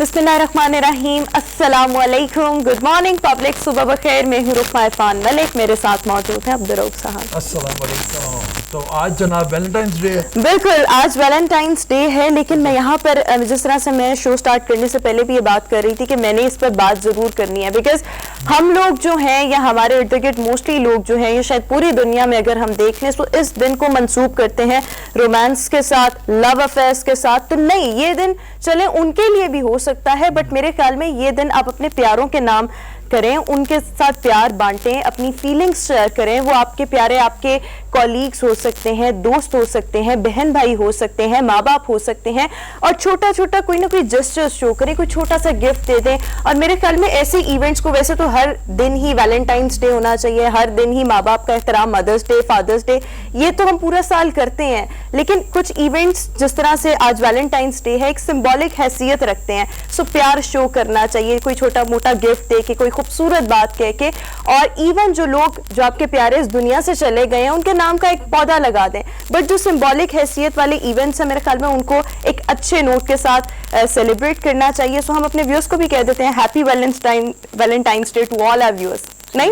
बिस्मिल्लाहिर्रहमानिर्रहीम, अस्सलाम वालेकुम, गुड मॉर्निंग पब्लिक, सुबह बखैर। मैं हूँ रुखमा इरफान मलिक, मेरे साथ मौजूद हैं अब्दुर्रऊफ साहब। अस्सलाम वालेकुम। तो आज जनाब वैलेंटाइंस डे है। बिल्कुल, आज वैलेंटाइंस डे है, लेकिन मैं यहाँ पर जिस तरह से मैं शो स्टार्ट करने से पहले भी ये बात कर रही थी कि मैंने इस पर बात ज़रूर करनी है, बिकॉज हम लोग जो हैं या हमारे इर्द गिर्द मोस्टली लोग जो हैं, ये शायद पूरी दुनिया में अगर हम देख लें तो इस दिन को मंसूब करते हैं रोमांस के साथ, लव अफेयर्स के साथ। तो नहीं, ये दिन चले उनके लिए भी हो सकता है, बट मेरे ख्याल में ये दिन आप अपने प्यारों के नाम करें, उनके साथ प्यार बांटें, अपनी फीलिंग्स शेयर करें। वो आपके प्यारे, आपके कॉलीग्स हो सकते हैं, दोस्त हो सकते हैं, बहन भाई हो सकते हैं, माँ बाप हो सकते हैं, और छोटा छोटा कोई ना कोई जेस्चर्स शो करें, कोई छोटा सा गिफ्ट दे दें। और मेरे ख्याल में ऐसे इवेंट्स को, वैसे तो हर दिन ही वैलेंटाइंस डे होना चाहिए, हर दिन ही माँ बाप का एहतराम, मदर्स डे, फादर्स डे, ये तो हम पूरा साल करते हैं, लेकिन कुछ इवेंट्स जिस तरह से आज वैलेंटाइंस डे है, एक सिंबॉलिक हैसियत रखते हैं। सो प्यार शो करना चाहिए, कोई छोटा मोटा गिफ्ट दे के, कोई खूबसूरत बात कह के, और इवन जो लोग जो आपके प्यारे इस दुनिया से चले गए हैं, उनके नाम का एक पौधा लगा दें। बट जो सिंबॉलिक हैसियत वाले इवेंट्स हैं, मेरे ख्याल में उनको एक अच्छे नोट के साथ सेलिब्रेट करना चाहिए। सो हम अपने व्यूअर्स को भी कह देते हैं happy Valentine's day to all our viewers. नहीं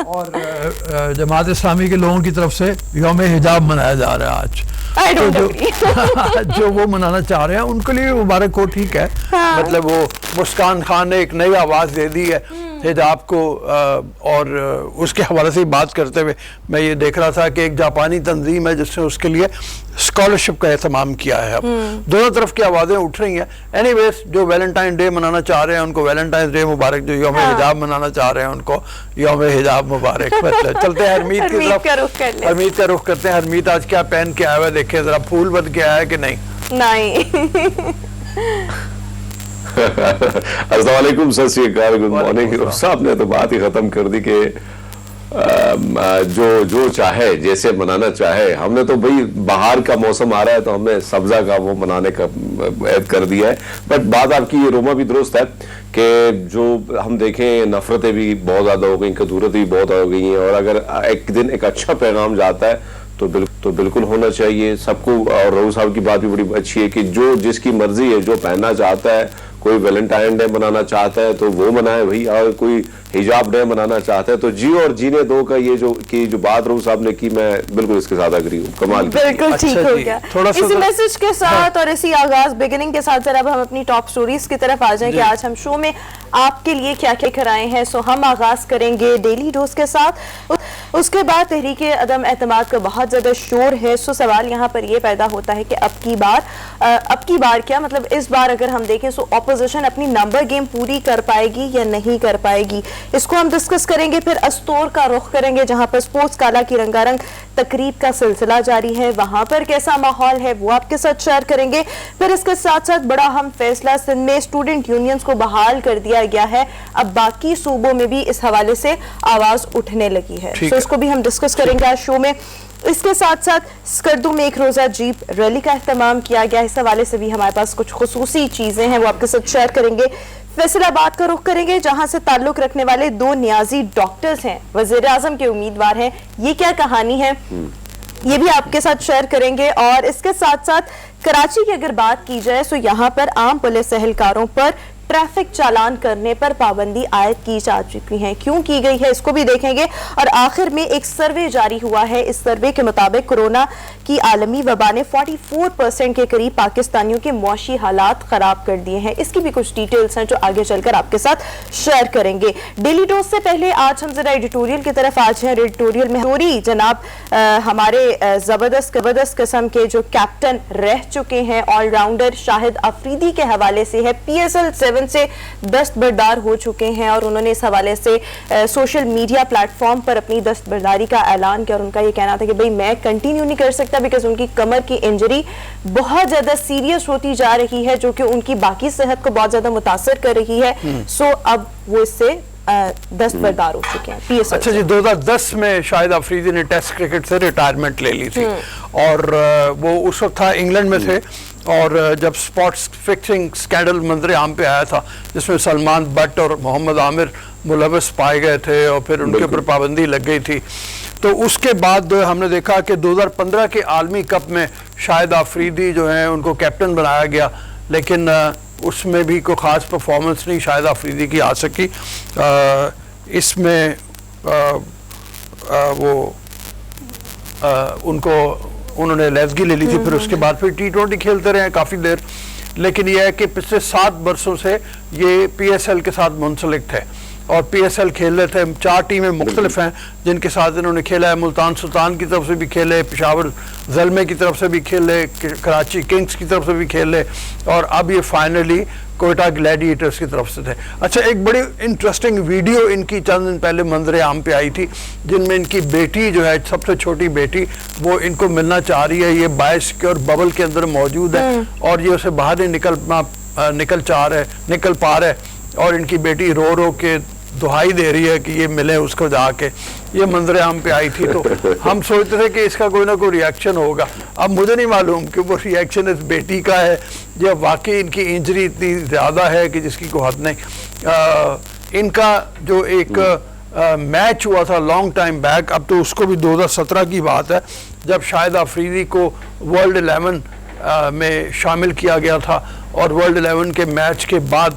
और जमात इस्लामी के लोगों की तरफ से यौम हिजाब मनाया जा रहा है आज। I don't agree। जो वो मनाना चाह रहे हैं उनके लिए मुबारक हो, ठीक है। हाँ। मतलब वो मुस्कान खान ने एक नई आवाज़ दे दी है हिजाब को, और उसके हवाले से बात करते हुए मैं ये देख रहा था कि एक जापानी तंजीम है जिसने उसके लिए स्कॉलरशिप का एहतमाम किया है। अब दोनों तरफ की आवाज़ें उठ रही हैं। एनीवेज, जो वैलेंटाइन डे मनाना चाह रहे हैं उनको वैलेंटाइन डे मुबारक, जो यौम हिजाब मनाना चाह रहे हैं उनको यौम हिजाब मुबारक। मतलब चलते हैं हरमीत की तरफ, हरमीत का रुख करते हैं। हरमीत आज क्या पहन के आया हुआ है, देखें जरा, फूल बन के आया है कि नहीं? नहीं। अस्सलाम वालेकुम, सत श्री अकाल, गुड मॉर्निंग। साहब ने तो बात ही खत्म कर दी कि जो चाहे, जैसे मनाना चाहे। हमने तो भाई बाहर का मौसम आ रहा है तो हमने सब्जा का वो मनाने का ऐड कर दिया है। बट बात आपकी ये रोमा भी दुरुस्त है कि जो हम देखें, नफरतें भी बहुत ज़्यादा हो गई, कदूरत भी बहुत हो गई हैं, और अगर एक दिन एक अच्छा पैगाम जाता है तो बिल्कुल होना चाहिए सबको। और रहू साहब की बात भी बड़ी अच्छी है कि जो जिसकी मर्जी है, जो पहनना चाहता है, कोई वैलेंटाइन डे मनाना चाहता है तो वो मनाए भाई, और कोई हिजाब डे मनाना चाहता है तो जी और जीने दो का ये जो बात रहू साहब ने की, मैं बिल्कुल इसके साथ अग्री हूँ। कमाल, बिल्कुल ठीक हो गया। इसी मैसेज के साथ हाँ। और इसी आगाज बिगिनिंग के साथ जरा अब हम अपनी टॉप स्टोरीज की तरफ आ जाएं कि आज हम शो में आपके लिए क्या क्या कराए हैं। सो हम आगाज करेंगे डेली डोज के साथ, उसके बाद तहरीक अदम एतमाद का बहुत ज्यादा शोर है। सो सवाल यहाँ पर ये पैदा होता है कि अब की बार क्या मतलब, इस बार अगर हम देखें सो ऑपोजिशन अपनी नंबर गेम पूरी कर पाएगी या नहीं कर पाएगी, इसको हम डिस्कस करेंगे। फिर अस्तोर का रुख करेंगे जहां पर स्पोर्ट्स काला की रंगारंग तकरीब का सिलसिला जारी है, वहां पर कैसा माहौल है वो आपके साथ शेयर करेंगे। फिर इसके साथ साथ बड़ा अहम फैसला, सिंध में स्टूडेंट यूनियंस को बहाल कर दिया गया है। अब बाकी सूबों में भी इस हवाले से आवाज उठने लगी है, तो इसको भी हम डिस्कस करेंगे आज शो में। इसके साथ साथ स्कर्दू में एक रोजा जीप रैली का एहतमाम किया गया, इस हवाले से भी हमारे पास कुछ खुसूसी चीजें हैं, वो आपके साथ शेयर करेंगे। फैसलाबाद का रुख करेंगे जहां से ताल्लुक रखने वाले दो नियाजी डॉक्टर्स हैं, वजीर आजम के उम्मीदवार हैं, ये क्या कहानी है ये भी आपके साथ शेयर करेंगे। और इसके साथ साथ कराची की अगर बात की जाए तो यहाँ पर आम पुलिस एहलकारों पर ट्रैफिक चालान करने पर पाबंदी आयद की जा चुकी है। क्यों की गई है इसको भी देखेंगे। और आखिर में एक सर्वे जारी हुआ है, इस सर्वे के मुताबिक कोरोना की आलमी वबा ने 44% के करीब पाकिस्तानियों के मुआशी हालात खराब कर दिए हैं। इसकी भी कुछ डिटेल्स हैं जो आगे चलकर आपके साथ शेयर करेंगे। डेली डोज से पहले आज हम जरा एडिटोरियल की तरफ आज हैं। एडिटोरियल में स्टोरी जनाब हमारे जबरदस्त किस्म के जो कैप्टन रह चुके हैं, ऑलराउंडर शाहिद अफरीदी के हवाले से है। PSL 7 से दस्तबरदार हो चुके हैं और उन्होंने इस हवाले से सोशल मीडिया प्लेटफॉर्म पर अपनी दस्तबरदारी का ऐलान किया। और उनका ये कहना था कि भाई मैं कंटिन्यू नहीं कर सकता, बिकॉज उनकी कमर की इंजरी बहुत ज्यादा सीरियस होती जा रही है, जो कि उनकी बाकी सेहत को बहुत ज्यादा मुतासर कर रही है। सो अब वो इससे दस्तबरदार हो चुके हैं। PSL अच्छा जी, 2010 में शाहिद अफरीदी ने टेस्ट क्रिकेट से रिटायरमेंट ले ली थी, और वो उस वक्त था इंग्लैंड में थे, और जब स्पॉट्स फिक्सिंग स्कैंडल मंजर आम पे आया था जिसमें सलमान बट और मोहम्मद आमिर मुलव्वस पाए गए थे और फिर उनके ऊपर पाबंदी लग गई थी, तो उसके बाद हमने देखा कि 2015 के आलमी कप में शाहिद अफरीदी जो हैं उनको कैप्टन बनाया गया, लेकिन اس میں بھی کوئی خاص پرفارمنس نہیں شاہد آفریدی کی آ سکی. اس میں انہوں نے لیزگی لے لی تھی, پھر اس کے بعد پھر T20 کھیلتے رہے ہیں کافی دیر, لیکن یہ ہے کہ پچھلے 7 برسوں سے یہ PSL کے ساتھ منسلک تھے اور PSL کھیل رہے تھے. 4 ٹیمیں مختلف ہیں جن کے ساتھ انہوں نے کھیلا ہے. ملتان سلطان کی طرف سے بھی کھیلے, پشاور زلمے کی طرف سے بھی کھیلے, کراچی کنگز کی طرف سے بھی کھیلے, اور اب یہ فائنلی کوئٹہ گلیڈیٹرز کی طرف سے تھے. اچھا, ایک بڑی انٹرسٹنگ ویڈیو ان کی چند دن پہلے منظر عام پہ آئی تھی, جن میں ان کی بیٹی جو ہے, سب سے چھوٹی بیٹی, وہ ان کو ملنا چاہ رہی ہے. یہ بائسکیور ببل کے اندر موجود ہے اور یہ اسے باہر نہیں نکل پا رہے, اور ان کی بیٹی رو رو کے دہائی دے رہی ہے کہ یہ ملے اس کو جا کے. یہ منظر عام پہ آئی تھی, تو ہم سوچتے تھے کہ اس کا کوئی نہ کوئی ری ایکشن ہوگا. اب مجھے نہیں معلوم کہ وہ ری ایکشن اس بیٹی کا ہے یا واقعی ان کی انجری اتنی زیادہ ہے کہ جس کی کوئی حد نہیں. ان کا جو ایک میچ ہوا تھا لانگ ٹائم بیک, اب تو اس کو بھی 2017 کی بات ہے, جب شاہد آفریدی کو ورلڈ 11 میں شامل کیا گیا تھا, اور ورلڈ 11 کے میچ کے بعد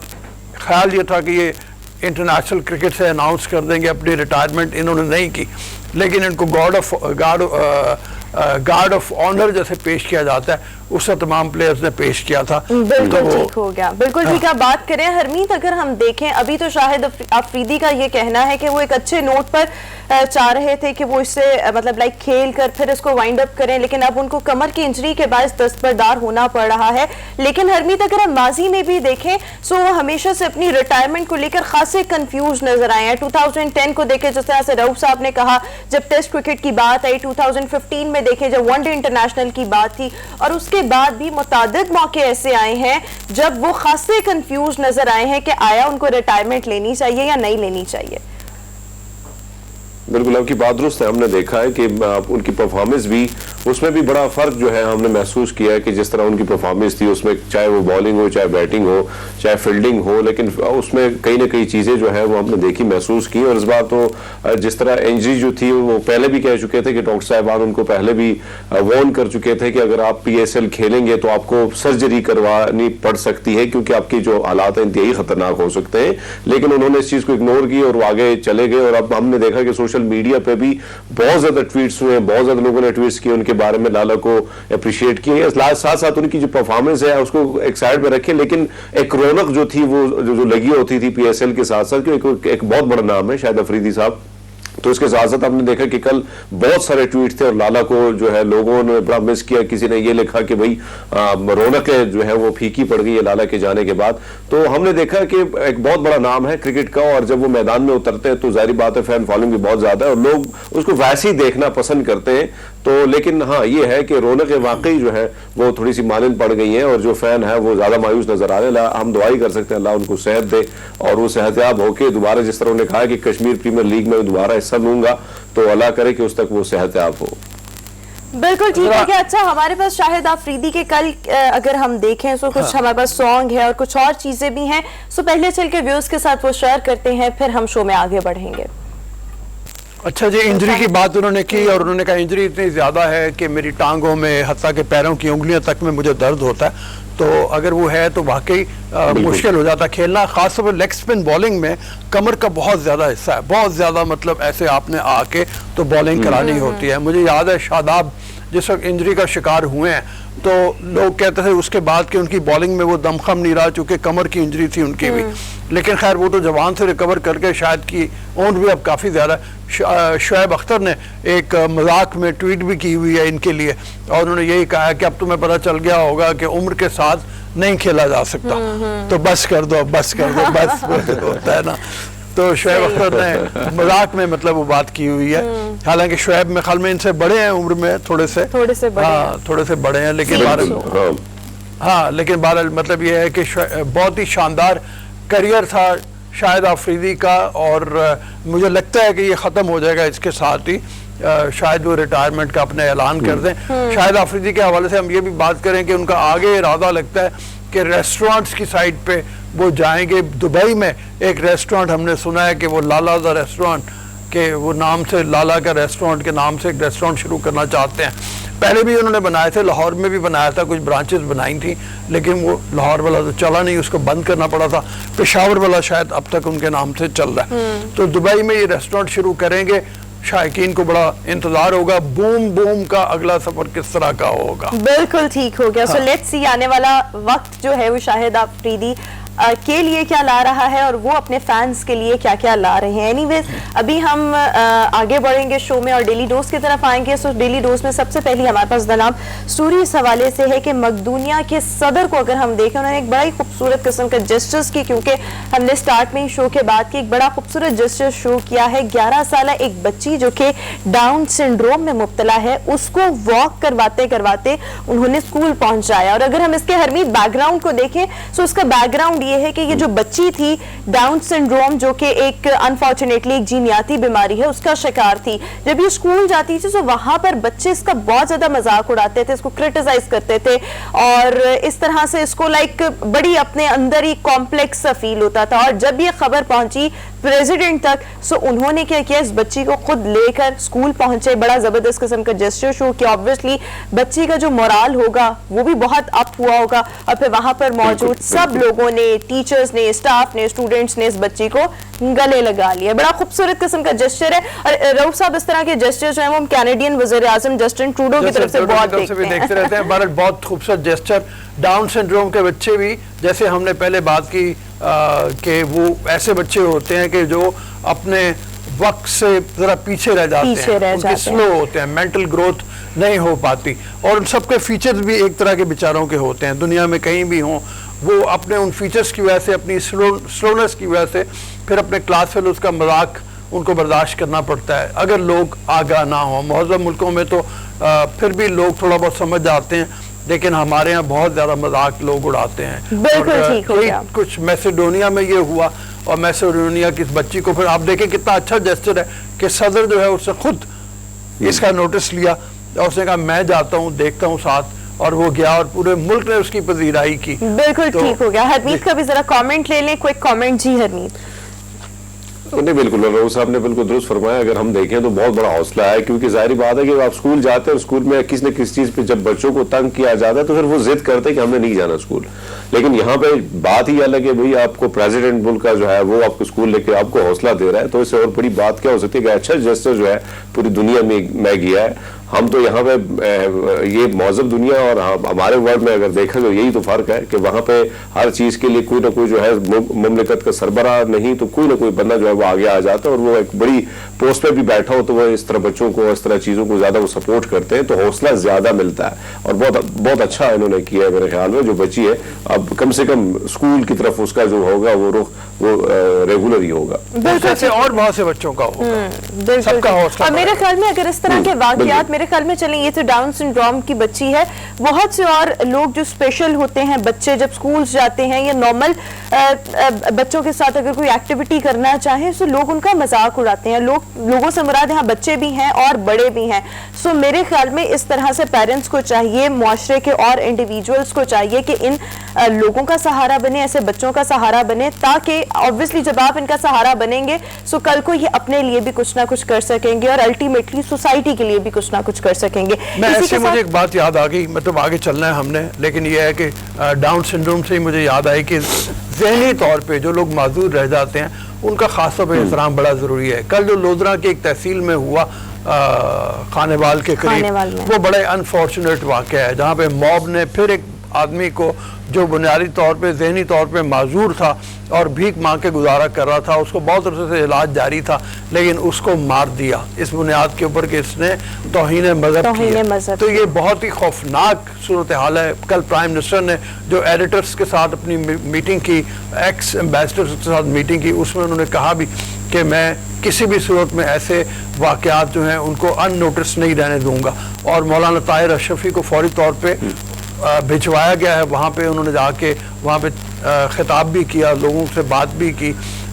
خیال یہ تھا کہ یہ انٹرنیشنل کرکٹ سے اناؤنس کر دیں گے اپنی ریٹائرمنٹ. انہوں نے نہیں کی, لیکن ان کو گارڈ آف آنر جیسے پیش کیا جاتا ہے اس سے تمام پلیئرز نے پیش کیا تھا. بالکل ٹھیک ہو گیا, بالکل ٹھیک. آپ بات کریں حرمیت, اگر ہم دیکھیں ابھی تو شاہد آفریدی کا یہ کہنا ہے کہ وہ ایک اچھے نوٹ پر چاہ رہے تھے کہ وہ اس سے مطلب کھیل کر پھر اس کو وائنڈ اپ کریں, لیکن اب ان کو کمر کی انجری کے باعث دستبردار ہونا پڑ رہا ہے. لیکن حرمیت, اگر ہم ماضی میں بھی دیکھیں سو وہ ہمیشہ سے اپنی ریٹائرمنٹ کو لے کر خاصے کنفیوز نظر آئے ہیں. 2010 کو دیکھیں جس طرح سے رؤف صاحب نے کہا جب ٹیسٹ کرکٹ کی بات آئی, 2015 میں دیکھیں جب ون ڈے انٹرنیشنل کی بات تھی, اور اس کے بعد بھی متعدد موقع ایسے آئے ہیں جب وہ خاصے کنفیوز نظر آئے ہیں کہ آیا ان کو ریٹائرمنٹ لینی چاہیے یا نہیں لینی چاہیے. بالکل آپ کی بات درست ہے. ہم نے دیکھا ہے کہ ان کی پرفارمنس بھی, اس میں بھی بڑا فرق جو ہے ہم نے محسوس کیا ہے کہ جس طرح ان کی پرفارمنس تھی اس میں, چاہے وہ بالنگ ہو, چاہے بیٹنگ ہو, چاہے فیلڈنگ ہو, لیکن اس میں کئی نہ کئی چیزیں جو ہے وہ ہم نے دیکھی, محسوس کی. اور اس بار تو جس طرح انجری جو تھی وہ پہلے بھی کہہ چکے تھے کہ ڈاکٹر صاحبان ان کو پہلے بھی وارن کر چکے تھے کہ اگر آپ PSL کھیلیں گے تو آپ کو سرجری کروانی پڑ سکتی ہے کیونکہ آپ کی جو حالات ہیں انتہائی خطرناک ہو سکتے ہیں. لیکن انہوں نے اس چیز کو اگنور کی اور وہ آگے چلے گئے. اور اب ہم نے دیکھا کہ سوشل میڈیا پہ بھی بہت زیادہ ٹویٹس ہوئے, بہت زیادہ لوگوں نے ٹویٹس کیے ان کے بارے میں, لالا کو اپریشیٹ کیے. ساتھ ساتھ ان کی جو پرفارمنس ہے اس کو ایک سائڈ پہ رکھے, لیکن ایک رونق جو تھی وہ جو لگی ہوتی تھی PSL کے ساتھ ساتھ, کہ ایک بہت بڑا نام ہے شاہد آفریدی صاحب. تو اس کے ساتھ ساتھ ہم نے دیکھا کہ کل بہت سارے ٹویٹ تھے اور لالا کو جو ہے لوگوں نے بڑا مس کیا. کسی نے یہ لکھا کہ بھائی رونق جو ہے وہ پھیکی پڑ گئی ہے لالا کے جانے کے بعد. تو ہم نے دیکھا کہ ایک بہت بڑا نام ہے کرکٹ کا, اور جب وہ میدان میں اترتے ہیں تو ظاہری بات ہے فین فالوئنگ بھی بہت زیادہ ہے اور لوگ اس کو ویسے ہی دیکھنا پسند کرتے ہیں. تو لیکن ہاں یہ ہے کہ رونق واقعی جو ہے وہ تھوڑی سی مالن پڑ گئی ہیں اور جو فین ہے وہ زیادہ مایوس نظر آ رہے ہیں. ہم دعائی کر سکتے ہیں اللہ ان کو صحت دے اور وہ صحت یاب ہو کے دوبارہ, جس طرح انہوں نے کہا کہ کشمیر پریمیئر لیگ میں دوبارہ حصہ لوں گا, تو اللہ کرے کہ اس تک وہ صحت یاب ہو. بالکل ٹھیک ہے. کہ اچھا ہمارے پاس شاہد آفریدی کے کل اگر ہم دیکھیں سو کچھ ہمارے پاس سانگ ہے اور کچھ اور چیزیں بھی ہیں, سو پہلے چل کے ویوز کے ساتھ وہ شیئر کرتے ہیں, پھر ہم شو میں آگے بڑھیں گے. اچھا جی, انجری کی بات انہوں نے کی اور انہوں نے کہا انجری اتنی زیادہ ہے کہ میری ٹانگوں میں حتیٰ کہ پیروں کی انگلیاں تک میں مجھے درد ہوتا ہے. تو اگر وہ ہے تو واقعی مشکل ہو جاتا کھیلنا, خاص طور پر لیگ سپن بالنگ میں کمر کا بہت زیادہ حصہ ہے, بہت زیادہ, مطلب ایسے آپ نے آ کے تو بالنگ کرانی ہوتی ہے. مجھے یاد ہے شاداب جس وقت انجری کا شکار ہوئے ہیں تو لوگ کہتے تھے اس کے بعد کہ ان کی بالنگ میں وہ دمخم نہیں رہا چونکہ کمر کی انجری تھی ان کی بھی, لیکن خیر وہ تو جوان سے ریکور کر کے شاید کی عمر بھی اب کافی زیادہ. شعیب اختر نے ایک مذاق میں ٹویٹ بھی کی ہوئی ہے ان کے لیے اور انہوں نے یہی کہا ہے کہ اب تمہیں پتہ چل گیا ہوگا کہ عمر کے ساتھ نہیں کھیلا جا سکتا, تو بس کر دو, بس کر دو, بس ہوتا ہے نا. تو شعیب اختر نے مذاق میں مطلب وہ بات کی ہوئی ہے, حالانکہ شعیب میں خیال میں ان سے بڑے ہیں عمر میں, تھوڑے سے بڑے ہیں, لیکن بہرحال مطلب یہ ہے کہ بہت ہی شاندار کریئر تھا شاہد آفریدی کا, اور مجھے لگتا ہے کہ یہ ختم ہو جائے گا اس کے ساتھ ہی, شاید وہ ریٹائرمنٹ کا اپنے اعلان کر دیں. شاہد آفریدی کے حوالے سے ہم یہ بھی بات کریں کہ ان کا آگے ارادہ لگتا ہے کہ ریسٹورانٹس کی سائٹ پہ وہ جائیں گے. دبئی میں ایک ریسٹورانٹ ہم نے سنا ہے کہ وہ لالا دا ریسٹورانٹ کے وہ نام سے, لالا کا ریسٹورانٹ کے نام سے ایک ریسٹورانٹ شروع کرنا چاہتے ہیں. पहले भी उन्होंने बनाए थे, लाहौर में भी बनाया था, कुछ ब्रांचेस बनाई थी, लेकिन वो लाहौर वाला तो चला नहीं, उसको बंद करना पड़ा था। पेशावर वाला शायद अब तक उनके नाम से चल रहा है। तो दुबई में ये रेस्टोरेंट शुरू करेंगे, शायकीन को बड़ा इंतजार होगा, बूम बूम का अगला सफर किस तरह का होगा। बिल्कुल ठीक हो गया। सो लेट्स सी आने वाला वक्त जो है वो शाहिद आफरीदी के लिए क्या ला रहा है और वो अपने फैंस के लिए क्या क्या ला रहे हैं। एनीवेज अभी हम आगे बढ़ेंगे शो में और डेली डोज की तरफ आएंगे। सो डेली डोज में सबसे पहले हमारे पास जनाब स्टोरी इस हवाले से है कि मकदूनिया के सदर को अगर हम देखें, उन्होंने एक बड़ा ही खूबसूरत किस्म का जेस्चर्स की, क्योंकि हमने स्टार्ट में ही शो के बाद की एक बड़ा खूबसूरत जेस्चर शो किया है। 11 साल एक बच्ची जो कि डाउन सिंड्रोम में मुब्तला है, उसको वॉक करवाते करवाते उन्होंने स्कूल पहुंचाया। और अगर हम इसके हरमीत बैकग्राउंड को देखें तो उसका बैकग्राउंड ये है कि ये जो बच्ची थी डाउन सिंड्रोम, जो कि एक अनफॉर्चुनेटली एक जीनियाती बीमारी है, उसका शिकार थी। जब ये स्कूल जाती थी तो वहां पर बच्चे इसका बहुत ज्यादा मजाक उड़ाते थे, इसको क्रिटिसाइज करते थे और इस तरह से इसको लाइक बड़ी अपने अंदर ही कॉम्प्लेक्स सा फील होता था। और जब ये खबर पहुंची प्रेसिडेंट तक, सो उन्होंने क्या किया, इस बच्ची को खुद लेकर स्कूल पहुंचे, बड़ा जबरदस्त किस्म का जेस्चर शो किया। ऑब्वियसली बच्ची का जो मोरल होगा वो भी बहुत अप हुआ होगा और फिर वहां पर मौजूद सब लोगों ने, टीचर्स ने, स्टाफ ने, स्टूडेंट्स ने इस बच्ची को गले लगा लिया। बड़ा खूबसूरत किस्म का जेस्चर है। और रऊफ साहब इस तरह के जेस्चर जो है वो हम कैनेडियन वज़ीर आज़म जस्टिन ट्रूडो की तरफ से बहुत देखते रहते हैं। बहुत खूबसूरत जेस्चर। डाउन सिंड्रोम के बच्चे भी, जैसे हमने पहले बात की कि वो ऐसे बच्चे होते हैं कि जो अपने वक्त से जरा पीछे रह जाते हैं, उनके स्लो होते हैं, मेंटल ग्रोथ नहीं हो पाती, और उन सबके फीचर्स भी एक तरह के बेचारों के होते हैं। दुनिया में कहीं भी हों, वो अपने उन फीचर्स की वजह से, अपनी स्लोनेस की वजह से फिर अपने क्लास फेलोज का मजाक उनको बर्दाश्त करना पड़ता है अगर लोग आगाह ना हो। मुहज़्ज़म मुल्कों में तो फिर भी लोग थोड़ा बहुत समझ जाते हैं, लेकिन हमारे यहाँ बहुत ज़्यादा मजाक लोग उड़ाते हैं। बिल्कुल ठीक हो गया। कुछ मैसेडोनिया में ये हुआ, और मैसेडोनिया की बच्ची को फिर आप देखें कितना अच्छा जेस्चर है कि सदर जो है उसने खुद इसका नोटिस लिया और उसने कहा मैं जाता हूँ, देखता हूँ साथ, और वो गया और पूरे मुल्क ने उसकी पजीराई की। बिल्कुल तो ठीक हो गया। हरमीत का भी जरा कमेंट ले लें, क्विक कमेंट। जी हरमीत। नहीं, बिल्कुल रऊफ साहब ने बिल्कुल दुरुस्त फरमाया। अगर हम देखें तो बहुत बड़ा हौसला है, क्योंकि जाहिर बात है कि आप स्कूल जाते हैं और स्कूल में किसी न किसी चीज़ पे जब बच्चों को तंग किया जाता है तो फिर वो जिद करते हैं कि हमने नहीं जाना स्कूल। लेकिन यहाँ पे बात ही अलग है, भाई आपको प्रेसिडेंट मुल्क का जो है वो आपको स्कूल लेके आपको हौसला दे रहा है, तो इससे और बड़ी बात क्या हो सकती है कि अच्छा जेस्चर जो है पूरी दुनिया में किया है। हम तो यहाँ पे ये मौजूद दुनिया और हमारे वर्ल्ड में अगर देखा तो यही तो फर्क है कि वहाँ पे हर चीज़ के लिए कोई ना कोई जो है मुमलिकत का सरबराह नहीं तो कोई ना कोई बंदा जो है वो आगे आ जाता है, और वो एक बड़ी पोस्ट पे भी बैठा हो तो वो इस तरह बच्चों को, इस तरह चीज़ों को ज़्यादा वो सपोर्ट करते हैं, तो हौसला ज़्यादा मिलता है। और बहुत अच्छा इन्होंने किया है मेरे ख्याल में। जो बच्ची है अब कम से कम स्कूल की तरफ उसका जो होगा वो रुख वो रेगुलर ही होगा, जैसे और बहुत से बच्चों का होगा, सबका हौसला। और मेरे ख्याल में अगर इस तरह के वाकयात, मेरे ख्याल में चलें, ये तो डाउन सिंड्रोम की बच्ची है, बहुत से और लोग जो स्पेशल होते हैं बच्चे जब स्कूल जाते हैं या नॉर्मल बच्चों के साथ अगर कोई एक्टिविटी करना चाहे तो लोग उनका मजाक उड़ाते हैं। लोगों से मुराद यहाँ बच्चे भी हैं और बड़े भी हैं। सो मेरे ख्याल में इस तरह से पेरेंट्स को चाहिए, मुआशरे के और इंडिविजुअल्स को चाहिए कि इन लोगों का सहारा बने, ऐसे बच्चों का सहारा बने, ताकि ऑब्वियसली जब आप इनका सहारा बनेंगे सो कल को ये अपने लिए भी कुछ ना कुछ कर सकेंगे और अल्टीमेटली सोसाइटी के लिए भी कुछ ना कुछ कर सकेंगे। ऐसे मुझे एक बात याद आ गई, मतलब आगे चलना है हमने, लेकिन ये है कि डाउन सिंड्रोम से ही मुझे याद आई कि ज़हनी तौर पे जो लोग माजूर रह जाते हैं उनका खास तौर पर एहतराम बड़ा ज़रूरी है। कल जो लोधरा की एक तहसील में हुआ खानेवाल के करीब, वो बड़े अनफॉर्चुनेट वाक़या है, जहाँ पे मॉब ने फिर एक आदमी को जो बुनियादी तौर पे ज़हनी तौर पे माजूर था और भीख मांग के गुजारा कर रहा था, उसको बहुत अरसे से इलाज जारी था, लेकिन उसको मार दिया इस बुनियाद के ऊपर कि इसने तौहीन मज़हब की। तो ये बहुत ही खौफनाक सूरत हाल है। कल प्राइम मिनिस्टर ने जो एडिटर्स के साथ अपनी मीटिंग की, एक्स एम्बेसडर्स के साथ मीटिंग की, उसमें उन्होंने कहा भी कि मैं किसी भी सूरत में ऐसे वाक़यात जो हैं उनको अननोटिस नहीं रहने दूंगा। और मौलाना ताहिर अशरफी को फौरी तौर पर भिजवाया गया है, वहाँ पे उन्होंने जाके वहाँ पे खिताब भी किया, लोगों से बात भी की।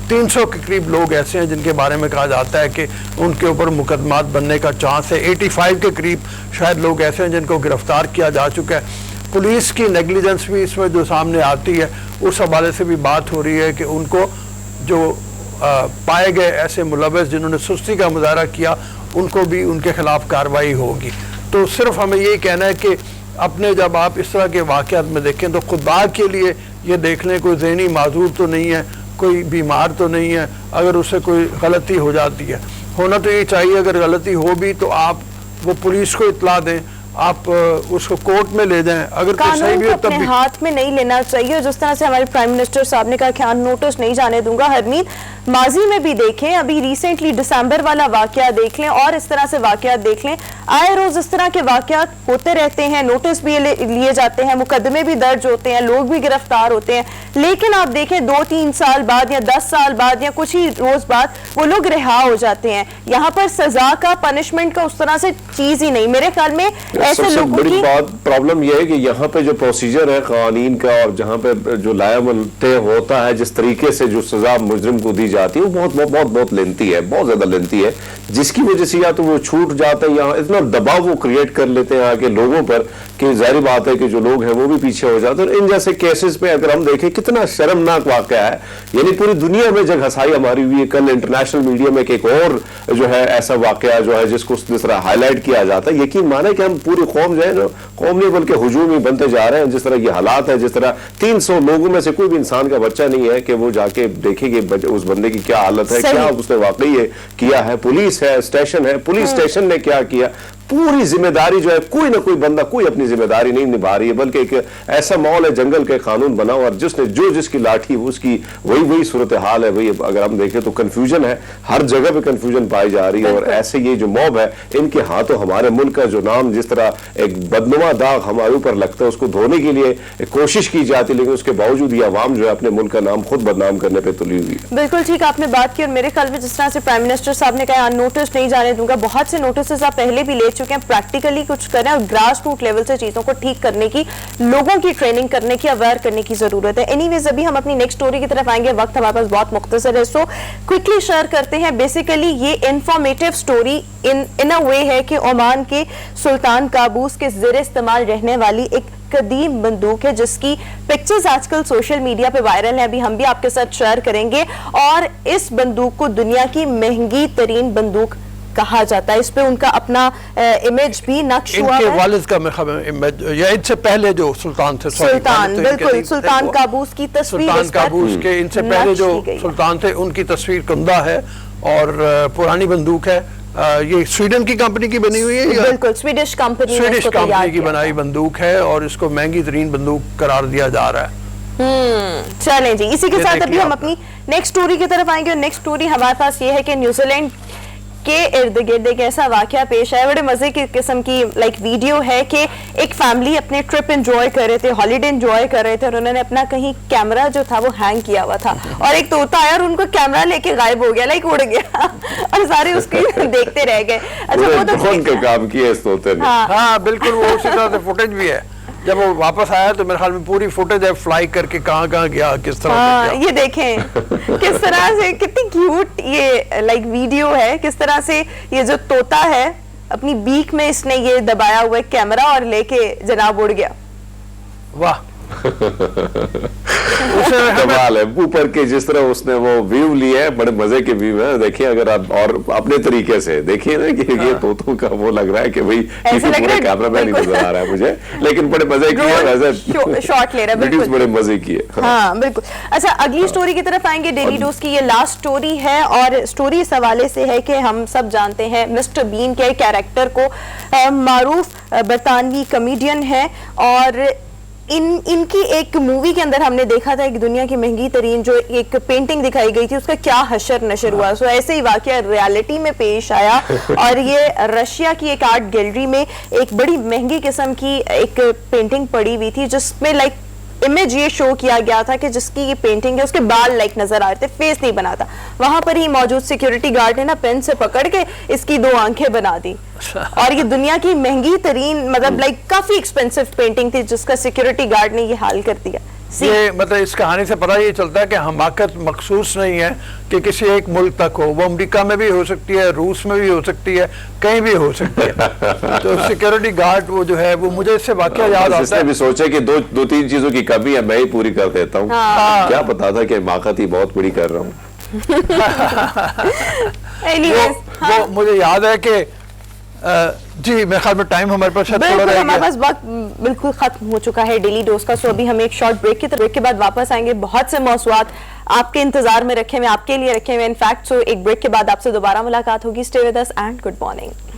300 के करीब लोग ऐसे हैं जिनके बारे में कहा जाता है कि उनके ऊपर मुकदमात बनने का चांस है। 85 के करीब शायद लोग ऐसे हैं जिनको गिरफ्तार किया जा चुका है। पुलिस की नेग्लिजेंस भी इसमें जो सामने आती है, उस हवाले से भी बात हो रही है कि उनको जो पाए गए ऐसे मुलव्वस जिन्होंने सुस्ती का मुजाहरा किया, उनको भी उनके खिलाफ कार्रवाई होगी। تو صرف ہمیں یہی کہنا ہے کہ اپنے جب آپ اس طرح کے واقعات میں دیکھیں تو خدا کے لیے یہ دیکھ لیں کوئی ذہنی معذور تو نہیں ہے, کوئی بیمار تو نہیں ہے, اگر اسے کوئی غلطی ہو جاتی ہے. ہونا تو یہ چاہیے اگر غلطی ہو بھی تو آپ وہ پولیس کو اطلاع دیں, آپ اس کو کورٹ میں لے جائیں, اگر کوئی صحیح قانون بھی کو ہو تب اپنے بھی. ہاتھ میں نہیں لینا چاہیے, اور جس طرح سے ہمارے پرائم منسٹر صاحب نے کہا کہ آن نوٹس نہیں جانے دوں گا. ہرمین, ماضی میں بھی دیکھیں, ابھی ریسنٹلی دسمبر والا واقعہ دیکھ لیں اور اس طرح سے واقعات دیکھ لیں, آئے روز اس طرح کے واقعات ہوتے رہتے ہیں, نوٹس بھی لیے جاتے ہیں, مقدمے بھی درج ہوتے ہیں, لوگ بھی گرفتار ہوتے ہیں, لیکن آپ دیکھیں 2-3 سال بعد یا 10 سال بعد یا کچھ ہی روز بعد وہ لوگ رہا ہو جاتے ہیں. یہاں پر سزا کا, پنشمنٹ کا اس طرح سے چیز ہی نہیں. میرے خیال میں ایسے لوگوں کی پرابلم یہ ہے کہ یہاں پہ جو پروسیجر ہے قوانین کا, اور جہاں پہ جو لائبل طے ہوتا ہے, جس طریقے سے جو سزا مجرم کو دی جاتی ہے, وہ بہت بہت بہت بہت لینتی ہے, بہت زیادہ لینتی ہے, جس کی وجہ سے یا تو وہ چھوٹ جاتے ہیں, یا اتنا دباؤ وہ کریٹ کر لیتے ہیں آگے لوگوں پر کہ ظاہری بات ہے کہ جو لوگ ہیں وہ بھی پیچھے ہو جاتے ہیں. اور ان جیسے کیسز پہ اگر ہم دیکھیں کتنا شرمناک واقعہ ہے, یعنی پوری دنیا میں جگ ہسائی ہماری ہوئی ہے. کل انٹرنیشنل میڈیا میں ایک اور جو ہے ایسا واقعہ جو ہے جس کو جس طرح ہائی لائٹ کیا جاتا ہے, یقین مانے کہ ہم پوری قوم جو ہے نا, قوم نہیں بلکہ ہجومی بنتے جا رہے ہیں. جس طرح یہ حالات ہے, جس طرح 300 لوگوں میں سے کوئی بھی انسان کا بچہ نہیں ہے کہ وہ جا کے دیکھے کہ اس بندے کی کیا حالت ہے, کیا اس نے واقعی کیا ہے. پولیس ہے, اسٹیشن ہے, پولیس اسٹیشن نے کیا کیا, پوری ذمہ داری جو ہے کوئی نہ کوئی بندہ کوئی اپنی ذمہ داری نہیں نبھا رہی ہے, بلکہ ایک ایسا ماحول ہے جنگل کے قانون بنا ہوا, اور جس نے جس کی لاٹھی اس کی وہی صورتحال ہے. وہی اگر ہم دیکھیں تو کنفیوژن ہے, ہر جگہ پہ کنفیوژن پائی جا رہی ہے. اور ایسے یہ جو موب ہے, ان کے ہاتھوں ہمارے ملک کا جو نام جس طرح ایک بدنما داغ ہمارے اوپر لگتا ہے, اس کو دھونے کے لیے کوشش کی جاتی, لیکن اس کے باوجود یہ عوام جو ہے اپنے ملک کا نام خود بدنام کرنے پہ تلی ہوئی ہے. بالکل ٹھیک آپ نے بات کی, اور میرے خیال میں جس طرح سے پرائم منسٹر صاحب نے کہا نوٹس نہیں جانے دوں گا, بہت سے نوٹسز آپ پہلے بھی لے چکے ہیں. پریکٹیکلی کچھ کریں اور گراس روٹ لیول سے چیزوں کو ٹھیک کرنے کی, لوگوں کی ٹریننگ کرنے کی, اویئر کرنے کی ضرورت ہے. اینی ویز ابھی ہم اپنی نیکسٹ سٹوری کی طرف آئیں گے, وقت ہمارے پاس بہت مختصر ہے, سو کوئکلی شیئر کرتے ہیں. بیسیکلی یہ انفارمیٹیو سٹوری ان اے وے ہے کہ عمان کے سلطان قابوس کے زیر استعمال رہنے والی ایک قدیم بندوق ہے, جس کی پکچرز آج کل سوشل میڈیا پہ وائرل ہیں, ابھی ہم بھی آپ کے ساتھ شیئر کریں گے. اور اس بندوق کو دنیا کی مہنگی ترین بندوق کہا جاتا ہے. اس پہ ان کا اپنا امیج بھی نقش ہوا ہے. ان کے والد کا امیج, یا ان سے پہلے جو سلطان تھے, سلطان, بالکل سلطان قابوس کی تصویر, سلطان قابوس کے ان سے پہلے جو سلطان تھے ان کی تصویر کندہ ہے, اور پرانی بندوق ہے. یہ سویڈن کی کمپنی کی بنی ہوئی ہے, بالکل سویڈش کمپنی کی بنائی بندوق ہے, اور اس کو مہنگی ترین بندوق قرار دیا جا رہا ہے. چلیں جی, اسی کے ساتھ ابھی ہم اپنی نیکسٹ سٹوری کی طرف آئیں گے. اور نیکسٹ سٹوری ہمارے پاس یہ ہے کہ نیوزی لینڈ کے ارد گرد ایک ایسا واقعہ پیش آیا, بڑے مزے کی قسم کی ویڈیو ہے کہ ایک فیملی اپنے ٹرپ انجوائے کر رہے تھے, ہالیڈے انجوائے کر رہے تھے, اور انہوں نے اپنا کہیں کیمرہ جو تھا وہ ہینگ کیا ہوا تھا, اور ایک طوطا آیا اور ان کو کیمرہ لے کے غائب ہو گیا, اڑ گیا, اور سارے اس کو دیکھتے رہ گئے. اچھا وہ تو کام کیا اس طوطے نے. ہاں بالکل, وہ اسی طرح سے فوٹیج بھی ہے. جب وہ واپس آیا تو میرے خیال میں پوری فوٹیج ہے, فلائی کر کے کہاں گیا, کس طرح سے گیا. یہ دیکھیں کس طرح سے کتنی کیوٹ یہ ویڈیو ہے, کس طرح سے یہ جو طوطا ہے اپنی بیک میں اس نے یہ دبایا ہوا ہے کیمرہ اور لے کے جناب اڑ گیا. واہ, کمال ہے. اوپر کے جس طرح اس نے وہ ویو لیا ہے, بڑے مزے کے ویو ہیں. دیکھیں اگر آپ اور اپنے طریقے سے دیکھیے نا کہ یہ طوطوں کا وہ لگ رہا ہے کہ بھئی پورا کیمرہ مین نہیں نظر آ رہا ہے مجھے, لیکن بڑے مزے کی ہے, ویسے شارٹ لے رہا ہے, بڑے مزے کی ہے. ہاں بالکل. اچھا اگلی سٹوری کی طرف آئیں گے. ڈیلی ڈوز کی یہ لاسٹ سٹوری ہے, اور سٹوری اس حوالے سے ہے کہ ہم سب جانتے ہیں مسٹر بین کے کیریکٹر کو, معروف برطانوی کمیڈین ہے, اور ان کی ایک مووی کے اندر ہم نے دیکھا تھا ایک دنیا کی مہنگی ترین جو ایک پینٹنگ دکھائی گئی تھی, اس کا کیا حشر نشر ہوا. سو ایسے ہی واقعہ ریالٹی میں پیش آیا, اور یہ رشیا کی ایک آرٹ گیلری میں ایک بڑی مہنگی قسم کی ایک پینٹنگ پڑی ہوئی تھی, جس میں امیج یہ شو کیا گیا تھا کہ جس کی یہ پینٹنگ ہے اس کے بال نظر آ رہے تھے, فیس نہیں بنا تھا. وہاں پر ہی موجود سیکیورٹی گارڈ نے نا پین سے پکڑ کے اس کی 2 آنکھیں بنا دی, اور یہ دنیا کی مہنگی ترین کافی ایکسپینسو پینٹنگ تھی, جس کا سیکیورٹی گارڈ نے یہ حال کر دیا. یہ اس کہانی سے پتہ یہ چلتا ہے کہ حماقت مخصوص نہیں ہے کہ کسی ایک ملک تک ہو, وہ امریکہ میں بھی ہو سکتی ہے, روس میں بھی ہو سکتی ہے, کہیں بھی ہو سکتی ہے. تو سیکیورٹی گارڈ وہ جو ہے, وہ مجھے اس سے واقعہ یاد آتا ہے. اس نے بھی سوچا کہ 2-3 چیزوں کی کمی ہے, میں ہی پوری کر دیتا ہوں. کیا پتا تھا کہ حماقت ہی بہت بڑی کر رہا ہوں. وہ مجھے یاد ہے کہ جی میرے خیال میں ٹائم ہمارے پاس تھوڑا بالکل رہ ہمارے گیا. پاس وقت بالکل ختم ہو چکا ہے ڈیلی ڈوز کا. سو ابھی ہم ایک شارٹ بریک کے بعد واپس آئیں گے. بہت سے موضوعات آپ کے انتظار میں رکھے ہوئے, آپ کے لیے رکھے ہوئے انفیکٹ. سو ایک بریک کے بعد آپ سے دوبارہ ملاقات ہوگی. Stay with us and good morning.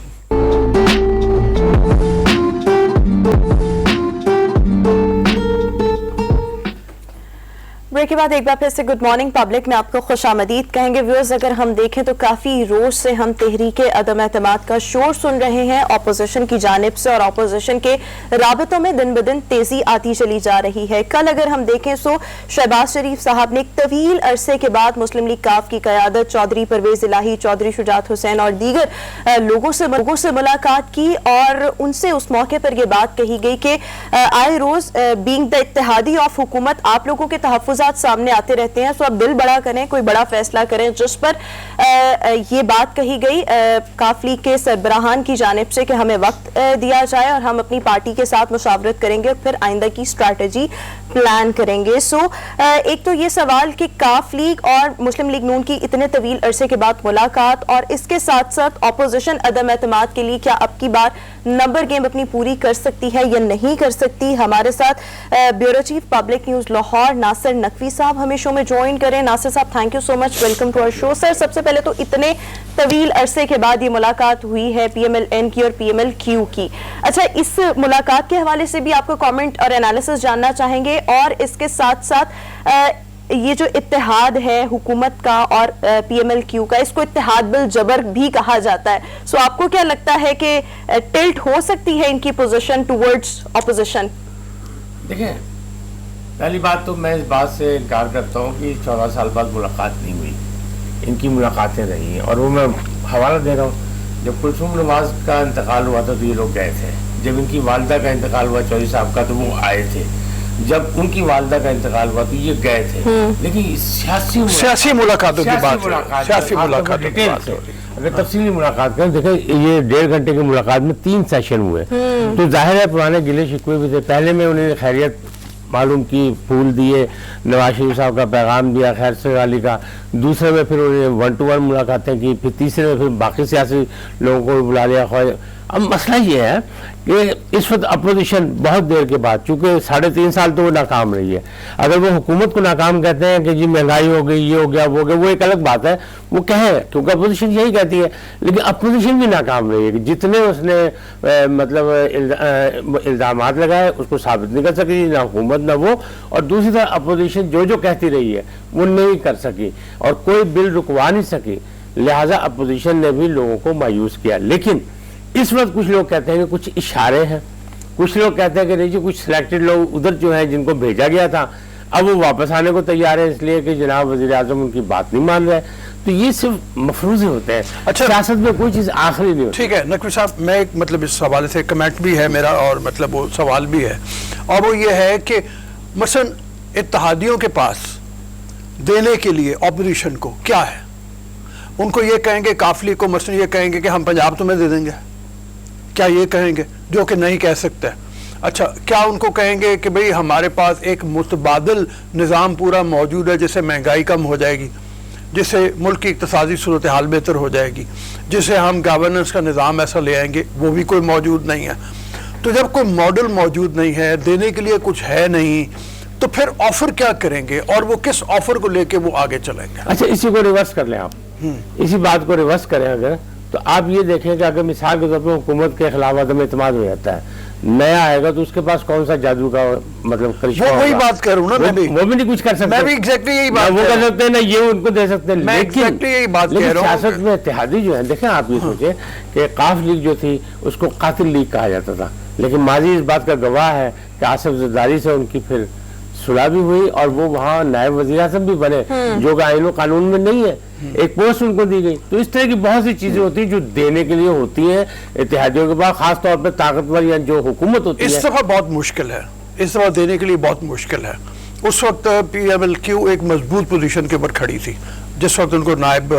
Break کے بعد ایک بار پھر سے گڈ مارننگ پبلک میں آپ کو خوش آمدید کہیں گے. ویورز اگر ہم دیکھیں تو کافی روز سے ہم تحریک عدم اعتماد کا شور سن رہے ہیں اپوزیشن کی جانب سے, اور اپوزیشن کے رابطوں میں دن بدن تیزی آتی چلی جا رہی ہے. کل اگر ہم دیکھیں تو شہباز شریف صاحب نے ایک طویل عرصے کے بعد مسلم لیگ کاف کی قیادت چودھری پرویز الہی, چودھری شجاعت حسین اور دیگر لوگوں سے ملاقات کی, اور ان سے اس موقع پر یہ بات کہی گئی کہ آئے روز بینگ دا اتحادی آف حکومت آپ لوگوں کے تحفظات سامنے آتے رہتے ہیں. سو اب دل بڑا کریں, کوئی بڑا فیصلہ کریں, جس پر یہ بات کہی گئی کاف لیگ کے سربراہان کی جانب سے کہ ہمیں وقت دیا جائے اور ہم اپنی پارٹی کے ساتھ مشاورت کریں گے اور پھر آئندہ کی اسٹریٹجی پلان کریں گے. سو ایک تو یہ سوال کہ کاف لیگ اور مسلم لیگ نون کی اتنے طویل عرصے کے بعد ملاقات, اور اس کے ساتھ ساتھ اپوزیشن عدم اعتماد کے لیے کیا اب کی بار نمبر گیم اپنی پوری کر سکتی ہے یا نہیں کر سکتی. ہمارے ساتھ bureau chief public news Lahore Nasir Naqvi sahib ہمیں شو میں جوائن کریں. Nasir sahib thank you so much, welcome to our show. Sir سب سے پہلے تو اتنے طویل عرصے کے بعد یہ ملاقات ہوئی ہے پی ایم ایل این کی اور پی ایم ایل کیو کی. اچھا, اس ملاقات کے حوالے سے بھی آپ کو کامنٹ اور انالیسس جاننا چاہیں گے, اور اس کے ساتھ ساتھ یہ جو اتحاد ہے حکومت کا اور پی ایم ایل کیو کا, اس کو اتحاد بالجبر بھی کہا جاتا ہے. سو آپ کو کیا لگتا ہے کہ ٹلٹ ہو سکتی ہے ان کی پوزیشن ٹورڈز اپوزیشن؟ دیکھیں, پہلی بات تو میں اس بات سے انکار کرتا ہوں کہ 14 سال بعد ملاقات نہیں ہوئی. ان کی ملاقاتیں رہی ہیں, اور وہ میں حوالہ دے رہا ہوں. جب کلثوم نواز کا انتقال ہوا تھا تو یہ لوگ گئے تھے. جب ان کی والدہ کا انتقال ہوا چودھری صاحب کا تو وہ آئے تھے. جب ان کی والدہ کا انتقال ہوا تو یہ گئے تھے. لیکن سیاسی ملاقاتوں کی بات, سیاسی ملاقاتوں کی بات. اگر تفصیلی ملاقات کریں, دیکھیں یہ 1.5 گھنٹے کی ملاقات میں 3 سیشن ہوئے, تو ظاہر ہے پرانے گلے شکوے بھی تھے. پہلے میں انہوں نے خیریت معلوم کی, پھول دیے, نواز شریف صاحب کا پیغام دیا خیر سگالی کا. دوسرے میں پھر انہوں نے 1 to 1 ملاقاتیں کی. پھر تیسرے میں پھر باقی سیاسی لوگوں کو بلا لیا. اب مسئلہ یہ ہے کہ اس وقت اپوزیشن بہت دیر کے بعد, چونکہ 3.5 سال تو وہ ناکام رہی ہے. اگر وہ حکومت کو ناکام کہتے ہیں کہ جی مہنگائی ہو گئی, یہ ہو گیا, وہ ہو گیا, وہ ایک الگ بات ہے, وہ کہیں, کیونکہ اپوزیشن یہی کہتی ہے. لیکن اپوزیشن بھی ناکام رہی ہے کہ جتنے اس نے مطلب الزامات لگائے اس کو ثابت نہیں کر سکی, نہ حکومت نہ وہ. اور دوسری طرف اپوزیشن جو کہتی رہی ہے وہ نہیں کر سکی, اور کوئی بل رکوا نہیں سکی. لہٰذا اپوزیشن نے بھی لوگوں کو مایوس کیا. لیکن اس وقت کچھ لوگ کہتے ہیں کہ کچھ اشارے ہیں, کچھ لوگ کہتے ہیں کہ نہیں جی کچھ سلیکٹڈ لوگ ادھر جو ہیں جن کو بھیجا گیا تھا اب وہ واپس آنے کو تیار ہیں, اس لیے کہ جناب وزیر اعظم ان کی بات نہیں مان رہے. تو یہ صرف مفروضے ہوتے ہیں. اچھا, سیاست میں کوئی چیز آخری نہیں ہوتی. ٹھیک ہے نقوی صاحب, میں ایک مطلب اس حوالے سے کمنٹ بھی ہے میرا, اور مطلب وہ سوال بھی ہے, اور وہ یہ ہے کہ مثلا اتحادیوں کے پاس دینے کے لیے اپوزیشن کو کیا ہے. ان کو یہ کہیں گے کاف لیگ کو مثلا یہ کہیں گے کہ ہم پنجاب تمہیں دے دیں گے, کیا یہ کہیں گے, جو کہ نہیں کہہ سکتے. اچھا, کیا ان کو کہیں گے کہ بھئی ہمارے پاس ایک متبادل نظام پورا موجود ہے جس سے مہنگائی کم ہو جائے گی, جس سے ملک کی اقتصادی صورتحال بہتر ہو جائے گی, جس سے ہم گورننس کا نظام ایسا لے آئیں گے, وہ بھی کوئی موجود نہیں ہے. تو جب کوئی ماڈل موجود نہیں ہے, دینے کے لیے کچھ ہے نہیں, تو پھر آفر کیا کریں گے, اور وہ کس آفر کو لے کے وہ آگے چلیں گے. اچھا, اسی کو ریورس کر لیں آپ, اسی بات کو ریورس کریں اگر, تو آپ یہ دیکھیں کہ اگر مثال کے طور پر حکومت کے خلاف عدم اعتماد ہو جاتا ہے, نیا آئے گا تو اس کے پاس کون سا جادو کا مطلب کرشمہ ہوگا. وہی بات کر رہا ہوں نا, وہ بھی نہیں کچھ کر سکتے. میں بھی ایگزیکٹلی یہی بات وہ کر سکتے ہیں نا, یہ ان کو دے سکتے ہیں. لیکن سیاست میں اتحادی جو ہے, دیکھیں آپ یہ سوچیں کہ کاف لیگ جو تھی اس کو قاتل لیگ کہا جاتا تھا, لیکن ماضی اس بات کا گواہ ہے کہ آصف زرداری سے ان کی پھر صلح بھی ہوئی, اور وہ وہاں نائب وزیر اعظم بھی بنے, جو کہ آئین و قانون میں نہیں ہے, ایک پوسٹ ان کو دی گئی. تو اس طرح کی بہت سی چیزیں ہوتی ہیں جو دینے کے لیے ہوتی ہیں اتحادیوں کے پاس, خاص طور پہ طاقتور یا جو حکومت ہوتی ہے. اس دفعہ بہت مشکل ہے, اس دفعہ دینے کے لیے بہت مشکل ہے. اس وقت پی ایم ایل کیو ایک مضبوط پوزیشن کے اوپر کھڑی تھی, جس وقت ان کو نائب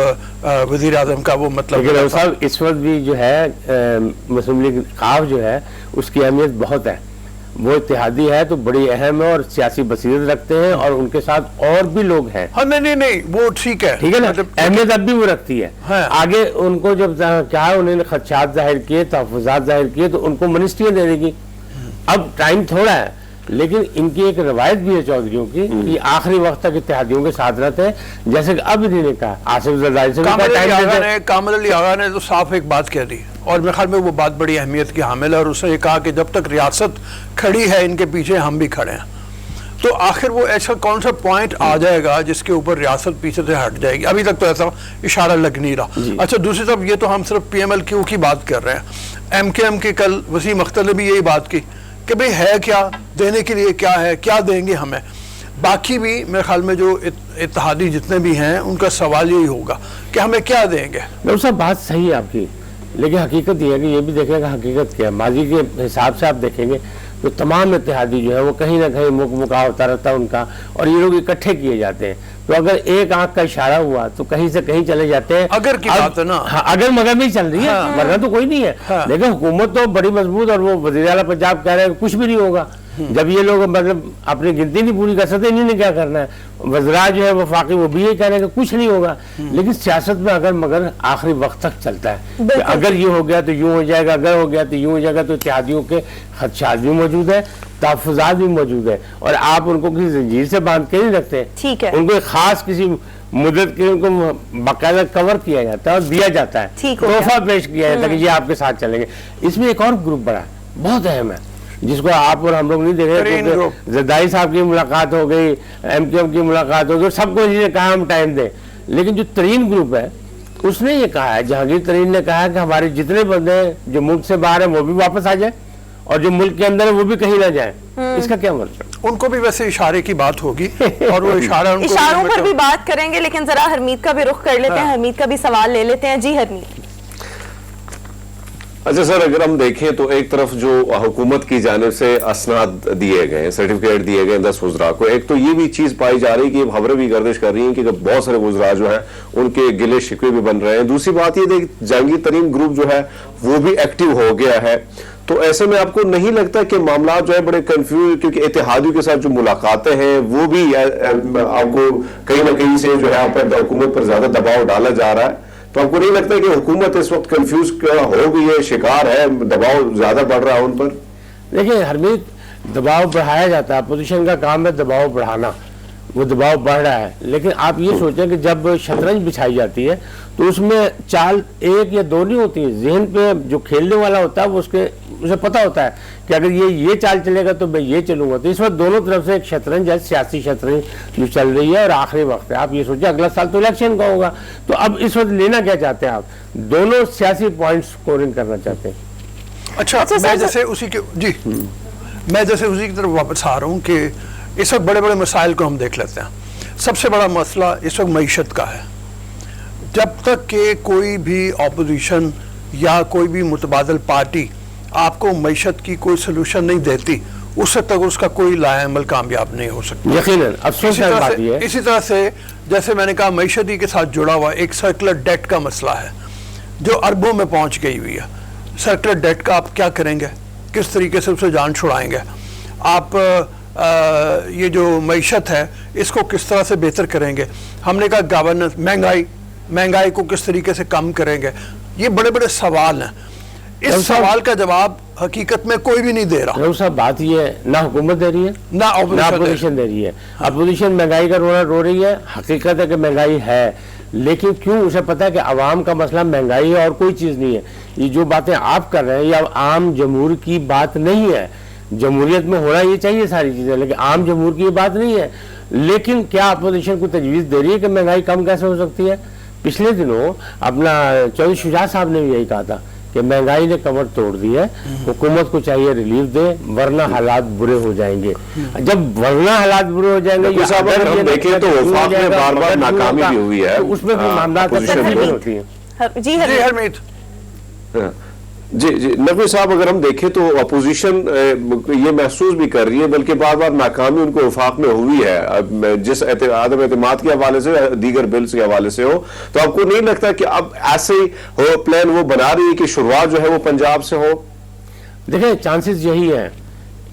وزیر اعظم کا وہ مطلب. لیکن صاحب اس وقت بھی جو ہے مسلم لیگ کاف جو ہے اس کی اہمیت بہت ہے, وہ اتحادی ہے تو بڑی اہم ہے اور سیاسی بصیرت رکھتے ہیں اور ان کے ساتھ اور بھی لوگ ہیں. ہاں نہیں وہ ٹھیک ہے نا, اہمیت اب بھی وہ رکھتی ہے. آگے ان کو جب کیا انہوں نے خدشات ظاہر کیے, تحفظات ظاہر کیے, تو ان کو منسٹریاں دینے کی اب ٹائم تھوڑا ہے, لیکن ان کی ایک روایت بھی ہے چودھریوں کی کہ آخری وقت تک اتحادیوں کے ساتھ رہتے ہیں, جیسے کہ اب انہوں نے کہا آصف زرداری سے کامل علی آغا نے تو صاف ایک بات کہہ دی, اور میرے خیال میں وہ بات بڑی اہمیت کی حامل ہے, اور اس نے یہ کہا کہ جب تک ریاست کھڑی ہے ان کے پیچھے ہم بھی کھڑے ہیں. تو آخر وہ ایسا کون سا پوائنٹ آ جائے گا جس کے اوپر ریاست پیچھے سے ہٹ جائے گی؟ ابھی تک تو ایسا اشارہ لگ نہیں رہا. اچھا دوسری طرف یہ تو ہم صرف پی ایم ایل کیو کی بات کر رہے ہیں, ایم کے ایم کے کل وسیم اختر نے بھی یہی بات کی کہ بھئی ہے کیا, دینے کے لیے کیا ہے, کیا دیں گے ہمیں. باقی بھی میرے خیال میں جو اتحادی جتنے بھی ہیں ان کا سوال یہی ہوگا کہ ہمیں کیا دیں گے. ڈاکٹر صاحب بات صحیح ہے آپ کی, لیکن حقیقت یہ ہے کہ یہ بھی دیکھیں گا حقیقت کیا ہے. ماضی کے حساب سے آپ دیکھیں گے تو تمام اتحادی جو ہے وہ کہیں نہ کہیں مکا ہوتا رہتا ہے ان کا, اور یہ لوگ اکٹھے کیے جاتے ہیں. تو اگر ایک آنکھ کا اشارہ ہوا تو کہیں سے کہیں چلے جاتے ہیں. اگر کی بات ہے نا, اگر مگر نہیں چل رہی ہے, ورنہ تو کوئی نہیں ہے. لیکن حکومت تو بڑی مضبوط, اور وہ وزیر اعلیٰ پنجاب کہہ رہے ہیں کہ کچھ بھی نہیں ہوگا. جب یہ لوگ مطلب اپنی گنتی نہیں پوری کر سکتے, انہیں نے کیا کرنا ہے. وزراء جو ہے وفاقی وہ بھی یہ کہہ رہے ہیں کہ کچھ نہیں ہوگا. لیکن سیاست میں اگر مگر آخری وقت تک چلتا ہے کہ اگر یہ ہو گیا تو یوں ہو جائے گا, اگر ہو گیا تو یوں ہو جائے گا. تو اتحادیوں کے خدشات بھی موجود ہیں, تحفظات بھی موجود ہے, اور آپ ان کو کسی زنجیر سے باندھ کے نہیں رکھتے. ٹھیک ہے, ان کو ایک خاص کسی مدت کے ان کو باقاعدہ کور کیا جاتا ہے اور دیا جاتا ہے, تحفہ پیش کیا جاتا ہے کہ یہ آپ کے ساتھ چلیں گے. اس میں ایک اور گروپ بڑا ہے, بہت اہم ہے, جس کو آپ اور ہم لوگ نہیں دیکھ رہے. زرداری صاحب کی ملاقات ہو گئی, ایم کیو ایم کی ملاقات ہو گئی, سب کو انہوں نے کہا ہم ٹائم دیں. لیکن جو ترین گروپ ہے اس نے یہ کہا ہے, جہانگیر ترین نے کہا ہے کہ ہمارے جتنے بندے جو ملک سے باہر ہیں وہ بھی واپس آ جائیں, اور جو ملک کے اندر ہے وہ بھی کہیں نہ جائیں. اس کا کیا مطلب؟ ان کو بھی ویسے اشارے کی بات ہوگی, اور وہ اشاروں پر بھی بات کریں گے. لیکن ذرا حرمیت کا بھی رخ کر لیتے ہیں, حرمیت کا بھی سوال لے لیتے ہیں. جی حرمیت. اچھا سر, اگر ہم دیکھیں تو ایک طرف جو حکومت کی جانب سے اسناد دیے گئے, سرٹیفکیٹ دیے گئے 10 وزراء کو, ایک تو یہ بھی چیز پائی جا رہی ہے کہ خبریں بھی گردش کر رہی ہیں کہ بہت سارے وزراء جو ہیں ان کے گلے شکوے بھی بن رہے ہیں. دوسری بات یہ دیکھ, جہانگیر ترین گروپ جو ہے وہ بھی ایکٹیو ہو گیا ہے. تو ایسے میں آپ کو نہیں لگتا کہ معاملات جو ہے بڑے کنفیوز, کیونکہ اتحادیوں کے ساتھ جو ملاقاتیں ہیں وہ بھی آپ کو کہیں نہ کہیں سے جو ہے آپ پر حکومت پر زیادہ دباؤ ڈالا جا رہا ہے. تو آپ کو نہیں لگتا کہ حکومت اس وقت کنفیوز ہو گئی ہے, شکار ہے, دباؤ زیادہ بڑھ رہا ہے ان پر؟ دیکھیں حرمیت, دباؤ بڑھایا جاتا ہے, اپوزیشن کا کام ہے دباؤ بڑھانا, وہ دباؤ بڑھ رہا ہے. لیکن آپ یہ سوچیں کہ جب شطرنج بچھائی جاتی ہے تو اس میں چال ایک یا دو نہیں ہوتی. ذہن پہ جو کھیلنے والا ہوتا ہے وہ اسے پتہ ہوتا ہے کہ اگر یہ چال چلے گا تو میں یہ چلوں گا. تو اس وقت دونوں طرف سے ایک شطرنج ہے, سیاسی شطرنج جو چل رہی ہے, اور آخری وقت ہے. آپ یہ سوچیں اگلا سال تو الیکشن کا ہوگا, تو اب اس وقت لینا کیا چاہتے ہیں آپ؟ دونوں سیاسی پوائنٹ سکورنگ کرنا چاہتے ہیں. اچھا میں جیسے اسی کی طرف واپس آ رہا ہوں کہ اس وقت بڑے بڑے مسائل کو ہم دیکھ لیتے ہیں. سب سے بڑا مسئلہ اس وقت معیشت کا ہے. جب تک کہ کوئی بھی اپوزیشن یا کوئی بھی متبادل پارٹی آپ کو معیشت کی کوئی سلوشن نہیں دیتی, اس وقت تک اس کا کوئی لایا عمل کامیاب نہیں ہو سکتا. یقیناً افسوس ہے بات یہ ہے. اسی طرح سے جیسے میں نے کہا معیشتی کے ساتھ جڑا ہوا ایک سرکولر ڈیٹ کا مسئلہ ہے جو اربوں میں پہنچ گئی ہوئی ہے. سرکولر ڈیٹ کا آپ کیا کریں گے, کس طریقے سے اسے جان چھڑائیں گے آپ؟ یہ جو معیشت ہے اس کو کس طرح سے بہتر کریں گے؟ ہم نے کہا گورننس, مہنگائی کو کس طریقے سے کم کریں گے؟ یہ بڑے بڑے سوال ہیں. اس سوال کا جواب حقیقت میں کوئی بھی نہیں دے رہا. صاحب بات یہ ہے, نہ حکومت دے رہی ہے نہ اپوزیشن دے رہی ہے. اپوزیشن مہنگائی کا رونا رو رہی ہے, حقیقت ہے کہ مہنگائی ہے, لیکن کیوں اسے پتا ہے کہ عوام کا مسئلہ مہنگائی ہے اور کوئی چیز نہیں ہے. یہ جو باتیں آپ کر رہے ہیں یہ عام جمہور کی بات نہیں ہے. جمہوریت میں ہونا یہ چاہیے ساری چیزیں, لیکن عام جمہور کی یہ بات نہیں ہے. لیکن کیا اپوزیشن کو تجویز دے رہی ہے کہ مہنگائی کم کیسے ہو سکتی ہے؟ پچھلے دنوں اپنا چودھری شجاع صاحب نے بھی یہی کہا تھا کہ مہنگائی نے کمر توڑ دی ہے, حکومت کو چاہیے ریلیف دے ورنہ حالات برے ہو جائیں گے. جب ورنہ حالات برے ہو جائیں گے ہم دیکھیں تو وفاق میں بار بار ناکامی بھی ہوئی ہے, اس میں بھی معاملات ہوتی ہیں. جی حرمیت. جی نقوی صاحب, اگر ہم دیکھیں تو اپوزیشن یہ محسوس بھی کر رہی ہے, بلکہ بار بار ناکامی ان کو وفاق میں ہوئی ہے, جس عدم اعتماد کے حوالے سے دیگر بلز کے حوالے سے ہو. تو آپ کو نہیں لگتا کہ اب ایسے ہو پلان وہ بنا رہی ہے کہ شروعات جو ہے وہ پنجاب سے ہو؟ دیکھیں چانسز یہی ہیں,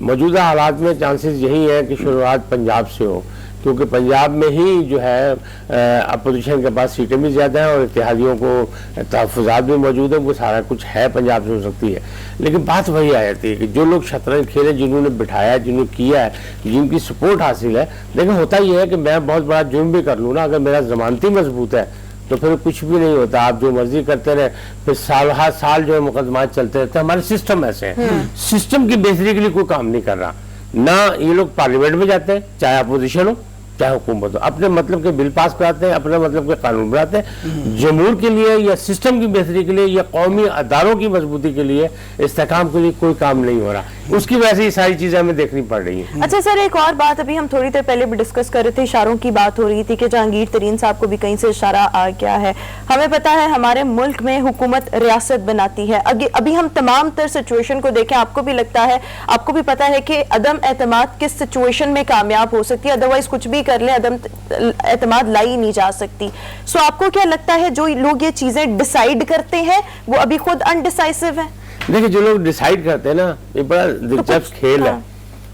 موجودہ حالات میں چانسز یہی ہیں کہ شروعات پنجاب سے ہو، کیونکہ پنجاب میں ہی جو ہے اپوزیشن کے پاس سیٹیں بھی زیادہ ہیں اور اتحادیوں کو تحفظات بھی موجود ہیں، وہ سارا کچھ ہے پنجاب سے ہو سکتی ہے. لیکن بات وہی آ جاتی ہے کہ جو لوگ شطرنج کھیلے، جنہوں نے بٹھایا، جنہوں نے کیا ہے، جن کی سپورٹ حاصل ہے. لیکن ہوتا یہ ہے کہ میں بہت بڑا جرم بھی کر لوں نا، اگر میرا ضمانتی مضبوط ہے تو پھر کچھ بھی نہیں ہوتا، آپ جو مرضی کرتے رہے، پھر سال ہر سال جو ہے مقدمات چلتے رہتے ہیں. ہمارے سسٹم ایسے ہیں، سسٹم کی بہتری کے لیے کوئی کام نہیں کر رہا. نہ یہ لوگ پارلیمنٹ میں جاتے ہیں، چاہے اپوزیشن ہو چاہے حکومت ہو، اپنے مطلب کے بل پاس کراتے ہیں، اپنے مطلب کے قانون بناتے ہیں. جمہور کے لیے یا سسٹم کی بہتری کے لیے یا قومی اداروں کی مضبوطی کے لیے، استحکام کے لیے کوئی کام نہیں ہو رہا. اس کی وجہ سے یہ ساری چیزیں ہمیں دیکھنی پڑ رہی ہیں. اچھا سر، ایک اور بات ابھی ہم تھوڑی دیر پہلے بھی ڈسکس کر رہے تھے، اشاروں کی بات ہو رہی تھی کہ جہانگیر ترین صاحب کو بھی کہیں سے اشارہ آ گیا ہے. ہمیں پتا ہے ہمارے ملک میں حکومت ریاست بناتی ہے. ابھی ہم تمام تر سچویشن کو دیکھیں، آپ کو بھی لگتا ہے، آپ کو بھی پتا ہے کہ عدم اعتماد کس سچویشن میں کامیاب ہو سکتی ہے، ادروائز کچھ بھی کر لیں عدم اعتماد لائی نہیں جا سکتی. سو آپ کو کیا لگتا ہے جو لوگ یہ چیزیں ڈیسائیڈ کرتے ہیں وہ ابھی خود انڈیسائسو ہیں؟ دیکھیں، جو لوگ ڈیسائیڈ کرتے ہیں نا، یہ بڑا دلچسپ کھیل ہے،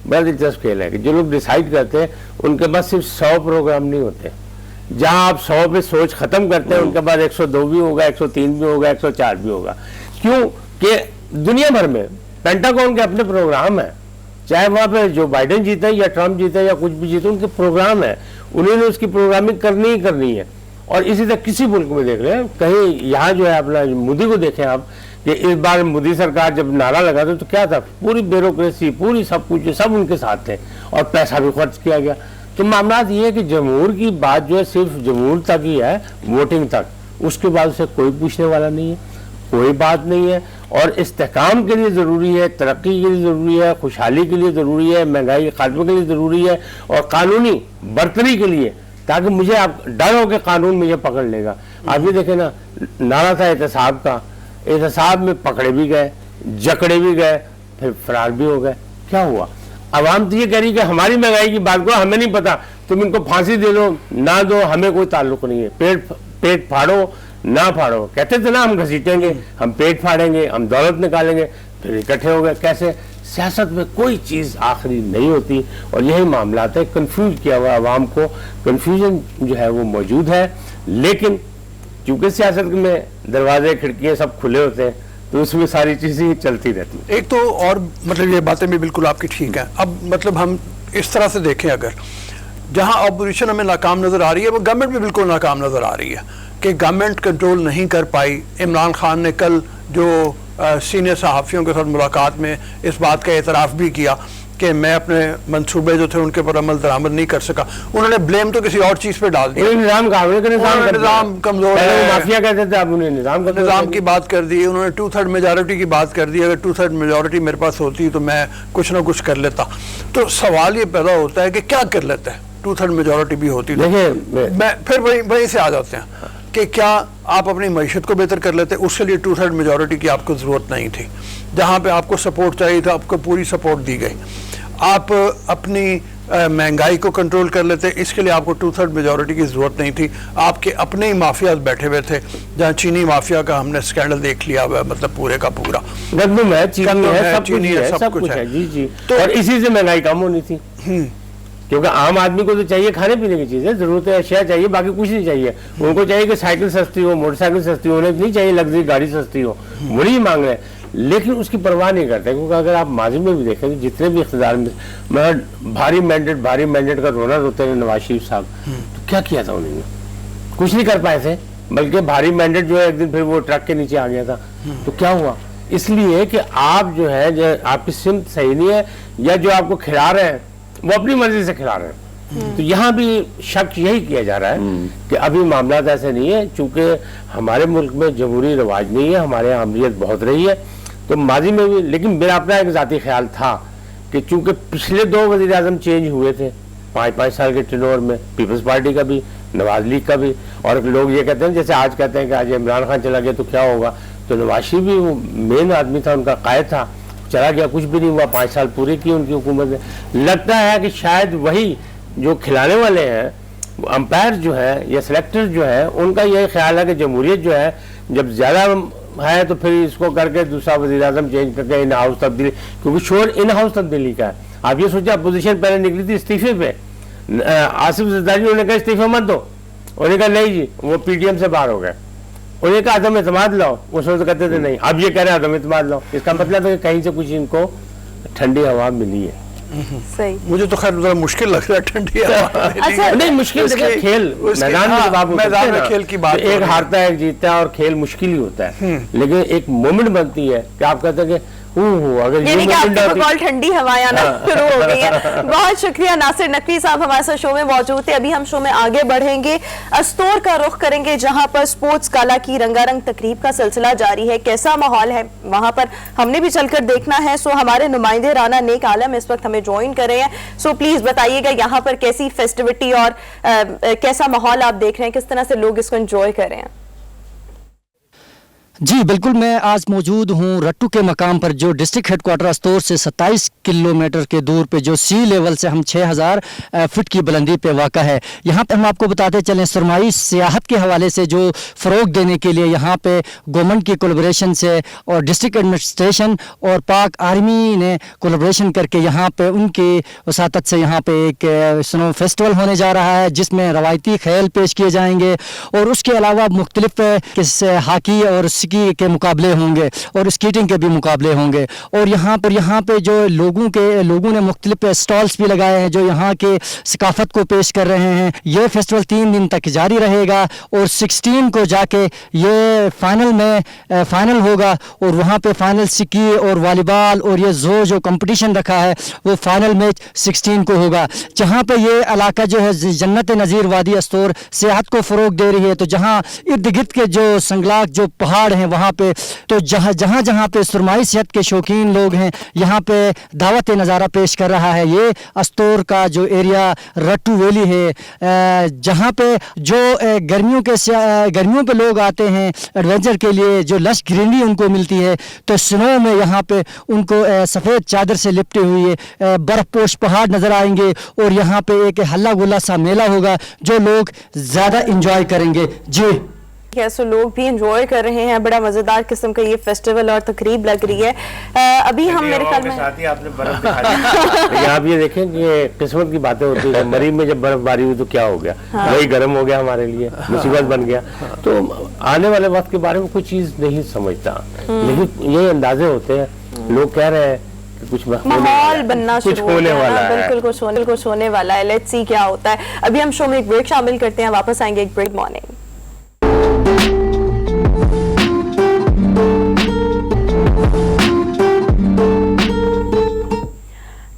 بڑا دلچسپ کھیل ہے کہ جو لوگ ڈیسائیڈ کرتے ہیں ان کے پاس صرف 100 پروگرام نہیں ہوتے. جہاں آپ 100 پہ سوچ ختم کرتے ہیں، ان کے بعد 102 بھی ہوگا، 103 بھی ہوگا، 104 بھی ہوگا. کیوں کہ دنیا بھر میں پینٹاگون کے اپنے پروگرام ہیں، چاہے وہاں پہ جو بائیڈن جیتا ہے یا ٹرمپ جیتا ہے یا کچھ بھی جیتا ہے، ان کے پروگرام ہیں، انہوں نے اس کی پروگرامنگ کرنی ہی کرنی ہے. اور اسی طرح کسی ملک میں دیکھ لیں، کہیں یہاں جو ہے اپنا مودی کو دیکھیں آپ، کہ اس بار مودی سرکار جب نعرہ لگا تو کیا تھا، پوری بیوروکریسی، پوری سب کچھ سب ان کے ساتھ تھے اور پیسہ بھی خرچ کیا گیا. تو معاملات یہ ہے کہ جمہور کی بات جو ہے صرف جمہور تک ہی ہے، ووٹنگ تک، اس کے بعد اسے کوئی پوچھنے والا نہیں ہے، کوئی بات نہیں ہے. اور استحکام کے لیے ضروری ہے، ترقی کے لیے ضروری ہے، خوشحالی کے لیے ضروری ہے، مہنگائی کے خاتمے کے لیے ضروری ہے، اور قانونی برتری کے لیے، تاکہ مجھے آپ ڈر ہو کہ قانون مجھے پکڑ لے گا. آپ یہ دیکھیں نا، نعرہ تھا احتساب کا، احتساب میں پکڑے بھی گئے، جکڑے بھی گئے، پھر فرار بھی ہو گئے. کیا ہوا؟ عوام تو یہ کہہ رہی کہ ہماری مہنگائی کی بات کو ہمیں نہیں پتا، تم ان کو پھانسی دے دو نہ دو، ہمیں کوئی تعلق نہیں ہے، پیٹ پھاڑو نہ پھاڑو. کہتے تھے نا ہم گھسیٹیں گے، ہم پیٹ پھاڑیں گے، ہم دولت نکالیں گے، پھر اکٹھے ہو گئے. کیسے؟ سیاست میں کوئی چیز آخری نہیں ہوتی، اور یہی معاملات ہے. کنفیوز کیا ہوا عوام کو، کنفیوژن جو ہے وہ موجود ہے. لیکن چونکہ سیاست میں دروازے کھڑکیاں سب کھلے ہوتے ہیں تو اس میں ساری چیزیں چلتی رہتی ہیں. ایک تو اور مطلب یہ باتیں بھی بالکل آپ کی ٹھیک ہیں. اب مطلب ہم اس طرح سے دیکھیں، اگر جہاں اپوزیشن ہمیں ناکام نظر آ رہی ہے، وہ گورنمنٹ بھی بالکل ناکام نظر آ رہی ہے کہ گورنمنٹ کنٹرول نہیں کر پائی. عمران خان نے کل جو سینئر صحافیوں کے ساتھ ملاقات میں اس بات کا اعتراف بھی کیا کہ میں اپنے منصوبے جو تھے ان کے پر عمل درآمد نہیں کر سکا. انہوں نے بلیم تو کسی اور چیز پہ ڈال دیا. نظام کمزور ہے، مافیا کہتے تھے، اب انہیں نظام کی بات کر دی. انہوں نے 2/3 میجورٹی کی بات کر دی. اگر 2/3 میجورٹی میرے پاس ہوتی تو میں کچھ نہ کچھ کر لیتا. تو سوال یہ پیدا ہوتا ہے کہ کیا کر لیتا ہے 2/3 میجورٹی بھی ہوتی. میں پھر وہیں سے آ جاتے ہیں کہ کیا آپ اپنی معیشت کو بہتر کر لیتے؟ اس کے لیے 2/3 میجورٹی کی آپ کو ضرورت نہیں تھی. جہاں پہ آپ کو سپورٹ چاہیے تھا، آپ کو پوری سپورٹ دی گئی. آپ اپنی مہنگائی کو کنٹرول کر لیتے، اس کے لیے آپ کو 2/3 میجورٹی کی ضرورت نہیں تھی. آپ کے اپنے ہی مافیاز بیٹھے ہوئے تھے، جہاں چینی مافیا کا ہم نے اسکینڈل دیکھ لیا ہوا ہے، مطلب پورے کا پورا سب کچھ ہے. جی جی. اور اسی سے مہنگائی کم ہونی تھی، کیونکہ عام آدمی کو تو چاہیے کھانے پینے کی چیزیں، ضرورت اشیاء چاہیے، باقی کچھ نہیں چاہیے. ان کو چاہیے کہ سائیکل سستی ہو، موٹر سائیکل سستی ہو، نہیں چاہیے لگژری گاڑی سستی ہو، وہی مانگ رہے ہیں. لیکن اس کی پرواہ نہیں کرتے. کیونکہ اگر آپ ماضی میں بھی دیکھیں جتنے بھی اقتدار میں بھاری مینڈیٹ کا رونا روتے ہیں نواز شریف صاحب، تو کیا کیا تھا انہوں نے؟ کچھ نہیں کر پائے تھے، بلکہ بھاری مینڈیٹ جو ہے ایک دن پھر وہ ٹرک کے نیچے آ گیا تھا. تو کیا ہوا؟ اس لیے کہ آپ جو ہے آپ کی سمت صحیح نہیں ہے، یا جو آپ کو کھلا رہے ہیں وہ اپنی مرضی سے کھلا رہے ہیں. تو یہاں بھی شک یہی کیا جا رہا ہے کہ ابھی معاملات ایسے نہیں ہیں، چونکہ ہمارے ملک میں جمہوری رواج نہیں ہے، ہمارے یہاں عملیت بہت رہی ہے. تو ماضی میں بھی، لیکن میرا اپنا ایک ذاتی خیال تھا کہ چونکہ پچھلے 2 وزیر اعظم چینج ہوئے تھے 5 سال کے ٹینور میں، پیپلز پارٹی کا بھی، نواز لیگ کا بھی. اور لوگ یہ کہتے ہیں جیسے آج کہتے ہیں کہ آج عمران خان چلا گیا تو کیا ہوگا، تو نواز شریف بھی وہ مین آدمی تھا، ان کا قائد تھا، چلا گیا کچھ بھی نہیں ہوا. 5 سال پورے کیے ان کی حکومت نے. لگتا ہے کہ شاید وہی جو کھلانے والے ہیں، امپائر جو ہے یا سلیکٹر جو ہے، ان کا یہ خیال ہے کہ جمہوریت جو ہے جب زیادہ है तो फिर इसको करके दूसरा वज़ीर आज़म चेंज करके इन हाउस तब्दीली, क्योंकि शोर इन हाउस तब्दीली का है। आप ये सोचिए, अपोजिशन पहले निकली थी इस्तीफे पे, आसिफ जरदारी उन्होंने कहा इस्तीफा मत दो, उन्होंने कहा नहीं जी, वो पीटीएम से बाहर हो गए, उन्हें कहा अदम एतमाद लाओ, वो सोच कहते थे नहीं, अब ये कह रहे हैं अदम एतमाद लाओ। इसका मतलब है कि कहीं से कुछ इनको ठंडी हवा मिली है। सही, मुझे तो खैर थोड़ा मुश्किल लग रहा है ठंडी हवा। अच्छा, नहीं मुश्किल देखिए, खेल मैदान में जब आप मैदान में खेल की बात, एक हारता है एक जीतता है और खेल मुश्किल ही होता है, लेकिन एक मोमेंट बनती है कि आप कहते हैं कि अगर यानी कि आपके बकौल ठंडी हवाएं आना शुरू हो गई है। बहुत शुक्रिया नासिर नकवी साहब हमारे साथ शो में मौजूद थे। अभी हम शो में आगे बढ़ेंगे, अस्तोर का रुख करेंगे जहां पर स्पोर्ट्स गाला की रंगारंग तकरीब का सिलसिला जारी है। कैसा माहौल है वहां पर हमने भी चलकर देखना है। सो हमारे नुमाइंदे राना नेक आलम इस वक्त हमें ज्वाइन कर रहे हैं। सो प्लीज बताइएगा यहाँ पर कैसी फेस्टिविटी और कैसा माहौल आप देख रहे हैं, किस तरह से लोग इसको एंजॉय कर रहे हैं? जी बिल्कुल, मैं आज मौजूद हूँ रट्टू के मकाम पर जो डिस्ट्रिक्ट हेडक्वार्टर अस्तोर से 27 किलोमीटर के दूर पे, जो सी लेवल से हम 6000 फुट की बुलंदी पे वाक़ा है। यहाँ पे हम आपको बताते चलें, सरमाई सियाहत के हवाले से जो फ़रोग देने के लिए यहाँ पे गवर्नमेंट की कोलैबोरेशन से और डिस्ट्रिक्ट एडमिनिस्ट्रेशन और पाक आर्मी ने कोलैबोरेशन करके यहाँ पे उनकी वसातत से यहाँ पे एक स्नो फेस्टिवल होने जा रहा है, जिसमें रवायती खेल पेश किए जाएंगे और उसके अलावा मुख्तलिफ हाकी और के मुकाबले होंगे और स्केटिंग के भी मुकाबले होंगे। और यहाँ पे जो लोगों ने मुख्तलिफ स्टॉल्स भी लगाए हैं जो यहाँ के सकाफत को पेश कर रहे हैं। ये फेस्टिवल 3 दिन तक जारी रहेगा और 16 को जाके ये फाइनल होगा और वहाँ पे फाइनल स्की और वॉलीबॉल और ये जो कंपटीशन रखा है वो फाइनल मैच 16 को होगा। जहाँ पे ये इलाका जो है जन्नत नज़ीर वादी अस्तोर सेहत को फ़रोग दे रही है, तो जहाँ इर्द गिर्द के जो संगलाक जो पहाड़ हैं वहाँ पे, तो जहाँ पे सुरमाई सेहत के शौकीन लोग हैं यहाँ पे दावत नज़ारा पेश कर रहा है। ये अस्तोर का जो एरिया रट्टू वैली है, जहाँ पे जो गर्मियों पे लोग आते हैं एडवेंचर के लिए, जो लश ग्रीनरी उनको मिलती है, तो स्नो में यहाँ पे उनको सफ़ेद चादर से लिपटे हुए बर्फपोश पहाड़ नज़र आएंगे और यहाँ पे एक हल्ला गुल्ला सा मेला होगा जो लोग ज़्यादा इंजॉय करेंगे। जी कैसे लोग भी एंजॉय कर रहे हैं, बड़ा मजेदार किस्म का ये फेस्टिवल और तकरीब लग रही है। अभी हम मेरे ख्याल में साथ ही आपने बर्फ दिखा दी। आप ये देखें कि किस्मत की बातें होती है, मरीब में जब बर्फबारी हुई तो क्या हो गया, वही गर्म हो गया हमारे लिए, मुसीबत बन गया। तो आने वाले वक्त के बारे में कोई चीज नहीं समझता, लेकिन ये अंदाजे होते हैं, लोग कह रहे हैं कुछ माहौल बनना शुरू होने वाला है, बिल्कुल कुछ होने वाला है। लेट्स सी क्या होता है। अभी हम शो में एक ब्रेक शामिल करते हैं, वापस आएंगे एक ब्रेक। मॉर्निंग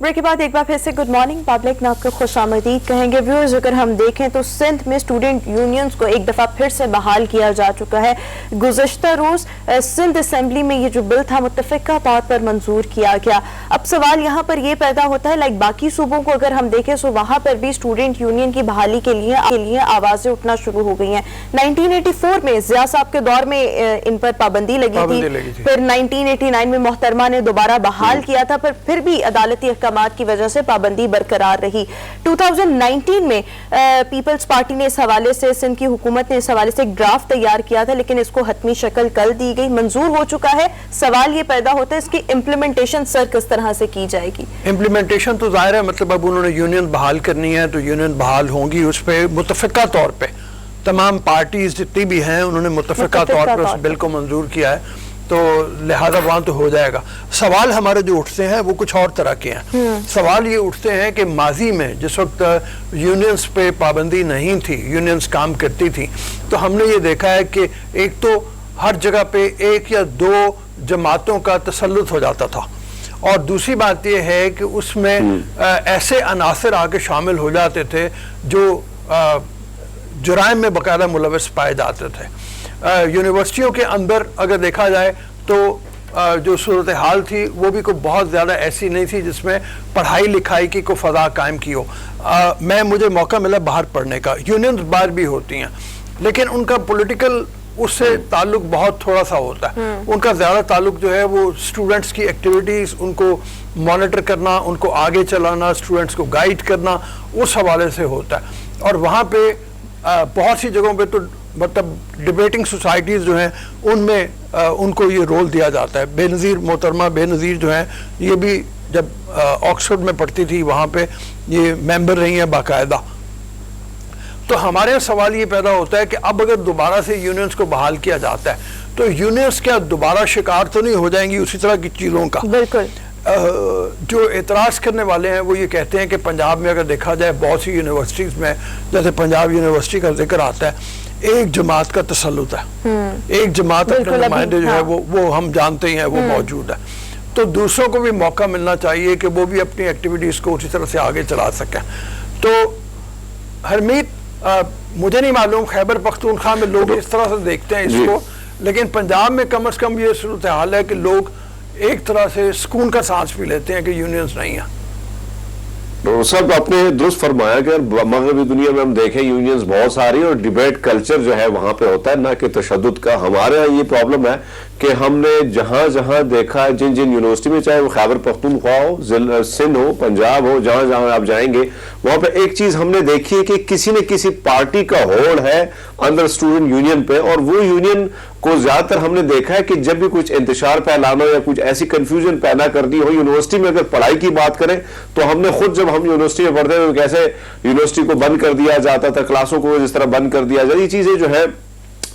ब्रेक के बाद एक बार फिर से गुड मॉर्निंग पब्लिक में आपको खुशामदीद कहेंगे। व्यूअर्स, अगर हम देखें तो सिंध में स्टूडेंट यूनियंस को एक दफ़ा फिर से बहाल किया जा चुका है। गुज़श्ता रोज़ सिंध असम्बली में ये जो बिल था मुत्तफ़िक़ा तौर पर मंजूर किया गया। अब सवाल यहाँ पर ये पैदा होता है, लाइक बाकी सूबों को अगर हम देखें तो वहाँ पर भी स्टूडेंट यूनियन की बहाली के लिए आवाज़ें उठना शुरू हो गई हैं। 1984 में ज़िया साहब के दौर में इन पर पाबंदी लगी थी, फिर 1989 में मोहतरमा ने दोबारा बहाल किया था, पर फिर भी अदालती की वजह से पाबंदी बरकरार रही। 2019 में पीपल्स पार्टी ने इस हवाले से, सिंध की हुकूमत ने इस हवाले से एक ड्राफ्ट तैयार किया था, लेकिन इसको हतमी शक्ल कल दी गई, मंजूर हो चुका है। सवाल ये पैदा होता है इसकी इम्प्लीमेंटेशन सर किस तरह से की जाएगी? इम्प्लीमेंटेशन तो जाहिर है, मतलब अब उन्होंने यूनियन बहाल करनी है तो यूनियन बहाल होंगी, उस पर मुत्तफ़िक़ा तौर पे तमाम पार्टीज जितनी भी हैं उन्होंने मुत्तफ़िक़ा तौर पे उस बिल को मंजूर किया है, तो लिहाजा वहाँ तो हो जाएगा। सवाल हमारे जो उठते हैं वो कुछ और तरह के हैं। सवाल ये उठते हैं कि माजी में जिस वक्त यूनियंस पे पाबंदी नहीं थी, यूनियंस काम करती थी, तो हमने ये देखा है कि एक तो हर जगह पे 1 या 2 जमातों का तसल्लुत हो जाता था, और दूसरी बात ये है कि उसमें ऐसे अनासर आके शामिल हो जाते थे जो जुराइम में बाकायदा मुलविस पाए जाते थे। यूनिवर्सिटियों के अंदर अगर देखा जाए तो जो सूरत हाल थी वो भी कोई बहुत ज़्यादा ऐसी नहीं थी जिसमें पढ़ाई लिखाई की कोई फ़ज़ा कायम की हो। मुझे मौका मिला बाहर पढ़ने का, यूनियंस बाहर भी होती हैं, लेकिन उनका पॉलिटिकल उससे ताल्लुक बहुत थोड़ा सा होता है। उनका ज़्यादा ताल्लुक जो है वो स्टूडेंट्स की एक्टिविटीज़, उनको मॉनिटर करना, उनको आगे चलाना, स्टूडेंट्स को गाइड करना, उस हवाले से होता है। और वहाँ पे बहुत सी जगहों पे तो मतलब डिबेटिंग सोसाइटीज़ जो हैं उनमें उनको ये रोल दिया जाता है। बेनज़ीर, मोहतरमा बेनज़ीर जो हैं, ये भी जब ऑक्सफोर्ड में पढ़ती थी वहाँ पे ये मेंबर रही हैं बाकायदा। तो हमारे यहाँ सवाल ये पैदा होता है कि अब अगर दोबारा से यूनियंस को बहाल किया जाता है तो यूनियंस क्या दोबारा शिकार तो नहीं हो जाएंगी उसी तरह की चीज़ों का? बिल्कुल। जो एतराज़ करने वाले हैं वो ये कहते हैं कि पंजाब में अगर देखा जाए बहुत सी यूनिवर्सिटीज़ में, जैसे पंजाब यूनिवर्सिटी का जिक्र आता है, एक जमात का तसल्लुत है, एक जमात के नुमाइंदे जो है वो हम जानते ही हैं वो मौजूद है। तो दूसरों को भी मौका मिलना चाहिए कि वो भी अपनी एक्टिविटीज़ को उसी तरह से आगे चला सकें। तो हरमीत, मुझे नहीं मालूम खैबर पख्तूनख्वा में लोग इस तरह से देखते हैं इसको, लेकिन पंजाब में कम से कम ये सूरत हाल है कि लोग एक तरह से सुकून का सांस भी लेते हैं कि यूनियंस नहीं है। तो सब आपने दुरुस्त फरमाया कि मगरबी दुनिया में हम देखें यूनियंस बहुत सारी और डिबेट कल्चर जो है वहां पे होता है, ना कि तशद्दुद का। हमारे यहाँ ये प्रॉब्लम है कि हमने जहां जहां देखा है, जिन जिन यूनिवर्सिटी में, चाहे वो खैबर पख्तूनख्वा हो, सिंध हो, पंजाब हो, जहां जहां आप जाएंगे वहां पे एक चीज हमने देखी है कि किसी न किसी पार्टी का होल्ड है अंदर स्टूडेंट यूनियन पे। और वो यूनियन को ज्यादातर हमने देखा है कि जब भी कुछ इंतशार फैलाना या कुछ ऐसी कंफ्यूजन पैदा कर दी हो यूनिवर्सिटी में, अगर पढ़ाई की बात करें तो हमने खुद जब हम यूनिवर्सिटी में पढ़ते थे कैसे यूनिवर्सिटी को बंद कर दिया जाता था, क्लासों को जिस तरह बंद कर दिया जाता, ये चीजें जो है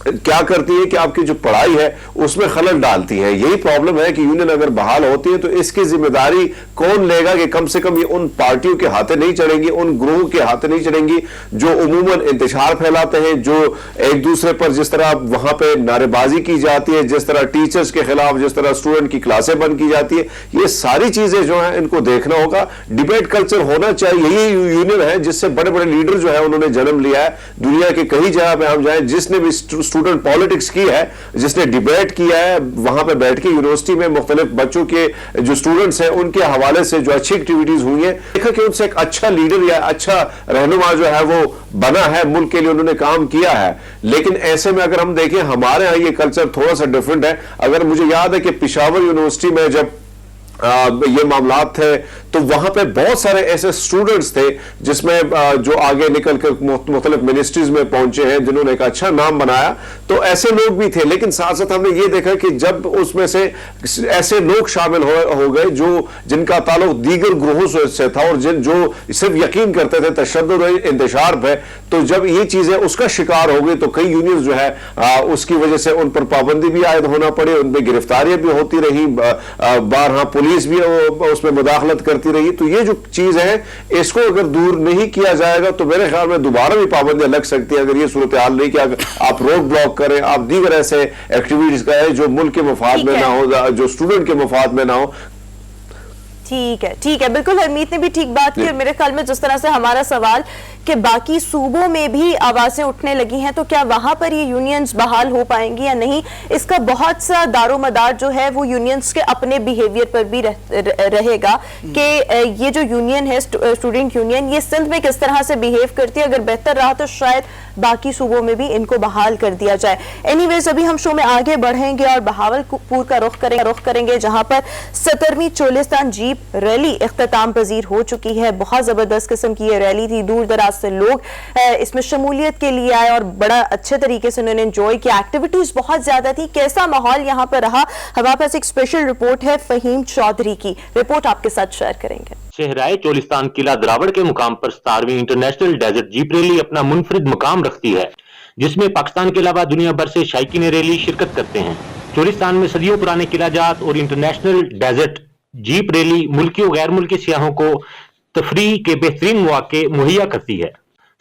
क्या करती है कि आपकी जो पढ़ाई है उसमें खलल डालती है। यही प्रॉब्लम है कि यूनियन अगर बहाल होती है तो इसकी जिम्मेदारी कौन लेगा कि कम से कम ये उन पार्टियों के हाथे नहीं चढ़ेंगी, उन ग्रोह के हाथे नहीं चढ़ेंगी जो उमूमन इंतशार फैलाते हैं, जो एक दूसरे पर जिस तरह वहां पे नारेबाजी की जाती है, जिस तरह टीचर्स के खिलाफ, जिस तरह स्टूडेंट की क्लासें बंद की जाती है, ये सारी चीजें जो है इनको देखना होगा। डिबेट कल्चर होना चाहिए। यही यूनियन है जिससे बड़े बड़े लीडर जो है उन्होंने जन्म लिया है। दुनिया के कई जगह पे हम जाए, जिसने भी स्टूडेंट पॉलिटिक्स की है, जिसने डिबेट किया है, वहां पे बैठ के यूनिवर्सिटी में मुख्तलिफ बच्चों के जो स्टूडेंट्स हैं उनके हवाले से जो अच्छी एक्टिविटीज हुई है, देखा कि उनसे एक अच्छा लीडर या अच्छा रहनुमा जो है वो बना है, मुल्क के लिए उन्होंने काम किया है। लेकिन ऐसे में अगर हम देखें हमारे यहाँ ये कल्चर थोड़ा सा डिफरेंट है। अगर मुझे याद है कि पेशावर यूनिवर्सिटी में जब ये मामलात थे तो वहां पे बहुत सारे ऐसे स्टूडेंट्स थे जिसमें जो आगे निकल कर मुख्तलिफ मिनिस्ट्रीज में पहुंचे हैं, जिन्होंने एक अच्छा नाम बनाया। तो ऐसे लोग भी थे, लेकिन साथ साथ हमने ये देखा कि जब उसमें से ऐसे लोग शामिल हो गए जो जिनका ताल्लुक दीगर ग्रोहों से था और जो सिर्फ यकीन करते थे तशद्दुद और इंतशार पे, तो जब ये चीजें उसका शिकार हो गई तो कई यूनियंस जो है उसकी वजह से उन पर पाबंदी भी आयद होना पड़ी, उनमें गिरफ्तारियां भी होती रही, बारहा पुलिस भी उसमें मुदाखलत करती रही। तो ये जो चीज है इसको अगर दूर नहीं किया जाएगा तो मेरे ख्याल में दोबारा भी पाबंदियां लग सकती है। अगर ये सूरत हाल नहीं कि आप रोड ब्लॉक करें, आप दीगर ऐसे एक्टिविटीज करें जो मुल्क के मफाद में ना हो, जो स्टूडेंट के मफाद में ना हो। ठीक है, बिल्कुल हरमीत ने भी ठीक बात की। और मेरे ख्याल में जिस तरह से हमारा सवाल कि बाकी सूबों में भी आवाजें उठने लगी हैं, तो क्या वहां पर ये यूनियंस बहाल हो पाएंगी या नहीं, इसका बहुत सा दारोमदार जो है वो यूनियंस के अपने बिहेवियर पर भी रहेगा कि ये जो यूनियन है स्टूडेंट यूनियन, ये सिंध में किस तरह से बिहेव करती है। अगर बेहतर रहा तो शायद बाकी सूबों में भी इनको बहाल कर दिया जाए। एनीवेज, अभी हम शो में आगे बढ़ेंगे और बहावलपुर का रुख करेंगे जहां पर 17वीं चोलिस्तान जीप रैली इख्तिताम पजीर हो चुकी है। बहुत जबरदस्त किस्म की ये रैली थी, दूर दराज से लोग इसमें शमूलियत के लिए आए और बड़ा अच्छे तरीके से उन्होंने एंजॉय किया। एक्टिविटीज बहुत ज्यादा थी। कैसा माहौल यहाँ पर रहा, हमारे पास एक स्पेशल रिपोर्ट है फहीम चौधरी की, रिपोर्ट आपके साथ शेयर करेंगे। शहराए चोलिस्तान किला द्रावड़ के मुकाम पर 17वीं इंटरनेशनल डेजर्ट जीप रैली अपना मुनफरिद मुकाम रखती है, जिसमें पाकिस्तान के अलावा दुनिया भर से शायकीन रैली शिरकत करते हैं। चोलिस्तान में सदियों पुराने किलाजात और इंटरनेशनल डेजर्ट जीप रैली मुल्की और गैर मुल्की सियाहों को तफरीह के बेहतरीन मौके मुहैया करती है।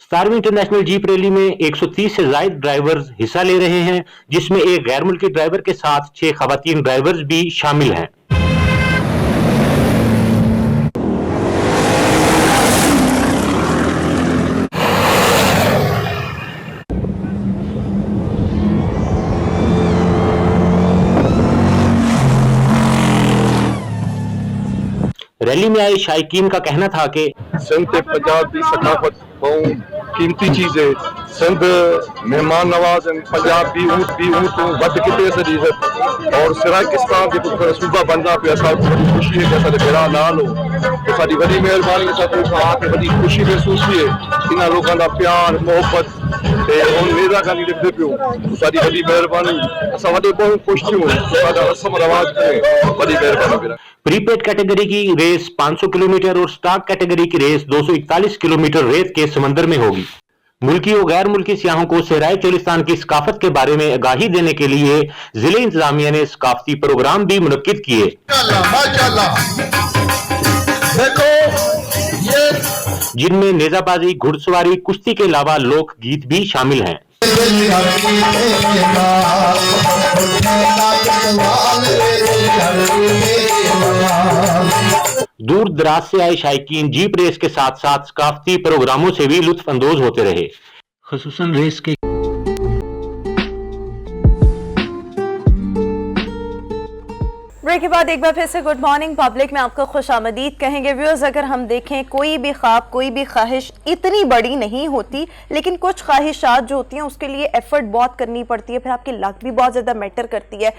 17वीं इंटरनेशनल जीप रैली में 130 से ज्यादा ड्राइवर्स हिस्सा ले रहे हैं, जिसमें एक गैर मुल्की ड्राइवर के साथ 6 खवातीन ड्राइवर्स भी शामिल हैं। रैली में आए शायकीन का कहना था कि सिंध ते पंजाब की सकाफत बहुत कीमती चीज है। सिंध मेहमान नवाज पंजाब भी ऊंट वध किते सदी और सिराकिस्तान के सूबा बनना पे बड़ी खुशी है कि असां बेड़ा नाल हो। साडी बड़ी मेहरबानी साथ के बड़ी खुशी महसूस हुई है। इन लोगों का प्यार मोहब्बत ਤੇ ਹੁਣ ਮੇਰਾ ਗਾਣੀ ਲਿਖਦੇ ਪਿਓ ਸਾਡੀ ਵੱਡੀ ਮਿਹਰਬਾਨੀ ਅਸਾਂ ਵੱਡੇ ਬਹੁਤ ਖੁਸ਼ ਹਾਂ ਸਾਡਾ ਰਸਮ ਰਿਵਾਜ ਤੇ ਵੱਡੀ ਮਿਹਰਬਾਨੀ ਮੇਰਾ प्रीपेड कैटेगरी की रेस 500 किलोमीटर और स्टार कैटेगरी की रेस 241 किलोमीटर रेत के समंदर में होगी। मुल्की और गैर मुल्की सियाहों को सहराए चोलिस्तान की सकाफत के बारे में आगाही देने के लिए जिले इंतजामिया ने सकाफती प्रोग्राम भी मुनक्किद किए, जिनमें नेजाबाजी, घुड़सवारी, कुश्ती के अलावा लोक गीत भी शामिल हैं। दूर दराज से आए शायकीन जीप रेस के साथ साथ सकाफती प्रोग्रामों से भी लुत्फ अंदोज होते रहे। खुसूसन रेस के ब्रेक के बाद एक बार फिर से गुड मॉर्निंग पब्लिक में आपको खुशामदीद कहेंगे। व्यूअर्स, अगर हम देखें कोई भी ख्वाब, कोई भी ख्वाहिश इतनी बड़ी नहीं होती, लेकिन कुछ ख्वाहिशात जो होती हैं उसके लिए एफर्ट बहुत करनी पड़ती है, फिर आपकी लक भी बहुत ज़्यादा मैटर करती है।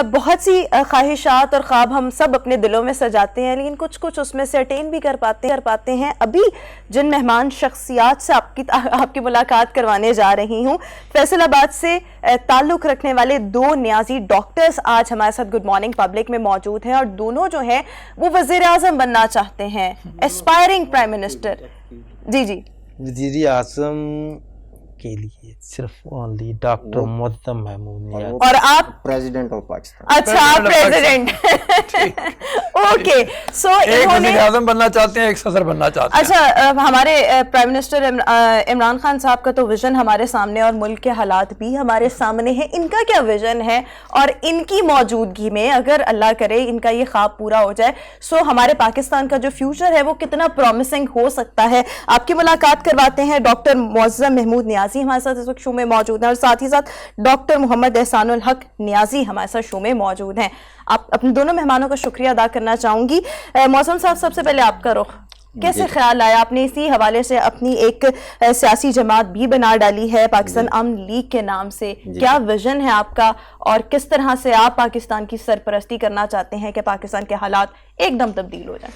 बहुत सी ख्वाहिशात और ख्वाब हम सब अपने दिलों में सजाते हैं, लेकिन कुछ कुछ उसमें से अटेन भी कर पाते हैं। अभी जिन मेहमान शख्सियात से आपकी मुलाकात करवाने जा रही हूँ, फैसलाबाद से ताल्लुक़ रखने वाले दो न्याजी डॉक्टर्स आज हमारे साथ गुड मॉर्निंग पब्लिक में मौजूद हैं, और दोनों जो हैं वो वज़ीर आज़म बनना चाहते हैं, एस्पायरिंग प्राइम मिनिस्टर। जी वज़ीर आज़म के लिए सिर्फ ओनली डॉक्टर मुअज़्ज़म महमूद नियाज़ी, और आप प्रेसिडेंट ऑफ पाकिस्तान। अच्छा, आप प्रेसिडेंट। ओके, सो एक वज़ीर आज़म बनना चाहते हैं, एक सदर बनना चाहते हैं। अच्छा, हमारे प्राइम मिनिस्टर इमरान खान साहब का तो विजन हमारे सामने और मुल्क के हालात भी हमारे सामने हैं। इनका क्या विजन है, और इनकी मौजूदगी में अगर अल्लाह करे इनका ये ख्वाब पूरा हो जाए, सो हमारे पाकिस्तान का जो फ्यूचर है वो कितना प्रॉमिसिंग हो सकता है। आपकी मुलाकात करवाते हैं डॉक्टर मुअज़्ज़म महमूद नियाज़ी हमारे साथ इस वक्त शो में मौजूद हैं, और साथ ही साथ डॉक्टर मोहम्मद एहसानुल हक नियाज़ी हमारे साथ शो में मौजूद हैं। आप अपने दोनों मेहमानों का शुक्रिया अदा करना चाहूँगी। मौसम साहब, सबसे पहले आपका रुख, कैसे ख्याल आया? आपने इसी हवाले से अपनी एक सियासी जमात भी बना डाली है पाकिस्तान आम लीग के नाम से। क्या विजन है आपका, और किस तरह से आप पाकिस्तान की सरपरस्ती करना चाहते हैं कि पाकिस्तान के हालात एकदम तब्दील हो जाए?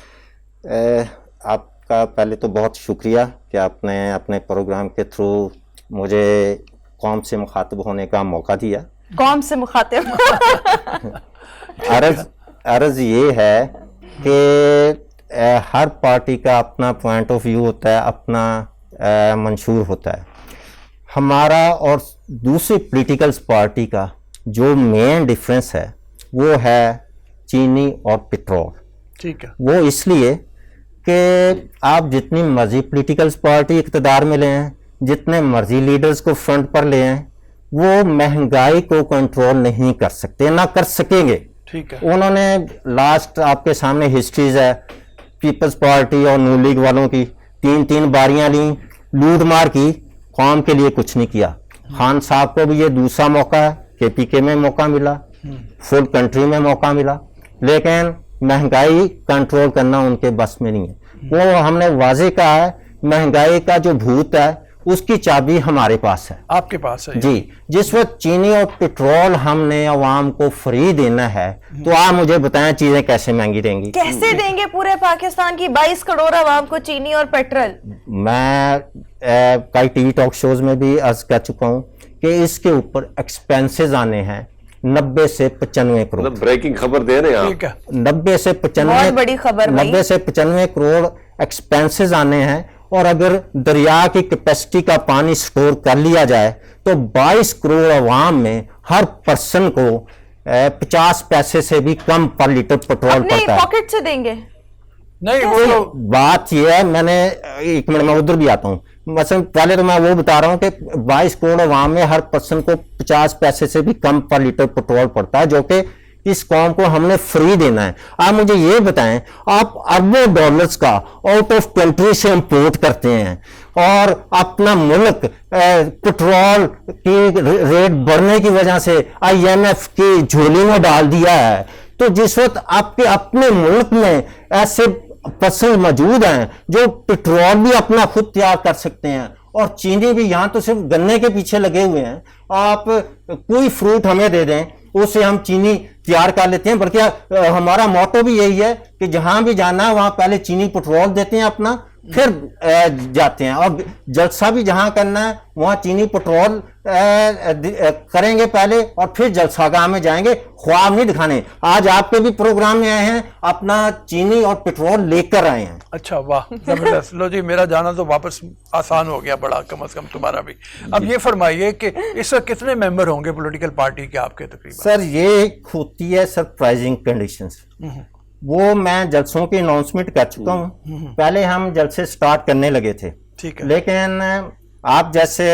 आपका पहले तो बहुत शुक्रिया कि आपने अपने प्रोग्राम के थ्रू मुझे कौम से मुखातिब होने का मौका दिया। कौम से मुखातिब? अर्ज ये है कि हर पार्टी का अपना पॉइंट ऑफ व्यू होता है, अपना मंशूर होता है। हमारा और दूसरी पॉलिटिकल पार्टी का जो मेन डिफरेंस है वो है चीनी और पेट्रोल। ठीक है। वो इसलिए कि आप जितनी मर्जी पॉलिटिकल पार्टी इक़्तिदार में ले हैं, जितने मर्जी लीडर्स को फ्रंट पर ले हैं, वो महंगाई को कंट्रोल नहीं कर सकते, ना कर सकेंगे। ठीक है। उन्होंने लास्ट आपके सामने हिस्ट्रीज है पीपल्स पार्टी और नून लीग वालों की, 3 बारियां ली, लूट मार की, कौम के लिए कुछ नहीं किया। खान साहब को भी ये दूसरा मौका है, KPK में मौका मिला, फुल कंट्री में मौका मिला, लेकिन महंगाई कंट्रोल करना उनके बस में नहीं है। वो हमने वाजे कहा है, महंगाई का जो भूत है उसकी चाबी हमारे पास है, आपके पास है। जी। जिस वक्त चीनी और पेट्रोल हमने अवाम को फ्री देना है, तो आप मुझे बताएं चीजें कैसे महंगी रहेंगी? कैसे देंगे पूरे पाकिस्तान की 22 करोड़ अवाम को चीनी और पेट्रोल? मैं कई टीवी टॉक शोज में भी अर्ज कर चुका हूँ कि इसके ऊपर एक्सपेंसेस आने हैं 90 से 95 करोड़। ब्रेकिंग खबर दे रहे हैं। ठीक है। 90 से 95 बड़ी खबर, 90 से 95 करोड़ एक्सपेंसेस आने हैं, और अगर दरिया की कैपेसिटी का पानी स्टोर कर लिया जाए तो 22 करोड़ अवाम में हर पर्सन को 50 पैसे से भी कम पर लीटर पेट्रोल पड़ता है। पॉकेट से देंगे? नहीं, वो बात ये है, मैंने एक मिनट में उधर भी आता हूँ। मसलन पहले तो मैं वो बता रहा हूँ कि 22 करोड़ अवाम में हर पर्सन को 50 पैसे से भी कम पर लीटर पेट्रोल पड़ता है, जो कि इस कौम को हमने फ्री देना है। आप मुझे ये बताएं, आप अरबों डॉलर्स का आउट ऑफ कंट्री से इंपोर्ट करते हैं, और अपना मुल्क पेट्रोल की रेट बढ़ने की वजह से IMF की झोली में डाल दिया है। तो जिस वक्त आपके अपने मुल्क में ऐसे पर्सन मौजूद हैं जो पेट्रोल भी अपना खुद तैयार कर सकते हैं, और चीनी भी, यहाँ तो सिर्फ गन्ने के पीछे लगे हुए हैं, आप कोई फ्रूट हमें दे दें उससे हम चीनी तैयार कर लेते हैं। बल्कि हमारा मोटो भी यही है कि जहां भी जाना है वहां पहले चीनी पेट्रोल देते हैं अपना, फिर जाते हैं। और जलसा भी जहां करना है वहां चीनी पेट्रोल करेंगे पहले और फिर जलसागाह में जाएंगे, ख्वाब नहीं दिखाने। आज आपके भी प्रोग्राम में आए हैं, अपना चीनी और पेट्रोल लेकर आए हैं। अच्छा, वाह, जबरदस्त। लो जी, मेरा जाना तो वापस आसान हो गया बड़ा, कम से कम तुम्हारा भी। अब ये फरमाइए कि इस वक्त कितने मेंबर होंगे पॉलिटिकल पार्टी के आपके तकरीबन? सर ये होती है सरप्राइजिंग कंडीशंस, वो मैं जलसों की अनाउंसमेंट कर चुका हूँ। पहले हम जलसे स्टार्ट करने लगे थे, ठीक है, लेकिन आप जैसे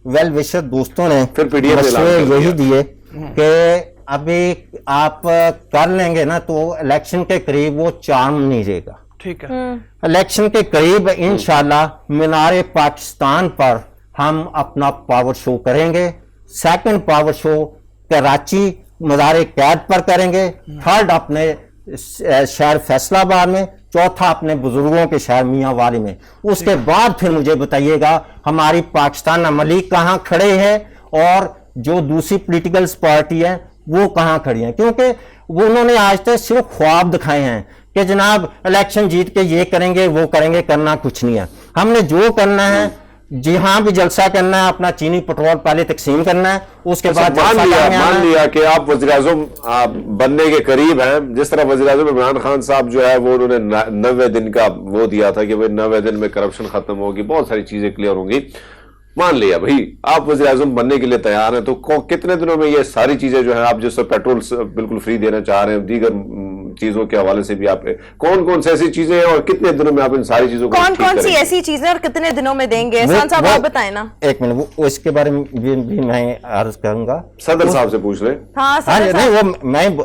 वेल विशर दोस्तों ने फिर PDF मशवरे यही दिए कि अभी आप कर लेंगे ना तो इलेक्शन के करीब वो चार्म नहीं रहेगा। ठीक है, इलेक्शन के करीब इंशाल्लाह मीनारे पाकिस्तान पर हम अपना पावर शो करेंगे। सेकंड पावर शो कराची मज़ार कैद पर करेंगे, थर्ड अपने शहर फैसलाबाद में, चौथा अपने बुजुर्गों के शहर मियां वाली में। उसके बाद फिर मुझे बताइएगा हमारी पाकिस्तान अमली कहाँ खड़े हैं और जो दूसरी पॉलिटिकल पार्टी है वो कहाँ खड़ी है, क्योंकि वो उन्होंने आज तक सिर्फ ख्वाब दिखाए हैं कि जनाब इलेक्शन जीत के ये करेंगे वो करेंगे, करना कुछ नहीं है। हमने जो करना है, जहां भी जलसा करना है, अपना चीनी पेट्रोल पहले तकसीम करना है, उसके बाद मान लिया कि आप वज़ीर-ए-आज़म बनने के करीब हैं। जिस तरह वज़ीर-ए-आज़म इमरान खान साहब जो है वो उन्होंने 90 दिन का वो दिया था कि भाई 90 दिन में करप्शन खत्म होगी, बहुत सारी चीजें क्लियर होंगी। मान लिया भाई आप वज़ीर-ए-आज़म बनने के लिए तैयार हैं, तो कितने दिनों में ये सारी चीजें जो है, आप जिस पेट्रोल बिल्कुल फ्री देना चाह रहे हैं, दीगर चीजों के हवाले से भी आप कौन कौन सी ऐसी चीजें हैं और कितने दिनों में आप इन सारी चीजों को कौन कौन सी ऐसी चीजें और कितने दिनों में देंगे, एहसान साहब आप बताएं ना। एक मिनट, वो इसके बारे में भी मैं अर्ज करूंगा, सदर साहब से पूछ रहे। हाँ, नहीं वो मैं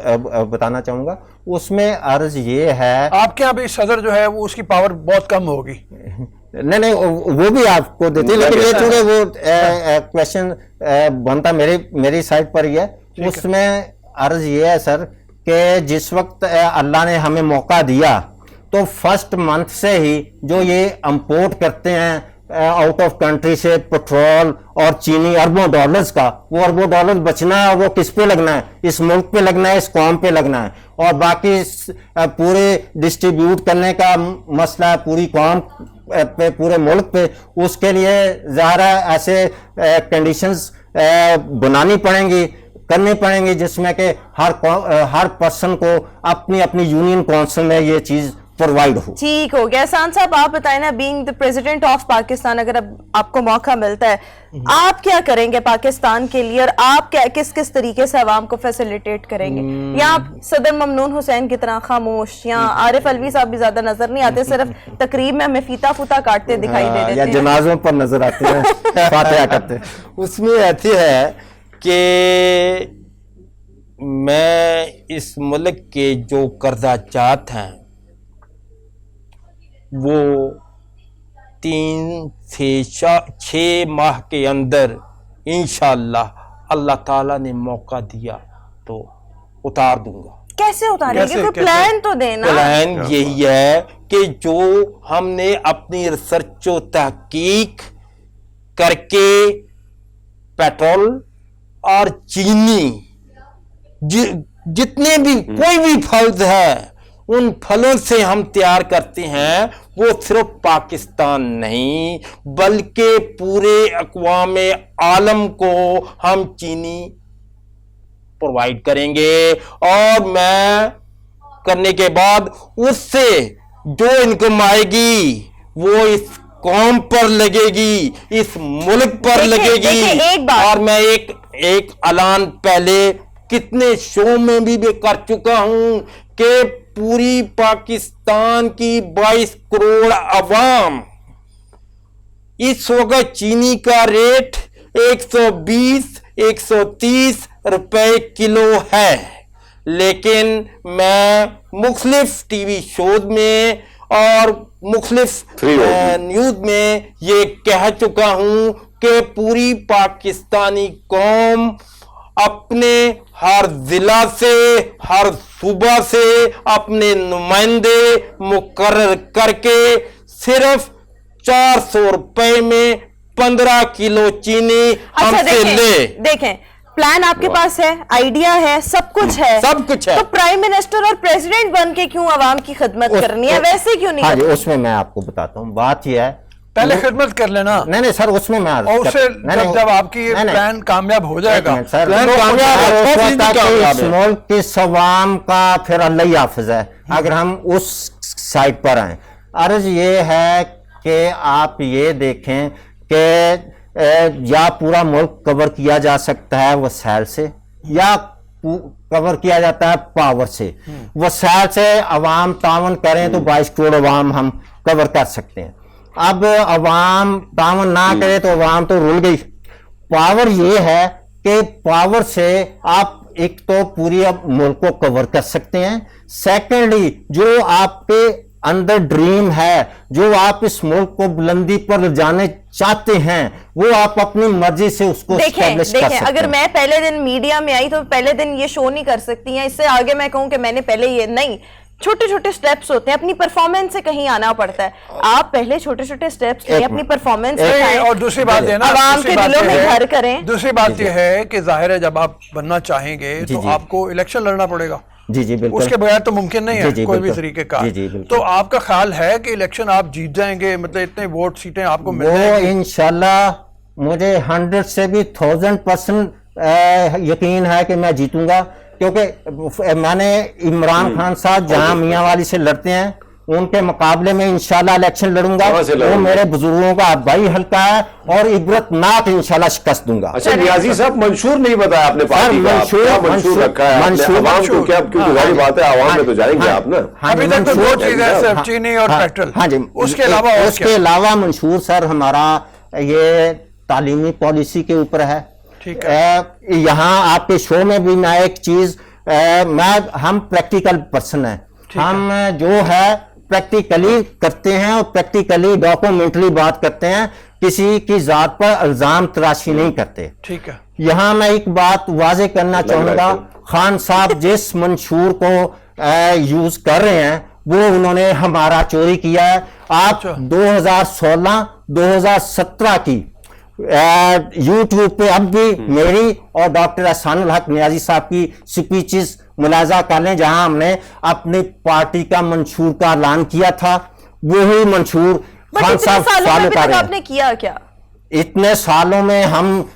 बताना चाहूंगा। उसमें अर्ज ये है, आपके यहाँ भी सदर जो है वो उसकी पावर बहुत कम होगी। नहीं वो भी आपको देते, लेकिन ये चूंकि वो क्वेश्चन बनता मेरी साइड पर ही है। उसमें अर्ज ये है सर कि जिस वक्त अल्लाह ने हमें मौका दिया तो फर्स्ट मंथ से ही जो ये इंपोर्ट करते हैं आउट ऑफ कंट्री से पेट्रोल और चीनी अरबों डॉलर्स का, वो अरबों डॉलर बचना है और वो किस पे लगना है, इस मुल्क पे लगना है, इस कौम पे लगना है। और बाकी पूरे डिस्ट्रीब्यूट करने का मसला है पूरी कौम पे, पूरे मुल्क पे। उसके लिए ज़ाहिर ऐसे कंडीशंस बनानी पड़ेंगी, करनी पड़ेंगी, जिसमें कि हर पर्सन को अपनी अपनी यूनियन काउंसिल में ये चीज प्रोवाइड हो। ठीक हो गया। एहसान साहब आप बताएं ना, being the president of Pakistan, अगर अब आपको मौका मिलता है आप क्या करेंगे पाकिस्तान के लिए, और आप क्या किस किस तरीके से अवाम को फैसिलिटेट करेंगे? या आप सदर ममनून हुसैन की तरह खामोश, या आरिफ अलवी साहब भी ज्यादा नजर नहीं आते, सिर्फ तकरीब में हमें फीता फूता काटते दिखाई दे देते हैं, या जनाजों पर नजर आते हैं फातिहा करते। उसमें ऐसे है कि मैं इस मुल्क के जो कर्जाचात हैं वो 3 से 6 माह के अंदर इंशाअल्लाह अल्लाह ताला ने मौका दिया तो उतार दूंगा। कैसे उतारेंगे? कोई प्लान तो देना। प्लान यही है कि जो हमने अपनी रिसर्च और तहकीक करके पेट्रोल और चीनी जितने भी कोई भी फल है उन फलों से हम तैयार करते हैं, वो सिर्फ पाकिस्तान नहीं बल्कि पूरे अक़वाम आलम को हम चीनी प्रोवाइड करेंगे। और मैं करने के बाद उससे जो इनकम आएगी वो इस कौम पर लगेगी, इस मुल्क पर लगेगी। और मैं एक ऐलान पहले कितने शो में भी कर चुका हूं कि पूरी पाकिस्तान की 22 करोड़ अवाम, इस वक्त चीनी का रेट 120-130 रुपए किलो है, लेकिन मैं मुख्तलिफ टीवी शोज में और मुख्तलिफ न्यूज में ये कह चुका हूं कि पूरी पाकिस्तानी कौम अपने हर जिला से, हर सूबा से अपने नुमाइंदे मुकर्रर करके सिर्फ 400 रुपए में 15 किलो चीनी हमसे ले। देखें प्लान आपके पास है, आइडिया है, सब कुछ है, सब कुछ है। तो प्राइम मिनिस्टर और प्रेसिडेंट बन के क्यों आवाम की खिदमत करनी है, वैसे क्यों नहीं हाँ जी, करनी? उसमें मैं आपको बताता हूँ, बात यह है पहले खिदमत कर लेना, नहीं सर, उसमें मैं और उससे जब आपकी ये प्लान कामयाब हो जाएगा, प्लान कामयाब इस मुल्क के सवाम का फिर अल्लाह ही हाफिज है। अगर हम उस साइड पर आए, अर्ज ये है कि आप ये देखें कि या पूरा मुल्क कवर किया जा सकता है वसाइल से, या कवर किया जाता है पावर से। वसाइल से अवाम तावन करें तो 22 करोड़ अवाम हम कवर कर सकते हैं। अब अवाम तावन ना करे तो अवाम तो रुल गई। पावर ये है कि पावर से आप एक तो पूरी मुल्क को कवर कर सकते हैं, सेकेंडली जो आपके अंदर ड्रीम है, जो आप इस मुल्क को बुलंदी पर ले जाने चाहते हैं, वो आप अपनी मर्जी से उसको देखें, सकते हैं। अगर मैं पहले दिन मीडिया में आई तो पहले दिन ये शो नहीं कर सकती हैं, इससे आगे मैं कहूं कि मैंने पहले ये नहीं, छोटे छोटे स्टेप्स होते हैं, अपनी परफॉर्मेंस से कहीं आना पड़ता है। आप पहले छोटे छोटे स्टेप्स लें, अपनी परफॉर्मेंस दिखाएं, और दूसरी बात है ना, आवाम के दिलों में घर करें। दूसरी बात यह है कि जाहिर है जब आप बनना चाहेंगे तो आपको इलेक्शन लड़ना पड़ेगा। जी जी बिल्कुल, उसके बगैर तो मुमकिन नहीं है कोई भी तरीके का। तो आपका ख्याल है कि इलेक्शन आप जीत जाएंगे, मतलब इतने वोट सीटें आपको मिल जाएंगी? इंशाल्लाह मुझे 100 से भी 1000% यकीन है कि मैं जीतूंगा, क्योंकि मैंने इमरान खान साहब जहां मियां वाली से लड़ते हैं उनके मुकाबले में इंशाल्लाह इलेक्शन लड़ूंगा। वो मेरे बुजुर्गों का भाई हल्का है और इबरतनाक इंशाल्लाह शिकस्त दूंगा। अच्छा नियाजी साहब, मंशूर नहीं बताया आपने पार्टी का, क्या मंशूर रखा है आपने? आवाम को क्या, क्योंकि जाहिर बात है आवाम में तो जाएंगे आप ना। अभी तक तो दो चीजें सिर्फ चीनी और पेट्रोल। हाँ जी, उसके अलावा मंशूर सर हमारा ये तालीमी पॉलिसी के ऊपर है। ठीक है, यहाँ आपके शो में भी मैं एक चीज हम प्रैक्टिकल पर्सन है, हम जो है प्रैक्टिकली करते हैं और प्रैक्टिकली डॉक्यूमेंटली बात करते हैं, किसी की जात पर इल्जाम तराशी नहीं करते। ठीक है, यहाँ मैं एक बात वाजे करना चाहूंगा, खान साहब जिस मंशूर को यूज कर रहे हैं वो उन्होंने हमारा चोरी किया है। आप 2016-2017 की यूट्यूब पे अब भी मेरी और डॉक्टर एहसानुल हक नियाजी साहब की स्पीचेस मुलाजा कर लें, जहां हमने अपनी पार्टी का मंशूर का ऐलान किया था। वही मंशूर खान साहब फॉलो कर रहे हैं। आपने किया क्या इतने सालों में? हम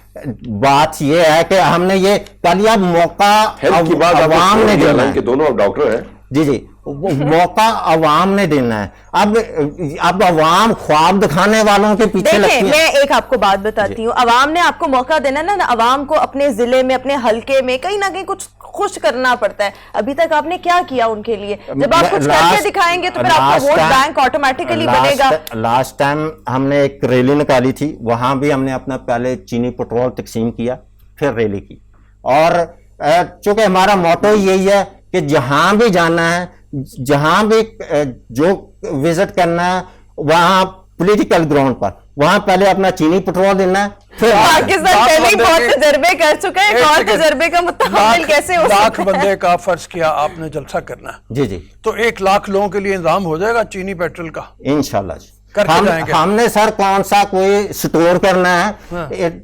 बात ये है कि हमने ये कर लिया, मौका अवाम ने देना है। दोनों अब डॉक्टर हैं। जी जी, मौका अवाम ने देना है। अब अवाम ख्वाब दिखाने वालों के पीछे लगती है। मैं एक आपको बात बताती हूँ, अवाम ने आपको मौका देना ना, अवाम को अपने जिले में, अपने हल्के में कहीं ना कहीं कुछ खुश करना पड़ता है। अभी तक आपने क्या किया उनके लिए? जब आप कुछ करके दिखाएंगे तो फिर आपका वोट बैंक ऑटोमेटिकली बनेगा। लास्ट टाइम हमने एक रैली निकाली थी, वहां भी हमने अपना पहले चीनी पेट्रोल तकसीम किया, फिर रैली की। और चूंकि हमारा मोटो यही है कि जहां भी जाना है, जहां भी जो विजिट करना है, वहां पॉलिटिकल ग्राउंड पर, वहां पहले अपना चीनी पेट्रोल देना है। फिर पाकिस्तान पहले ही बहुत तजर्बे कर चुका है, और तजर्बे का मुताबिल कैसे हो सकता है? 1 लाख बंदे का फर्ज किया आपने जलसा करना है। जी जी, तो 1 लाख लोगों के लिए इंतजाम हो जाएगा चीनी पेट्रोल का इंशाल्लाह जी। हमने सर कौन सा कोई स्टोर करना है?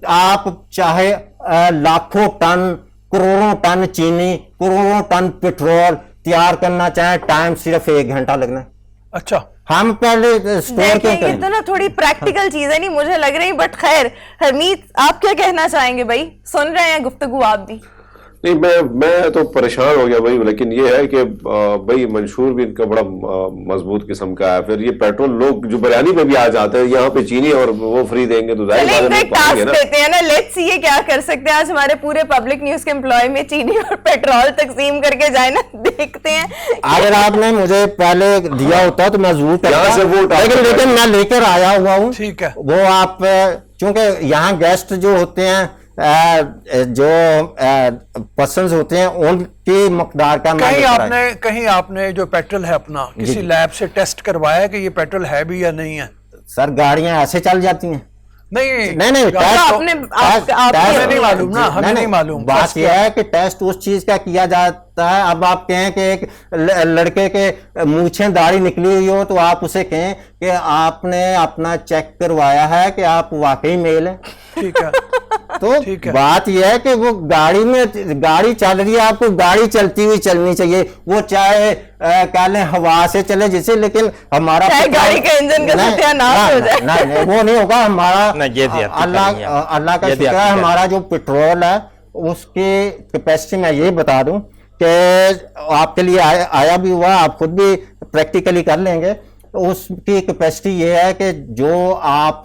आप चाहे लाखों टन, करोड़ों टन चीनी, करोड़ों टन पेट्रोल तैयार करना चाहे, टाइम सिर्फ 1 घंटा लगना है। अच्छा, हम पहले स्टोर क्यों करें? तो ना थोड़ी प्रैक्टिकल चीजें नहीं मुझे लग रही, बट खैर हरमीत आप क्या कहना चाहेंगे? भाई सुन रहे हैं गुफ्तगू आप भी? नहीं, मैं तो परेशान हो गया भाई, लेकिन ये है कि भाई मंशूर भी इनका बड़ा मजबूत किस्म का है। फिर ये पेट्रोल लोग जो बयानी में भी आ जाते हैं, यहाँ पे चीनी और वो फ्री देंगे तो जाहिर बात है टास्क देते हैं ना, लेट्स सी ये क्या कर सकते हैं। आज हमारे पूरे पब्लिक न्यूज के एम्प्लॉय में चीनी और पेट्रोल तकसीम करके जाए ना, देखते हैं। अगर आपने मुझे पहले दिया होता तो मैं जरूर करता, लेकिन मैं लेकर आया हुआ हूँ। ठीक है, वो आप क्योंकि यहाँ गेस्ट जो होते हैं, जो पर्सन्स होते हैं, उनकी मकदार का कहीं आपने जो पेट्रोल है अपना किसी लैब से टेस्ट करवाया कि ये पेट्रोल है भी या नहीं है? सर गाड़ियां ऐसे चल जाती हैं। नहीं नहीं मालूम ना, हमें नहीं मालूम। बात यह है कि टेस्ट उस चीज का किया जाता है। अब आप कहें कि एक लड़के के मूंछें दाढ़ी निकली हुई हो तो आप उसे कहें कि आपने अपना चेक करवाया है कि आप वाकई मेल हैं? ठीक है। तो ठीक है। बात यह है कि वो गाड़ी चल रही है, आपको गाड़ी चलती हुई चलनी चाहिए, वो चाहे कह लें हवा से चले जिसे, लेकिन हमारा चाहे गाड़ी का इंजन का सत्यानाश हो जाए। नहीं वो नहीं होगा। हमारा नहीं, अल्लाह का शुक्र है, हमारा जो पेट्रोल है उसकी कैपेसिटी मैं ये बता दूं कि आपके लिए आया भी हुआ, आप खुद भी प्रैक्टिकली कर लेंगे। उसकी कैपेसिटी ये है कि जो आप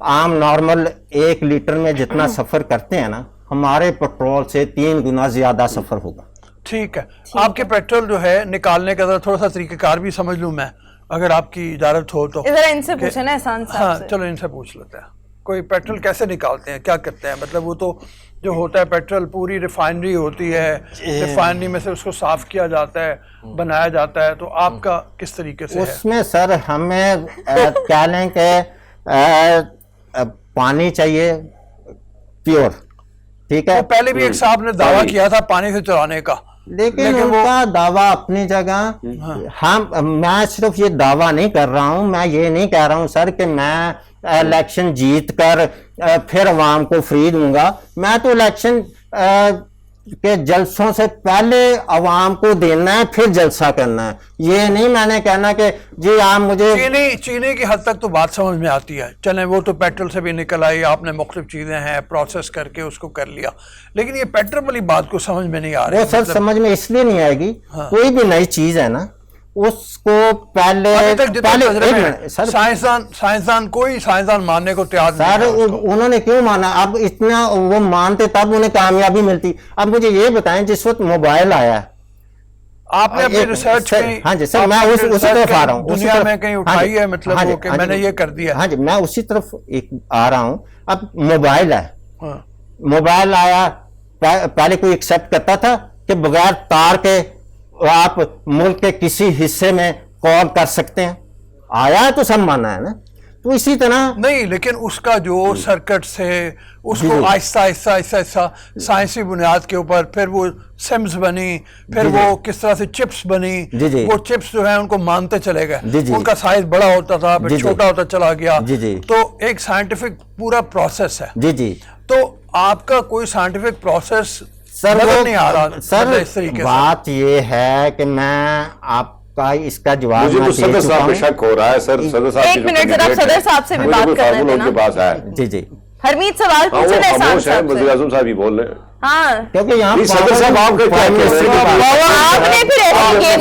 आम नॉर्मल 1 लीटर में जितना सफर करते हैं ना, हमारे पेट्रोल से 3 गुना ज्यादा सफर होगा। ठीक है। आपके पेट्रोल जो है निकालने का थोड़ा सा तरीकेकार भी समझ लूं मैं, अगर आपकी इजाजत हो तो। जरा इनसे पूछे ना एहसान साहब हाँ से। चलो इनसे पूछ लेते हैं, कोई पेट्रोल कैसे निकालते हैं, क्या करते हैं? मतलब वो तो जो होता है पेट्रोल पूरी रिफाइनरी होती है, रिफाइनरी में से उसको साफ किया जाता है, बनाया जाता है, तो आपका किस तरीके से है? उसमें सर हमें कह लें कि पानी चाहिए प्योर, ठीक है। तो पहले भी एक साहब ने दावा किया था पानी से चलाने का, लेकिन उनका दावा अपनी जगह। मैं सिर्फ ये दावा नहीं कर रहा हूं, मैं ये नहीं कह रहा हूं सर कि मैं इलेक्शन जीत कर फिर अवाम को फ्री दूंगा। मैं तो इलेक्शन के जलसों से पहले अवाम को देना है, फिर जलसा करना है। ये नहीं मैंने कहना कि जी आप मुझे चीनी की हद तक तो बात समझ में आती है, चलें वो तो पेट्रोल से भी निकल आई, आपने मुख्तलिफ चीजें हैं प्रोसेस करके उसको कर लिया, लेकिन ये पेट्रोल वाली बात को समझ में नहीं आ रही। वो सर समझ में इसलिए नहीं आएगी, कोई भी नई चीज है ना उसको पहले साइंसदान कोई साइंसदान मानने को तैयार सर नहीं। उन्होंने क्यों माना? अब इतना वो मानते तब उन्हें कामयाबी मिलती। अब मुझे ये बताएं, जिस वक्त मोबाइल आया आपने अपनी रिसर्च में, हाँ जी सर, मैं उसी तरफ आ रहा हूँ, दुनिया में कहीं उठाई है, मतलब वो कि मैंने ये कर दिया। हाँ जी मैं उसी तरफ आ रहा हूँ। अब मोबाइल है, मोबाइल आया, पहले कोई एक्सेप्ट करता था कि बगैर तार के आप मुल्क के किसी हिस्से में कॉल कर सकते हैं? आया तो सब माना है ना। तो इसी तरह नहीं, लेकिन उसका जो सर्किट से उसको आहिस्ता आहिस्ता आहिस्ता आहिस्ता साइंसी बुनियाद के ऊपर फिर वो सिम्स बनी, फिर वो किस तरह से चिप्स बनी, वो चिप्स जो है उनको मानते चले गए, उनका साइज बड़ा होता था फिर छोटा होता चला गया। तो एक साइंटिफिक पूरा प्रोसेस है। जी जी। तो आपका कोई साइंटिफिक प्रोसेस सर वो नहीं आ रहा सर। इस तरीके बात ये है कि मैं आपका इसका जवाब मुझे तो सदर साहब पे शक हो रहा है सर। सदर साहब एक मिनट जरा सदर साहब से भी बात कर रहे हैं पास है। जी जी। हरमीत सवाल पूछे ना एहसान साहब से। वज़ीर आज़म साहब ही बोल रहे हैं। हाँ क्योंकि यहाँ सदर साहब आपने फिर ऐसी गेम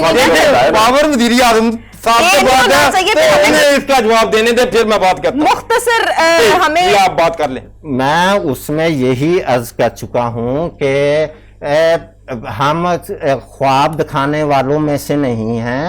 पावर वज़ीर आज़म साहब से बात है, इसका जवाब देने दे फिर मैं बात करता हूं। मुख्तसर हमें आप बात कर लें। मैं उसमें यही अर्ज कर चुका हूं कि हम ख्वाब दिखाने वालों में से नहीं हैं।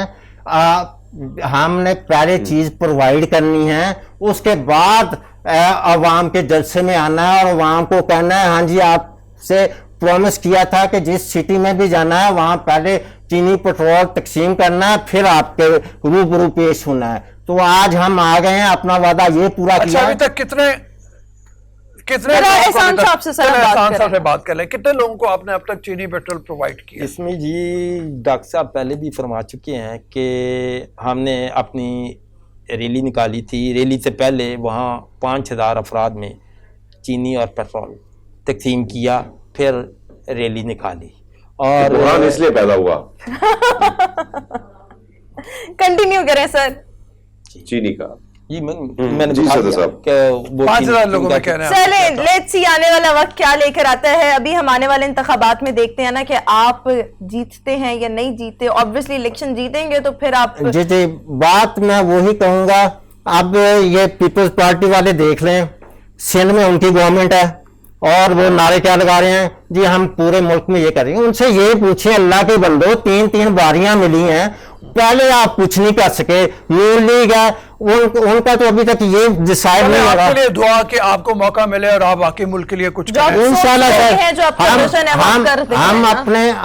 हमने पहले चीज प्रोवाइड करनी है, उसके बाद अवाम के जलसे में आना है और अवाम को कहना है हाँ जी आपसे प्रॉमिस किया था कि जिस सिटी में भी जाना है वहां पहले चीनी पेट्रोल तकसीम करना है, फिर आपके रूबरू पेश होना है। तो आज हम आ गए हैं, अपना वादा ये पूरा किया। अभी तक कितने एहसान साहब से बात कर ले, कितने लोगों को आपने अब तक चीनी पेट्रोल प्रोवाइड किया? इसमें जी डॉक्टर साहब पहले भी फरमा चुके हैं कि हमने अपनी रैली निकाली थी। रैली से पहले वहाँ 5000 अफराद में चीनी और पेट्रोल तकसीम किया, फिर रैली निकाली। और बुरहान इसलिए पैदा हुआ। कंटिन्यू करें सर। चीनी का जी मैंने जी सदर साहब 5000 लोगों में कह रहे हैं। चलें लेट्स सी आने वाला वक्त क्या लेकर आता है। अभी हम आने वाले इंतखाबात में देखते हैं ना कि आप जीतते हैं या नहीं जीतते। ऑब्वियसली इलेक्शन जीतेंगे तो फिर आप जी जी बात मैं वही कहूंगा। अब ये पीपल्स पार्टी वाले देख लें, सिंध में उनकी गवर्नमेंट है और वो नारे क्या लगा रहे हैं जी हम पूरे मुल्क में ये करेंगे। उनसे ये पूछे अल्लाह के बंदो 3-3 बारियां मिली हैं, पहले आप कुछ नहीं कर सके। नून लीग है उनका तो अभी तक ये डिसाइड नहीं होगा। आपके लिए दुआ कि आपको मौका मिले और आप वाकई मुल्क के लिए कुछ करें। इंशाल्लाह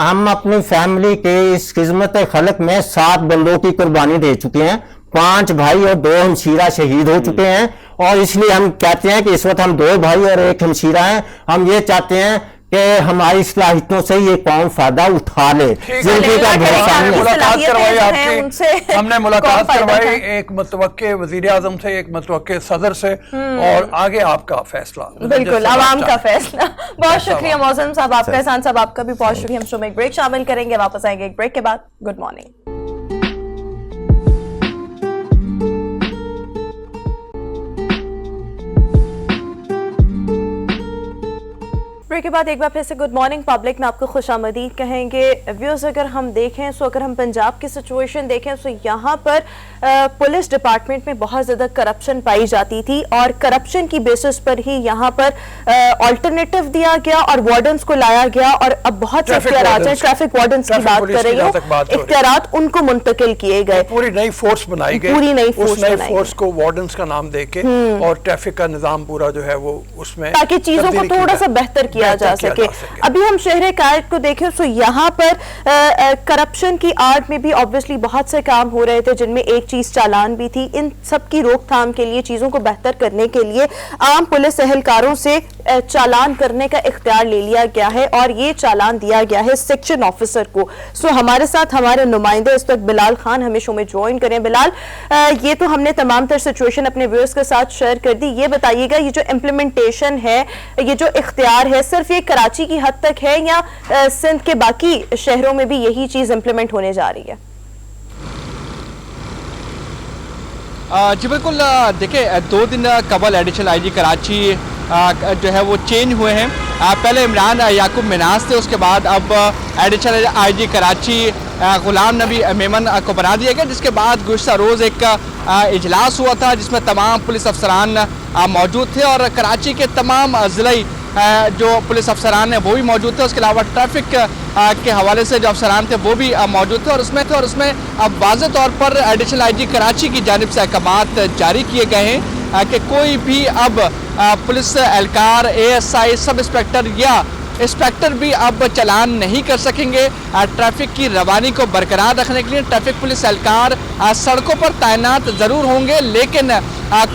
हम अपनी फैमिली के इस खिदमत खलक में 7 बंदों की कुर्बानी दे चुके हैं। 5 भाई और 2 हमशीरा शहीद हो चुके हैं और इसलिए हम कहते हैं कि इस वक्त हम 2 भाई और 1 हमशीरा हैं। हम ये चाहते हैं کہ ہماری صلاحیتوں سے یہ قوم فائدہ اٹھا لے. زندگی کا بھروسہ نہیں. ملاقات کروائی آپ سے کی, ہم نے ملاقات کروائی ایک متوقع وزیر اعظم سے, ایک متوقع صدر سے, اور آگے آپ کا فیصلہ. بالکل عوام کا فیصلہ. بہت شکریہ معظم صاحب آپ کا, احسان صاحب آپ کا بھی بہت شکریہ. ہم شو میں ایک بریک شامل کریں گے, واپس آئیں گے ایک بریک کے بعد. Good morning. بریک کے بعد ایک بار پھر سے گڈ مارننگ پبلک میں آپ کو خوش آمدید کہیں گے. ویوز اگر ہم دیکھیں سو اگر ہم پنجاب کی سچویشن دیکھیں سو یہاں پر پولیس ڈپارٹمنٹ میں بہت زیادہ کرپشن پائی جاتی تھی, اور کرپشن کی بیسس پر ہی یہاں پر آلٹرنیٹو دیا گیا اور وارڈنز کو لایا گیا, اور اب بہت سے اختیارات ہیں. ٹریفک وارڈنز کی بات کر رہی ہوں, اختیارات ان کو منتقل کیے گئے, پوری نئی فورس بنائی گئی, پوری نئی اس نئی فورس فورس کو وارڈنز کا نام دے کے, اور ٹریفک کا نظام پورا جو ہے وہ اس میں, تاکہ چیزوں کو تھوڑا سا بہتر کیا جا سکے. ابھی ہم شہر قائد کو دیکھیں سو یہاں پر کرپشن کی آڑ میں بھی obviously بہت سے کام ہو رہے تھے, جن میں ایک چیز چالان بھی تھی. ان سب کی روک تھام کے لیے, چیزوں کو بہتر کرنے کے لیے عام پولیس اہلکاروں سے چالان کرنے کا اختیار لے لیا گیا ہے, اور یہ چالان دیا گیا ہے سیکشن آفیسر کو. سو ہمارے ساتھ ہمارے نمائندے اس وقت بلال خان ہمیں شو میں جوائن کریں. بلال, یہ تو ہم نے تمام تر سچویشن اپنے ویورز کے ساتھ شیئر کر دی. یہ بتائیے گا یہ جو امپلیمنٹیشن ہے, یہ جو اختیار ہے, صرف یہ کراچی کی حد تک ہے یا سندھ کے باقی شہروں میں بھی یہی چیز امپلیمنٹ ہونے جا رہی ہے؟ جی بالکل, دیکھیں 2 دن قبل ایڈیشنل آئی جی کراچی جو ہے وہ چینج ہوئے ہیں. پہلے عمران یعقوب مناس تھے, اس کے بعد اب ایڈیشنل آئی جی کراچی غلام نبی میمن کو بنا دیا گیا, جس کے بعد گزشتہ روز ایک اجلاس ہوا تھا جس میں تمام پولیس افسران موجود تھے, اور کراچی کے تمام ضلعی جو پولیس افسران ہیں وہ بھی موجود تھے. اس کے علاوہ ٹریفک کے حوالے سے جو افسران تھے وہ بھی موجود تھے, اور اس میں اب واضح طور پر ایڈیشنل آئی جی کراچی کی جانب سے احکامات جاری کیے گئے ہیں کہ کوئی بھی اب پولیس اہلکار, A S I, sub inspector یا انسپیکٹر بھی اب چلان نہیں کر سکیں گے. ٹریفک کی روانی کو برقرار رکھنے کے لیے ٹریفک پولیس اہلکار سڑکوں پر تعینات ضرور ہوں گے, لیکن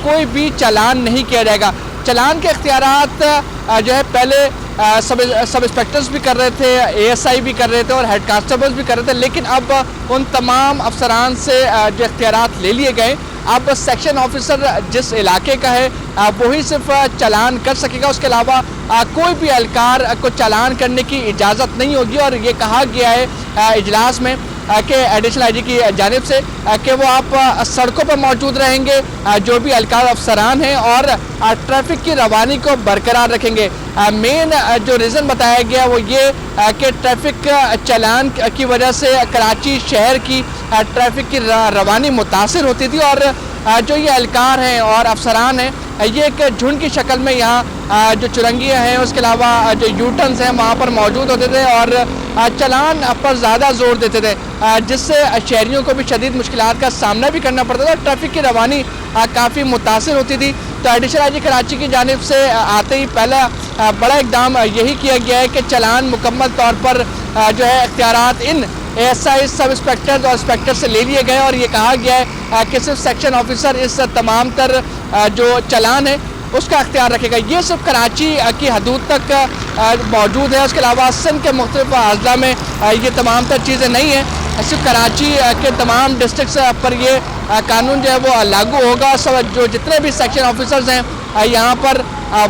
کوئی بھی چلان نہیں کیا جائے گا. چلان کے اختیارات جو ہے پہلے سب انسپیکٹرز بھی کر رہے تھے, اے ایس آئی بھی کر رہے تھے, اور ہیڈ کانسٹیبلز بھی کر رہے تھے, لیکن اب ان تمام افسران سے جو اختیارات لے لیے گئے. اب سیکشن آفیسر جس علاقے کا ہے وہی صرف چلان کر سکے گا, اس کے علاوہ کوئی بھی اہلکار کو چلان کرنے کی اجازت نہیں ہوگی. اور یہ کہا گیا ہے اجلاس میں کہ ایڈیشنل آئی جی کی جانب سے کہ وہ آپ سڑکوں پر موجود رہیں گے, جو بھی اہلکار افسران ہیں, اور ٹریفک کی روانی کو برقرار رکھیں گے. مین جو ریزن بتایا گیا وہ یہ کہ ٹریفک چلان کی وجہ سے کراچی شہر کی ٹریفک کی روانی متاثر ہوتی تھی, اور جو یہ اہلکار ہیں اور افسران ہیں یہ ایک جھنڈ کی شکل میں یہاں جو چرنگیاں ہیں, اس کے علاوہ جو یوٹرنز ہیں وہاں پر موجود ہوتے تھے, اور چلان پر زیادہ زور دیتے تھے, جس سے شہریوں کو بھی شدید مشکلات کا سامنا بھی کرنا پڑتا تھا. ٹریفک کی روانی کافی متاثر ہوتی تھی. تو ایڈیشنل آئی جی کراچی کی جانب سے آتے ہی پہلا بڑا اقدام یہی کیا گیا ہے کہ چلان مکمل طور پر جو ہے اختیارات ان A S I, sub inspector اور انسپیکٹر سے لے لیے گئے, اور یہ کہا گیا ہے کہ صرف سیکشن آفیسر اس تمام تر جو چلان ہے اس کا اختیار رکھے گا. یہ صرف کراچی کی حدود تک موجود ہے, اس کے علاوہ سندھ کے مختلف اضلاع میں یہ تمام تر چیزیں نہیں ہیں. صرف کراچی کے تمام ڈسٹرکٹس پر یہ قانون جو ہے وہ لاگو ہوگا. سب جو جتنے بھی سیکشن آفیسرز ہیں یہاں پر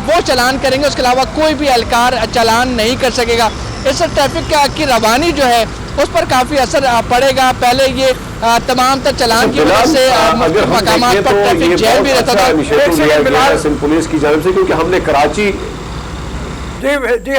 وہ چلان کریں گے, اس کے علاوہ کوئی بھی اہلکار چلان نہیں کر سکے گا. اس سے ٹریفک کی روانی جو ہے اس پر کافی اثر پڑے گا. پہلے یہ تمام تر چلان کی وجہ سے مقامات پر ٹریفک جیل بھی رہتا تھا. پولیس کی جانب سے, کیونکہ ہم نے کراچی جی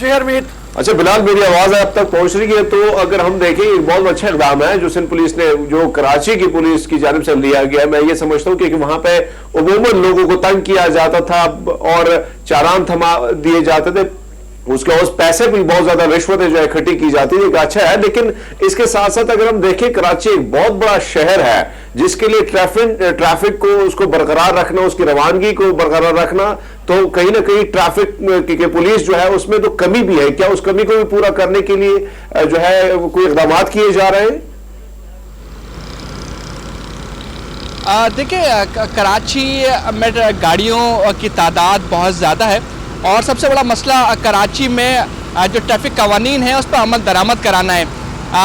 حرمیت. اچھا بلال, میری آواز اب تک پہنچ رہی ہے؟ تو اگر ہم دیکھیں ایک بہت اچھا اقدام ہے جو سندھ پولیس نے, جو کراچی کی پولیس کی جانب سے لیا گیا ہے. میں یہ سمجھتا ہوں کہ وہاں پہ عموماً لوگوں کو تنگ کیا جاتا تھا اور چالان تھما دیے جاتے تھے, اس کے اس پیسے بھی بہت زیادہ رشوتیں جو ہے اکٹھی کی جاتی ہے, اچھا ہے. لیکن اس کے ساتھ ساتھ اگر ہم دیکھیں کراچی ایک بہت بڑا شہر ہے جس کے لیے ٹریفک کو اس کو برقرار رکھنا, اس کی روانگی کو برقرار رکھنا, تو کہیں نہ کہیں ٹریفک کی پولیس جو ہے اس میں تو کمی بھی ہے. کیا اس کمی کو بھی پورا کرنے کے لیے جو ہے کوئی اقدامات کیے جا رہے ہیں؟ देखिए कराची में गाड़ियों की तादाद बहुत ज़्यादा है और सबसे बड़ा मसला कराची में जो ट्रैफिक कवानीन है उस पर अमल दरामद कराना है।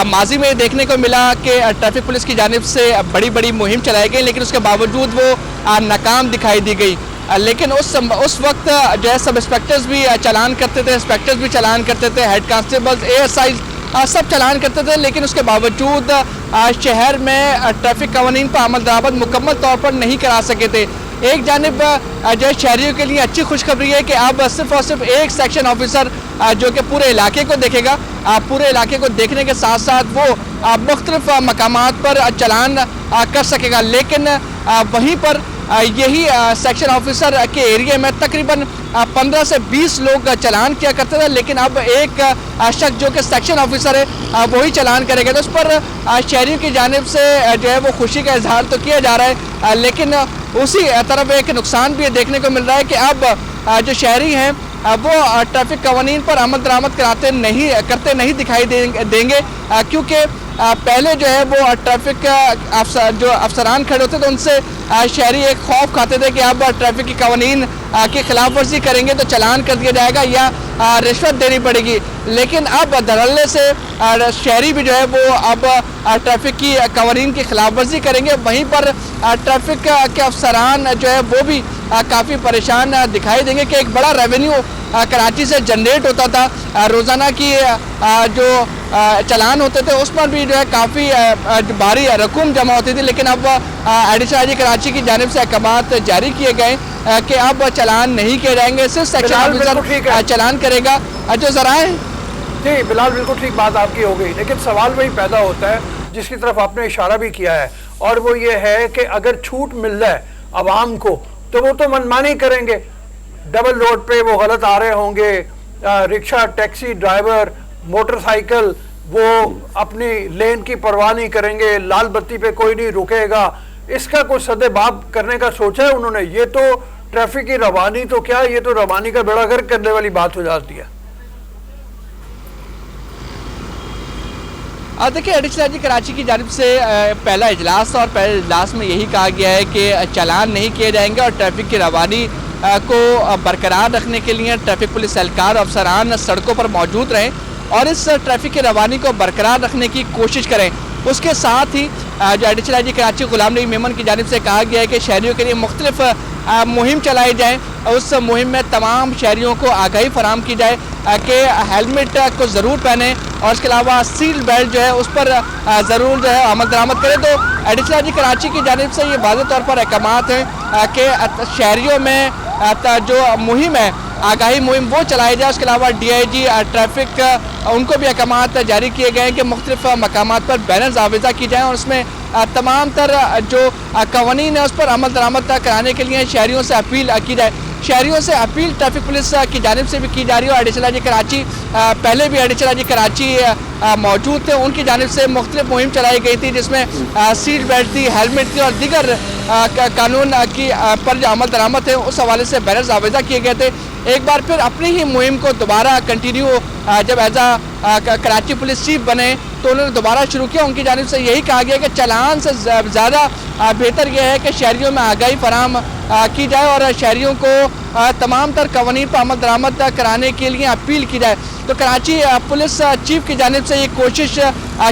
माजी में देखने को मिला कि ट्रैफिक पुलिस की जानिब से बड़ी बड़ी मुहिम चलाई गई, लेकिन उसके बावजूद वो नाकाम दिखाई दी गई। लेकिन उस वक्त जो है सब इंस्पेक्टर्स भी चालान करते थे, इंस्पेक्टर्स भी चालान करते थे, हेड कांस्टेबल्स, ASI सब चालान करते थे, लेकिन उसके बावजूद शहर में ट्रैफिक कवानीन पर अमल दरामद मुकम्मल तौर पर नहीं करा सके थे। एक जानिब जो शहरियों के लिए अच्छी खुशखबरी है कि अब सिर्फ और सिर्फ एक सेक्शन ऑफिसर जो कि पूरे इलाके को देखेगा, पूरे इलाके को देखने के साथ साथ वो मुख्तलिफ मकामात पर चालान कर सकेगा। लेकिन वहीं पर यही सेक्शन ऑफिसर के एरिया में तकरीबन 15 से 20 लोग चालान किया करते थे, लेकिन अब एक शख्स जो कि सेक्शन ऑफिसर है वही चालान करेगा। तो उस पर शहरियों की जानिब से जो है वो खुशी का इजहार तो किया जा रहा है, लेकिन उसी तरफ एक नुकसान भी देखने को मिल रहा है कि अब जो शहरी हैं वो ट्रैफिक कवानीन पर अमल दरामद करते नहीं दिखाई देंगे, क्योंकि पहले जो है वो ट्रैफिक जो अफसरान खड़े होते थे उनसे शहरी एक खौफ खाते थे कि अब ट्रैफिक की कवानीन की खिलाफ वर्जी करेंगे तो चालान कर दिया जाएगा या रिश्वत देनी पड़ेगी। लेकिन अब धड़ल्ले से शहरी भी जो है वो अब ट्रैफिक की कवानीन की खिलाफ वर्जी करेंगे। वहीं पर ट्रैफिक के अफसरान जो है वो भी काफ़ी परेशान दिखाई देंगे कि एक बड़ा रेवेन्यू कराची से जनरेट होता था, रोज़ाना की जो चालान होते थे उस पर भी जो है काफ़ी भारी रकूम जमा होती थी। लेकिन अब एडिशनल आईजी कराची की जानिब से अहकामात जारी किए गए कि अब चालान नहीं किए जाएंगे, सिर्फ सेक्शन ऑफिसर चालान करेगा। जो ज़राए जी बिलाल, बिल्कुल ठीक बात आपकी हो गई, लेकिन सवाल वही पैदा होता है जिसकी तरफ आपने इशारा भी किया है, और वो ये है कि अगर छूट मिल जाए आवाम को तो वो तो मनमानी करेंगे। डबल रोड पे वो गलत आ रहे होंगे, रिक्शा, टैक्सी ड्राइवर, मोटरसाइकिल वो अपनी लेन की परवाह नहीं करेंगे, लाल बत्ती पे कोई नहीं रुकेगा। इसका कोई सदेबाब करने का सोचा है उन्होंने? ये तो ट्रैफिक की रवानी तो क्या, ये तो रवानी का बेड़ा गर्क करने वाली बात हो जाती है। देखिए एडिशनल आईजी कराची की जानिब से पहला इजलास था और पहले इजलास में यही कहा गया है कि चालान नहीं किए जाएंगे और ट्रैफिक की रवानी को बरकरार रखने के लिए ट्रैफिक पुलिस एहलकार अफसरान सड़कों पर मौजूद रहें और इस ट्रैफिक की रवानी को बरकरार रखने की कोशिश करें। उसके साथ ही जो एडिशनल आईजी कराची गुलाम नबी मेमन की जानिब से कहा गया है कि शहरियों के लिए मुख्तलिफ मुहिम चलाई जाए और उस मुहिम में तमाम शहरियों को आगाही फराम की जाए कि हेलमेट को ज़रूर पहने और इसके अलावा सीट बेल्ट जो है उस पर ज़रूर जो है अमल दरामद करें। तो एडिशनल आईजी कराची की जानिब से ये वाज़ेह तौर पर अहकामात हैं कि शहरियों में जो मुहिम है आगाही मुहिम वो चलाई जाए। उसके अलावा DIG ट्रैफिक उनको भी अहकामात जारी किए गए हैं कि मुख्तलिफ मकामात पर बैनर्स आवेज़ा की जाएँ और उसमें तमाम तर जो कवानीन है उस पर अमल दरामद कराने के लिए शहरियों से अपील की जाए। शहरियों से अपील ट्रैफिक पुलिस की जानिब से भी की जा रही है और एडिशनल आईजी कराची पहले भी एडिशनल आईजी कराची मौजूद थे, उनकी जानिब से मुख्तलिफ मुहिम चलाई गई थी जिसमें सीट बेल्ट थी, हेलमेट थी और दीगर कानून की पर जो अमल दरामद है उस हवाले से बैनर्स आवेज़ा किए गए थे। एक बार फिर अपनी ही मुहिम को दोबारा कंटिन्यू जब एज कराची पुलिस चीफ बने तो उन्होंने दोबारा शुरू किया। उनकी जानिब से यही कहा गया कि चालान से ज़्यादा बेहतर यह है कि शहरियों में आगाही फराम की जाए और शहरियों को तमाम तर कवानीन पर अमल दरामद कराने के लिए अपील की जाए। तो कराची पुलिस चीफ की जानिब से ये कोशिश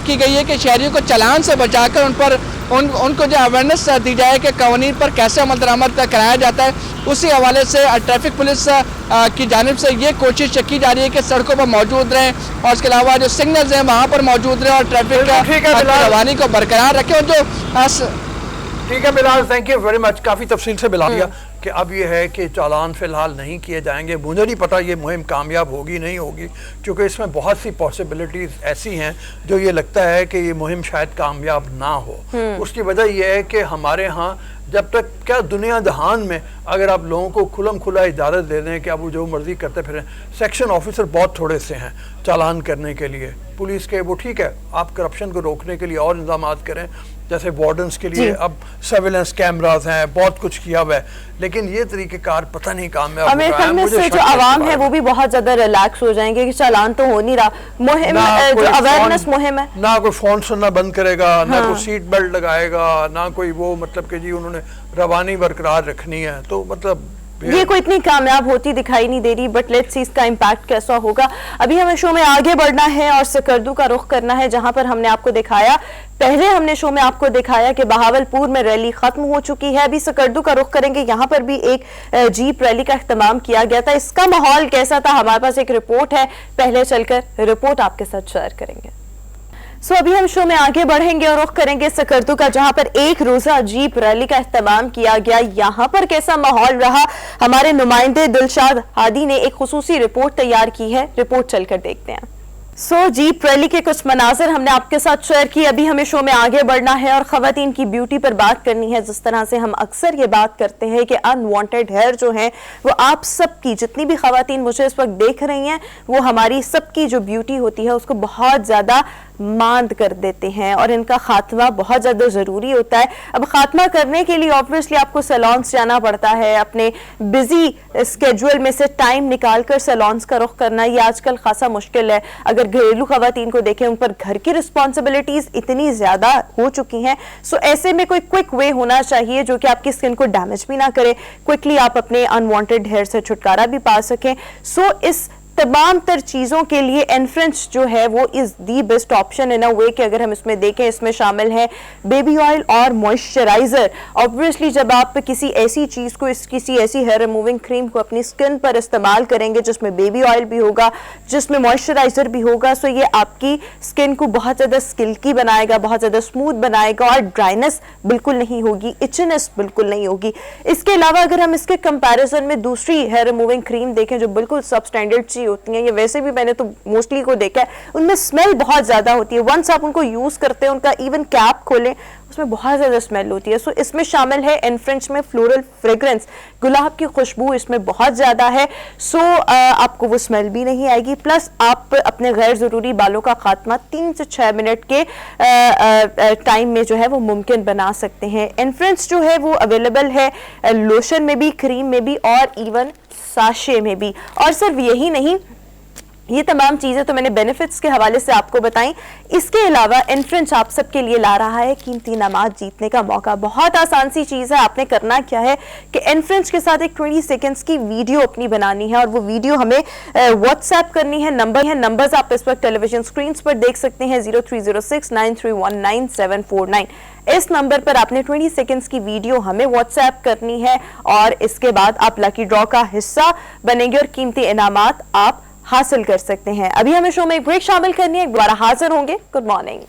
की गई है कि शहरियों को चालान से बचाकर उन पर उनको जो अवेयरनेस दी जाए कि कवानीन पर कैसे अमल दरामद कराया जाता है। उसी हवाले से ट्रैफिक पुलिस की जानिब से ये कोशिश की जा रही है कि सड़कों पर मौजूद रहें और इसके अलावा जो सिग्नल्स हैं वहाँ पर मौजूद रहें और ट्रैफिक रवानी को बरकरार रखें। और जो ठीक है Bilal, thank you very much, काफ़ी तफसील से बिला दिया कि अब ये है कि चालान फ़िलहाल नहीं किए जाएंगे। मुझे नहीं पता ये मुहिम कामयाब होगी नहीं होगी, क्योंकि इसमें बहुत सी पॉसिबिलिटीज़ ऐसी हैं जो ये लगता है कि ये मुहिम शायद कामयाब ना हो। उसकी वजह यह है कि हमारे यहाँ जब तक क्या दुनिया जहान में अगर आप लोगों को खुलम खुला इजाज़त दे दें कि आप जो मर्ज़ी करते फिरें, सेक्शन ऑफिसर बहुत थोड़े से हैं चालान करने के लिए। पुलिस के वो ठीक है, आप करप्शन को रोकने के लिए और इंतजाम करें, جیسے وارڈنس کے لیے اب سرویلنس کیمراز ہیں, بہت کچھ کیا ہوا ہے, لیکن یہ طریقہ کار پتہ نہیں کامیاب ہو میرے خیال میں اس سے جو عوام ہے وہ بھی بہت زیادہ ریلیکس ہو جائیں گے کہ چالان تو ہو نہیں رہا. مہم جو اویئرنیس مہم ہے, نہ کوئی فون سننا بند کرے گا, نہ کوئی سیٹ بیلٹ لگائے گا, نہ کوئی وہ مطلب کہ جی انہوں نے روانی برقرار رکھنی ہے, تو مطلب یہ کوئی اتنی کامیاب ہوتی دکھائی نہیں دے رہی. بٹ لیٹس سی اس کا امپیکٹ کیسا ہوگا. ابھی ہمیں شو میں آگے بڑھنا ہے اور سکردو کا رخ کرنا ہے, جہاں پر ہم نے آپ کو دکھایا, پہلے ہم نے شو میں آپ کو دکھایا کہ بہاولپور میں ریلی ختم ہو چکی ہے. ابھی سکردو کا رخ کریں گے, یہاں پر بھی ایک جیپ ریلی کا اہتمام کیا گیا تھا. اس کا ماحول کیسا تھا, ہمارے پاس ایک رپورٹ ہے, پہلے چل کر رپورٹ آپ کے ساتھ شیئر کریں گے. ابھی ہم شو میں آگے بڑھیں گے اور رخ کریں گے سکردو کا, جہاں پر ایک روزہ جیپ ریلی کا اہتمام کیا گیا. یہاں پر کیسا ماحول رہا, ہمارے نمائندے دلشاد ہادی نے ایک خصوصی رپورٹ تیار کی ہے, رپورٹ چل کر دیکھتے ہیں. جیپ ریلی کے کچھ مناظر ہم نے آپ کے ساتھ شیئر کی. ابھی ہمیں شو میں آگے بڑھنا ہے اور خواتین کی بیوٹی پر بات کرنی ہے. جس طرح سے ہم اکثر یہ بات کرتے ہیں کہ انوانٹیڈ ہیئر جو ہیں وہ آپ سب کی, جتنی بھی خواتین مجھے اس وقت دیکھ رہی ہیں, وہ ہماری سب کی جو بیوٹی ہوتی ہے اس کو بہت زیادہ ماند کر دیتے ہیں اور ان کا خاتمہ بہت زیادہ ضروری ہوتا ہے. اب خاتمہ کرنے کے لیے آبویسلی آپ کو سیلونس جانا پڑتا ہے, اپنے بزی اسکیجول میں سے ٹائم نکال کر سیلونس کا رخ کرنا یہ آج کل خاصا مشکل ہے. اگر گھریلو خواتین کو دیکھیں, ان پر گھر کی رسپانسبلٹیز اتنی زیادہ ہو چکی ہیں, ایسے میں کوئی کوئک وے ہونا چاہیے جو کہ آپ کی سکن کو ڈیمیج بھی نہ کرے, کوئکلی آپ اپنے انوانٹیڈ ہیئر سے چھٹکارا بھی پا سکیں. اس تمام تر چیزوں کے لیے انفرنس جو ہے وہ از دی بیسٹ آپشن ان اے وے کہ اگر ہم اس میں دیکھیں, اس میں شامل ہے بیبی آئل اور موئسچرائزر. آبویسلی جب آپ کسی ایسی چیز کو, کسی ایسی ہیئر ریموونگ کریم کو اپنی سکن پر استعمال کریں گے جس میں بیبی آئل بھی ہوگا, جس میں موئسچرائزر بھی ہوگا, یہ آپ کی سکن کو بہت زیادہ سکلکی بنائے گا, بہت زیادہ اسموتھ بنائے گا, اور ڈرائنس بالکل نہیں ہوگی, ایچنس بالکل نہیں ہوگی. اس کے علاوہ اگر ہم اس کے کمپیریزن میں دوسری ہیئر ریموونگ کریم دیکھیں جو بالکل سب اسٹینڈرڈ ہوتی ہیں, یہ ویسے بھی میں نے تو موسٹلی کو دیکھا ہے, ان میں اسمیل بہت زیادہ ہوتی ہے. ونس آپ ان کو یوز کرتے ہیں, ان کا ایون کیپ کھولیں, اس میں بہت زیادہ اسمیل ہوتی ہے. اس میں شامل ہے انفرنچ میں فلورل فریگرنس, گلاب کی خوشبو اس میں بہت زیادہ ہے. آپ کو وہ اسمیل بھی نہیں آئے گی. پلس آپ اپنے غیر ضروری بالوں کا خاتمہ 3 سے 6 منٹ کے ٹائم میں جو ہے وہ ممکن بنا سکتے ہیں. انفرنچ جو ہے وہ اویلیبل ہے لوشن میں بھی, کریم میں بھی, اور ایون ساشے میں بھی. اور صرف یہی نہیں, یہ تمام چیزیں تو میں نے بینیفٹس کے حوالے سے آپ کو بتائیں. اس کے علاوہ انفرنچ آپ سب کے لیے لا رہا ہے قیمتی انعامات جیتنے کا موقع. بہت آسان سی چیز ہے, آپ نے کرنا کیا ہے کہ انفرنچ کے ساتھ ایک 20 سیکنڈز کی ویڈیو اپنی بنانی ہے, اور وہ ویڈیو ہمیں واٹس ایپ کرنی ہے. نمبرز آپ اس وقت ٹیلی ویژن سکرینز پر دیکھ سکتے ہیں, 030693199749. اس نمبر پر آپ نے 20 سیکنڈز کی ویڈیو ہمیں واٹس ایپ کرنی ہے, اور اس کے بعد آپ لکی ڈرا کا حصہ بنیں گے اور قیمتی انعامات آپ حاصل کر سکتے ہیں. ابھی ہمیں شو میں ایک بریک شامل کرنی ہے, دوبارہ حاضر ہوں گے. Good morning.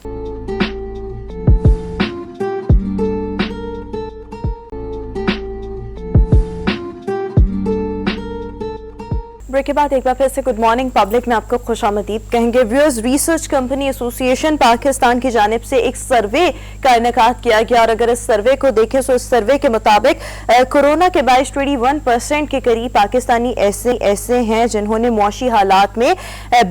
بریک کے بعد ایک بار پھر سے گڈ مارننگ پبلک میں آپ کو خوش آمدید کہیں گے. ویورز, ریسرچ کمپنی ایسوسی ایشن پاکستان کی جانب سے ایک سروے کا انعقاد کیا گیا, اور اگر اس سروے کو دیکھیں تو اس سروے کے مطابق کورونا کے باعث 21% کے قریب پاکستانی ایسے ہیں جنہوں نے معاشی حالات میں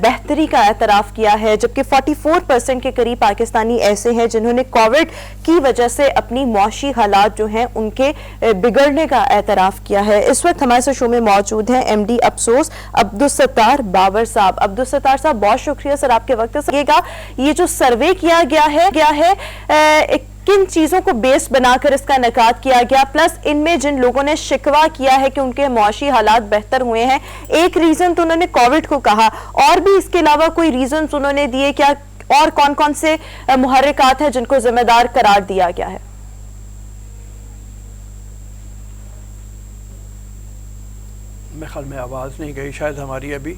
بہتری کا اعتراف کیا ہے, جبکہ 44% کے قریب پاکستانی ایسے ہیں جنہوں نے کووڈ کی وجہ سے اپنی معاشی حالات جو ہیں ان کے بگڑنے کا اعتراف کیا ہے. اس وقت ہمارے ساتھ شو میں موجود ہیں ایم ڈی افسوس عبدالستار بابر صاحب. عبدالستار صاحب, بہت شکریہ سر آپ کے وقت سے. یہ جو سروے کیا گیا ہے کن چیزوں کو بیس بنا کر اس کا انعقاد کیا گیا, پلس ان میں جن لوگوں نے شکوہ کیا ہے کہ ان کے معاشی حالات بہتر ہوئے ہیں, ایک ریزن تو انہوں نے کووڈ کو کہا, اور بھی اس کے علاوہ کوئی ریزنز انہوں نے دیے کیا, اور کون کون سے محرکات ہیں جن کو ذمہ دار قرار دیا گیا ہے؟ میرے خیال میں آواز نہیں گئی شاید ہماری ابھی.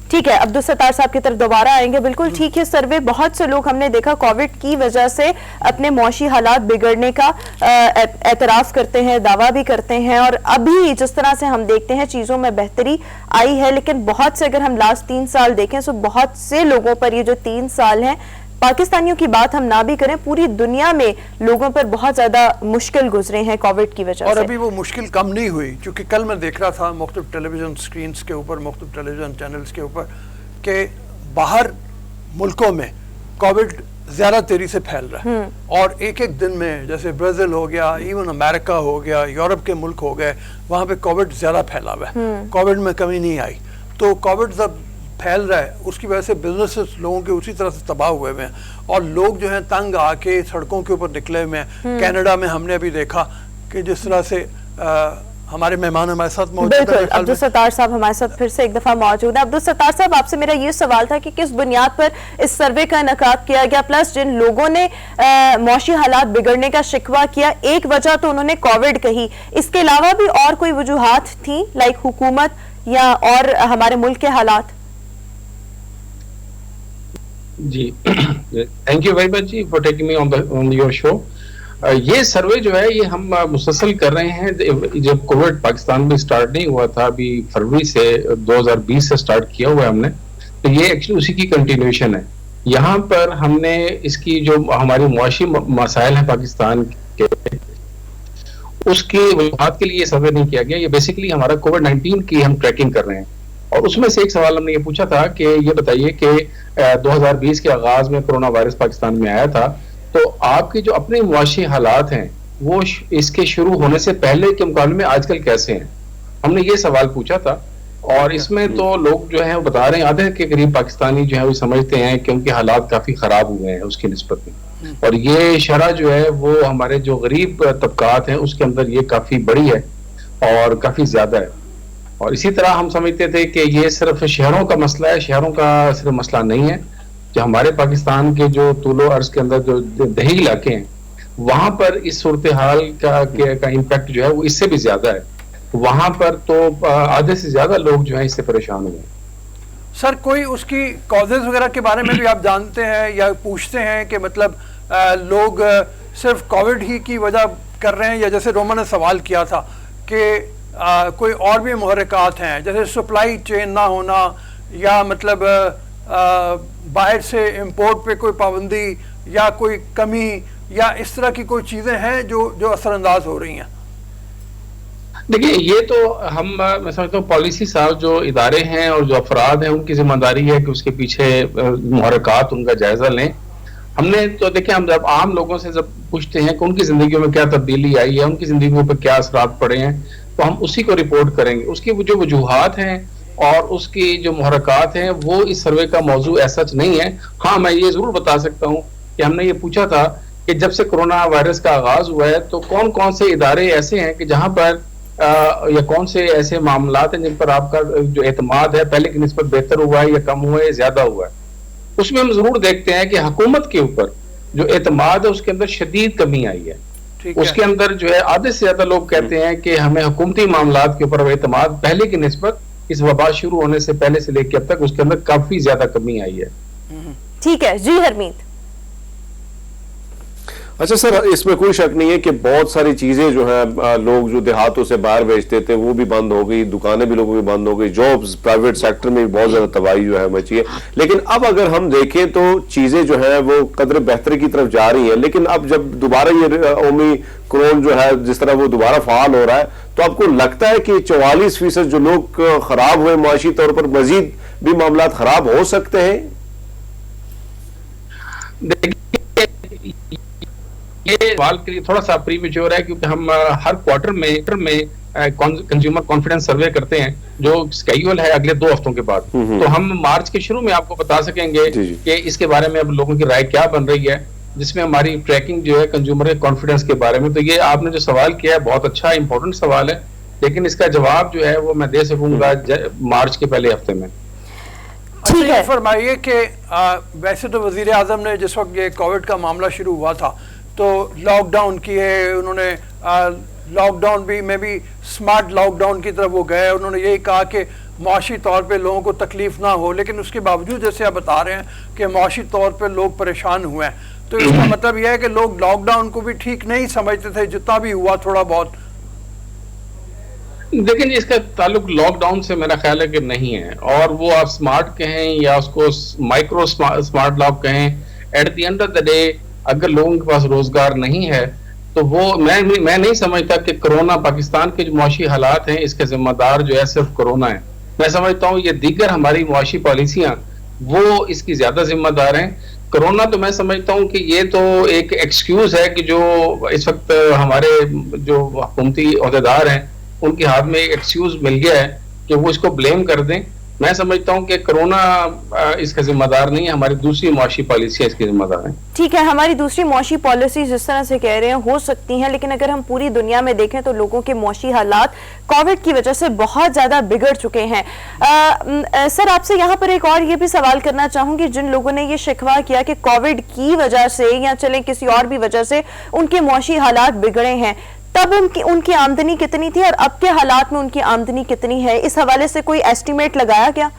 ٹھیک ہے, عبدالستار صاحب کی طرف دوبارہ آئیں گے. بالکل ٹھیک ہے. سروے بہت سے لوگ ہم نے دیکھا کووڈ کی وجہ سے اپنے معاشی حالات بگڑنے کا اعتراف کرتے ہیں, دعویٰ بھی کرتے ہیں, اور ابھی جس طرح سے ہم دیکھتے ہیں چیزوں میں بہتری آئی ہے, لیکن بہت سے, اگر ہم لاسٹ 3 سال دیکھیں تو بہت سے لوگوں پر یہ جو 3 سال ہیں, پاکستانیوں کی بات ہم نہ بھی کریں, پوری دنیا میں لوگوں پر بہت زیادہ مشکل گزرے ہیں کووڈ کی وجہ سے. اور ابھی وہ مشکل کم نہیں ہوئی, چونکہ کل میں دیکھ رہا تھا مختلف ٹیلی ویژن سکرینز کے اوپر, مختلف ٹیلی ویژن چینلز کے اوپر, کہ باہر ملکوں میں کووڈ ज़्यादा तेज़ी से फैल रहा है और एक एक दिन में जैसे ब्राज़ील हो गया, इवन अमेरिका हो गया, यूरोप के मुल्क हो गए, वहाँ पे कोविड ज़्यादा फैला हुआ है, कोविड में कमी नहीं आई। तो कोविड जब फैल रहा है उसकी वजह से बिजनेसेस लोगों के उसी तरह से तबाह हुए हैं और लोग जो हैं तंग आके सड़कों के ऊपर निकले हुए हैं। कनाडा में हमने अभी देखा कि जिस तरह से हमारे मेहमान हमारे साथ मौजूद हैं। बिल्कुल, अब्दुल सत्तार साहब हमारे साथ फिर से एक दफा मौजूद है। अब्दुल सत्तार साहब, आपसे मेरा ये सवाल था कि किस बुनियाद पर इस सर्वे का इनेकाद किया गया, प्लस जिन लोगों ने मौशी हालात बिगड़ने का शिकवा किया, एक वजह तो उन्होंने कोविड कही, इसके अलावा भी और कोई वजूहात थी लाइक हुकूमत या और हमारे मुल्क के हालात? जी, थैंक यू वेरी मच जी for taking me on your show. ये सर्वे जो है ये हम मुसलसल कर रहे हैं। जब कोविड पाकिस्तान में स्टार्ट नहीं हुआ था, अभी फरवरी से 2020 से स्टार्ट किया हुआ है हमने, तो ये एक्चुअली उसी की कंटिन्यूएशन है। यहाँ पर हमने इसकी जो हमारी मुआशी मसाइल हैं पाकिस्तान के, उसके वजूहात के लिए ये सर्वे नहीं किया गया। ये बेसिकली हमारा कोविड-19 की हम ट्रैकिंग कर रहे हैं और उसमें से एक सवाल हमने ये पूछा था कि ये बताइए कि 2020 के आगाज में कोरोना वायरस पाकिस्तान में आया था, तो आपके जो अपने मुआशी हालात हैं वो इसके शुरू होने से पहले के मुकाबले में आजकल कैसे हैं, हमने ये सवाल पूछा था। और इसमें तो लोग जो हैं वो बता रहे हैं, आधे के करीब पाकिस्तानी जो है वो समझते हैं कि उनके हालात काफी खराब हुए हैं उसकी निस्बत में, और ये शरह जो है वो हमारे जो गरीब तबकात हैं उसके अंदर ये काफी बड़ी है और काफी ज्यादा है। और इसी तरह हम समझते थे कि ये सिर्फ शहरों का मसला है, शहरों का सिर्फ मसला नहीं है। जो हमारे पाकिस्तान के जो तूलो अर्ज के अंदर जो दही इलाके हैं वहां पर इस सूरत हाल का इम्पैक्ट जो है वो इससे भी ज्यादा है। वहां पर तो आधे से ज्यादा लोग जो है इससे परेशान हुए। सर, कोई उसकी कॉजेज वगैरह के बारे में भी आप जानते हैं या पूछते हैं कि मतलब लोग सिर्फ कोविड ही की वजह कर रहे हैं, या जैसे रोमा ने सवाल किया था कि कोई और भी मुहर्रिकात हैं जैसे सप्लाई चेन ना होना या मतलब बाहर से इंपोर्ट पे कोई पाबंदी या कोई कमी या इस तरह की कोई चीज़ें हैं जो असरअंदाज हो रही हैं? देखिए, ये तो हम मैं समझता हूँ पॉलिसी साहब जो इदारे हैं और जो अफराद हैं उनकी जिम्मेदारी है कि उसके पीछे मुहर्रिकात उनका जायजा लें। हमने तो देखिए, हम जब आम लोगों से जब पूछते हैं कि उनकी जिंदगी में क्या तब्दीली आई है, उनकी जिंदगियों पर क्या असरात पड़े हैं, तो हम उसी को रिपोर्ट करेंगे। उसकी जो वजूहात हैं और उसकी जो मुहर्रिकात हैं वो इस सर्वे का मौजू ऐसा नहीं है। हाँ, मैं ये जरूर बता सकता हूँ कि हमने ये पूछा था कि जब से कोरोना वायरस का आगाज हुआ है तो कौन कौन से इदारे ऐसे हैं कि जहां पर या कौन से ऐसे मामलात हैं जिन पर आपका जो एतमाद है पहले की निस्बत बेहतर हुआ है या कम हुआ है या ज्यादा हुआ है। उसमें हम जरूर देखते हैं कि हुकूमत के ऊपर जो एतमाद है उसके अंदर शदीद कमी आई है। उसके अंदर जो है आधे से ज्यादा लोग कहते हैं कि हमें हुकूमती मामलात के ऊपर एतमाद पहले की निस्बत इस वबा शुरू होने से पहले से लेकर अब तक उसके अंदर काफी ज्यादा कमी आई है। ठीक है जी हरमीत। अच्छा सर, इसमें कोई शक नहीं है कि बहुत सारी चीजें जो है लोग जो देहातों से बाहर बेचते थे वो भी बंद हो गई, दुकानें भी लोगों की बंद हो गई, जॉब्स प्राइवेट सेक्टर में भी बहुत ज्यादा तबाही जो है मची है। लेकिन अब अगर हम देखें तो चीजें जो है वो कदर बेहतरी की तरफ जा रही है। लेकिन अब जब दोबारा ये ओमिक्रॉन जो है जिस तरह वो दोबारा फाल हो रहा है, तो आपको लगता है कि 44% जो लोग खराब हुए माशी तौर पर मजीद भी मामला खराब हो सकते हैं? ये सवाल के लिए थोड़ा सा प्रीमेच्योर है क्योंकि हम हर क्वार्टर में कंज्यूमर कॉन्फिडेंस सर्वे करते हैं जो स्केड्यूल है अगले 2 हफ्तों के बाद। तो हम मार्च के शुरू में आपको बता सकेंगे कि इसके बारे में अब लोगों की राय क्या बन रही है, जिसमें हमारी ट्रैकिंग जो है कंज्यूमर के कॉन्फिडेंस के बारे में। तो ये आपने जो सवाल किया है बहुत अच्छा इंपॉर्टेंट सवाल है, लेकिन इसका जवाब जो है वो मैं दे सकूंगा मार्च के पहले हफ्ते में। ठीक है, फरमाइए कि वैसे तो वजीर आजम ने जिस वक्त ये कोविड का मामला शुरू हुआ था तो लॉकडाउन किए उन्होंने, लॉकडाउन भी स्मार्ट लॉकडाउन की तरफ वो गए। उन्होंने यही कहा कि माशी तौर पे लोगों को तकलीफ ना हो, लेकिन उसके बावजूद जैसे आप बता रहे हैं कि माशी तौर पे लोग परेशान हुए हैं, तो इसका मतलब यह है कि लोग लॉकडाउन को भी ठीक नहीं समझते थे जितना भी हुआ थोड़ा बहुत। लेकिन इसका ताल्लुक लॉकडाउन से मेरा ख्याल है कि नहीं है, और वो आप स्मार्ट कहें या उसको माइक्रो स्मार्ट लॉक कहें, at the end of the day अगर लोगों के पास रोजगार नहीं है तो वो मैं नहीं समझता कि कोरोना पाकिस्तान के जो मुआशी हालात हैं इसके जिम्मेदार जो है सिर्फ कोरोना है। मैं समझता हूँ ये दीगर हमारी मुआशी पॉलिसियां वो इसकी ज्यादा जिम्मेदार हैं, कोरोना तो मैं समझता हूँ कि ये तो एक एक्सक्यूज है कि जो इस वक्त हमारे जो हुकूमती ओहदेदार हैं उनके हाथ में एक एक्सक्यूज मिल गया है कि वो इसको ब्लेम कर दें। मैं समझता हूँ कि कोरोना इसका जिम्मेदार नहीं है, हमारी दूसरी मुआशी पॉलिसियाँ इसकी जिम्मेदार हैं। ठीक है, हमारी दूसरी मुआशी पॉलिसी जिस तरह से कह रहे हैं हो सकती हैं, लेकिन अगर हम पूरी दुनिया में देखें तो लोगों के मुआशी हालात कोविड की वजह से बहुत ज़्यादा बिगड़ चुके हैं। सर, आपसे यहाँ पर एक और ये भी सवाल करना चाहूँगी, जिन लोगों ने ये शिकवा किया कि कोविड की वजह से या चले किसी और भी वजह से उनके मुआशी हालात बिगड़े हैं, तब उनकी आमदनी कितनी थी और अब के हालात में उनकी आमदनी कितनी है? इस हवाले से कोई एस्टिमेट लगाया क्या?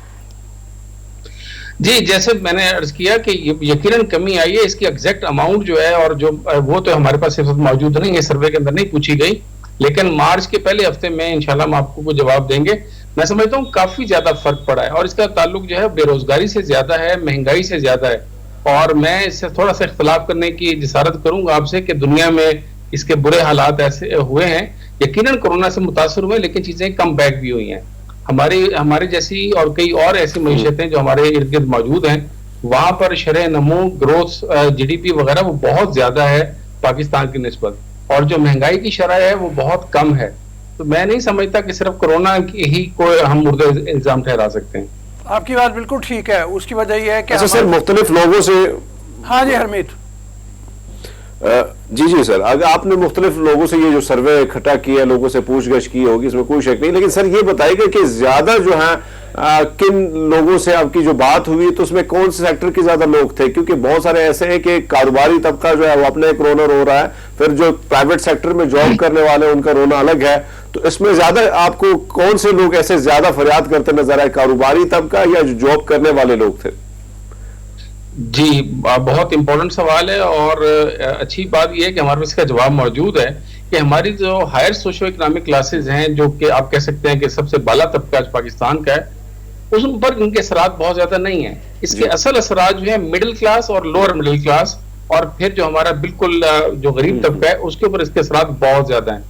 जी, जैसे मैंने अर्ज किया कि यकीनन कमी आई है, इसकी एग्जैक्ट अमाउंट जो है और जो वो तो हमारे पास इस वक्त मौजूद नहीं है, सर्वे के अंदर नहीं पूछी गई, लेकिन मार्च के पहले हफ्ते में इंशाल्लाह हम आपको वो जवाब देंगे। मैं समझता हूँ काफी ज्यादा फर्क पड़ा है और इसका ताल्लुक जो है बेरोजगारी से ज्यादा है, महंगाई से ज्यादा है। और मैं इससे थोड़ा सा इख्तलाफ करने की जिसारत करूंगा आपसे कि दुनिया में इसके बुरे हालात ऐसे हुए हैं, यकीनन कोरोना से मुतासर हुए, लेकिन चीजें कम बैक भी हुई हैं। हमारी जैसी और कई और ऐसी मईशतें जो हमारे इर्द गिर्द मौजूद हैं, वहां पर शरह नमो, ग्रोथ, जीडीपी वगैरह वो बहुत ज्यादा है पाकिस्तान की निस्बत, और जो महंगाई की शरह है वो बहुत कम है। तो मैं नहीं समझता कि सिर्फ कोरोना की ही को हम मुर्दा इल्जाम ठहरा सकते हैं। आपकी बात बिल्कुल ठीक है। उसकी वजह यह है कि अच्छा सर, मुख्तलिफ लोगों से, हाँ जी हरमीत जी सर, अगर आपने मुख्तलिफ लोगों से ये जो सर्वे इकट्ठा किया, लोगों से पूछगछ की होगी, इसमें कोई शक नहीं, लेकिन सर ये बताइएगा कि ज्यादा जो है किन लोगों से आपकी जो बात हुई तो उसमें कौन से सेक्टर के ज्यादा लोग थे? क्योंकि बहुत सारे ऐसे हैं कि कारोबारी तबका जो है वो अपने एक रोना रो रहा है, फिर जो प्राइवेट सेक्टर में जॉब करने वाले उनका रोना अलग है। तो इसमें ज्यादा आपको कौन से लोग ऐसे ज्यादा फरियाद करते नजर आए, कारोबारी तबका या जो जॉब करने वाले लोग थे? जी, बहुत इंपॉर्टेंट सवाल है और अच्छी बात यह है कि हमारे पास इसका जवाब मौजूद है कि हमारी जो हायर सोशो इकोनॉमिक क्लासेस हैं, जो कि आप कह सकते हैं कि सबसे बाला तबका पाकिस्तान का है, उस पर इनके असरात बहुत ज्यादा नहीं है। इसके असल असरात जो है मिडिल क्लास और लोअर मिडिल क्लास और फिर जो हमारा बिल्कुल जो गरीब तबका है उसके ऊपर इसके असरात बहुत ज्यादा हैं।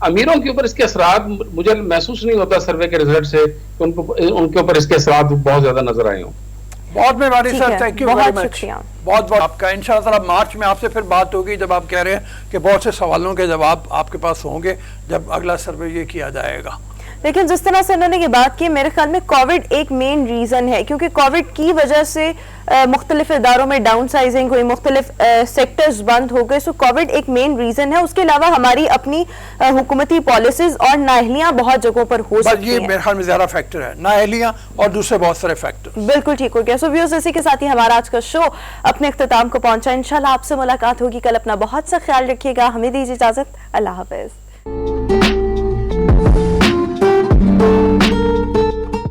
अमीरों के ऊपर इसके असरात मुझे महसूस नहीं होता सर्वे के रिजल्ट से उनके ऊपर इसके असरात बहुत ज्यादा नजर आए हों। बहुत मेहरबानी sir, thank you very much, शुक्रिया। बहुत बहुत आपका। इंशाअल्लाह ताला मार्च में आपसे फिर बात होगी, जब आप कह रहे हैं कि बहुत से सवालों के जवाब आपके पास होंगे जब अगला सर्वे ये किया जाएगा। लेकिन जिस तरह से उन्होंने ये बात की, मेरे ख्याल में कोविड एक मेन रीज़न है, क्योंकि कोविड की वजह से मुख्तलिफ इदारों में डाउन साइजिंग हुई, मुख्तलिफ सेक्टर्स बंद हो गए। सो कोविड एक मेन रीज़न है। उसके अलावा हमारी अपनी हुकूमती पॉलिसीज और नाअहलियाँ बहुत जगहों पर हो सकती हैं। ये मेरे ख्याल में ज़्यादा फैक्टर है, नाअहलियाँ और दूसरे बहुत सारे फैक्टर। बिल्कुल ठीक हो गया। सो व्यूअर्स, इसी के साथ ही हमारा आज का शो अपने इख्तिताम को पहुंचा। इंशाल्लाह आपसे मुलाकात होगी कल। अपना बहुत सा ख्याल रखिएगा। हमें दीजिए इजाज़त। अल्लाह हाफ़िज़।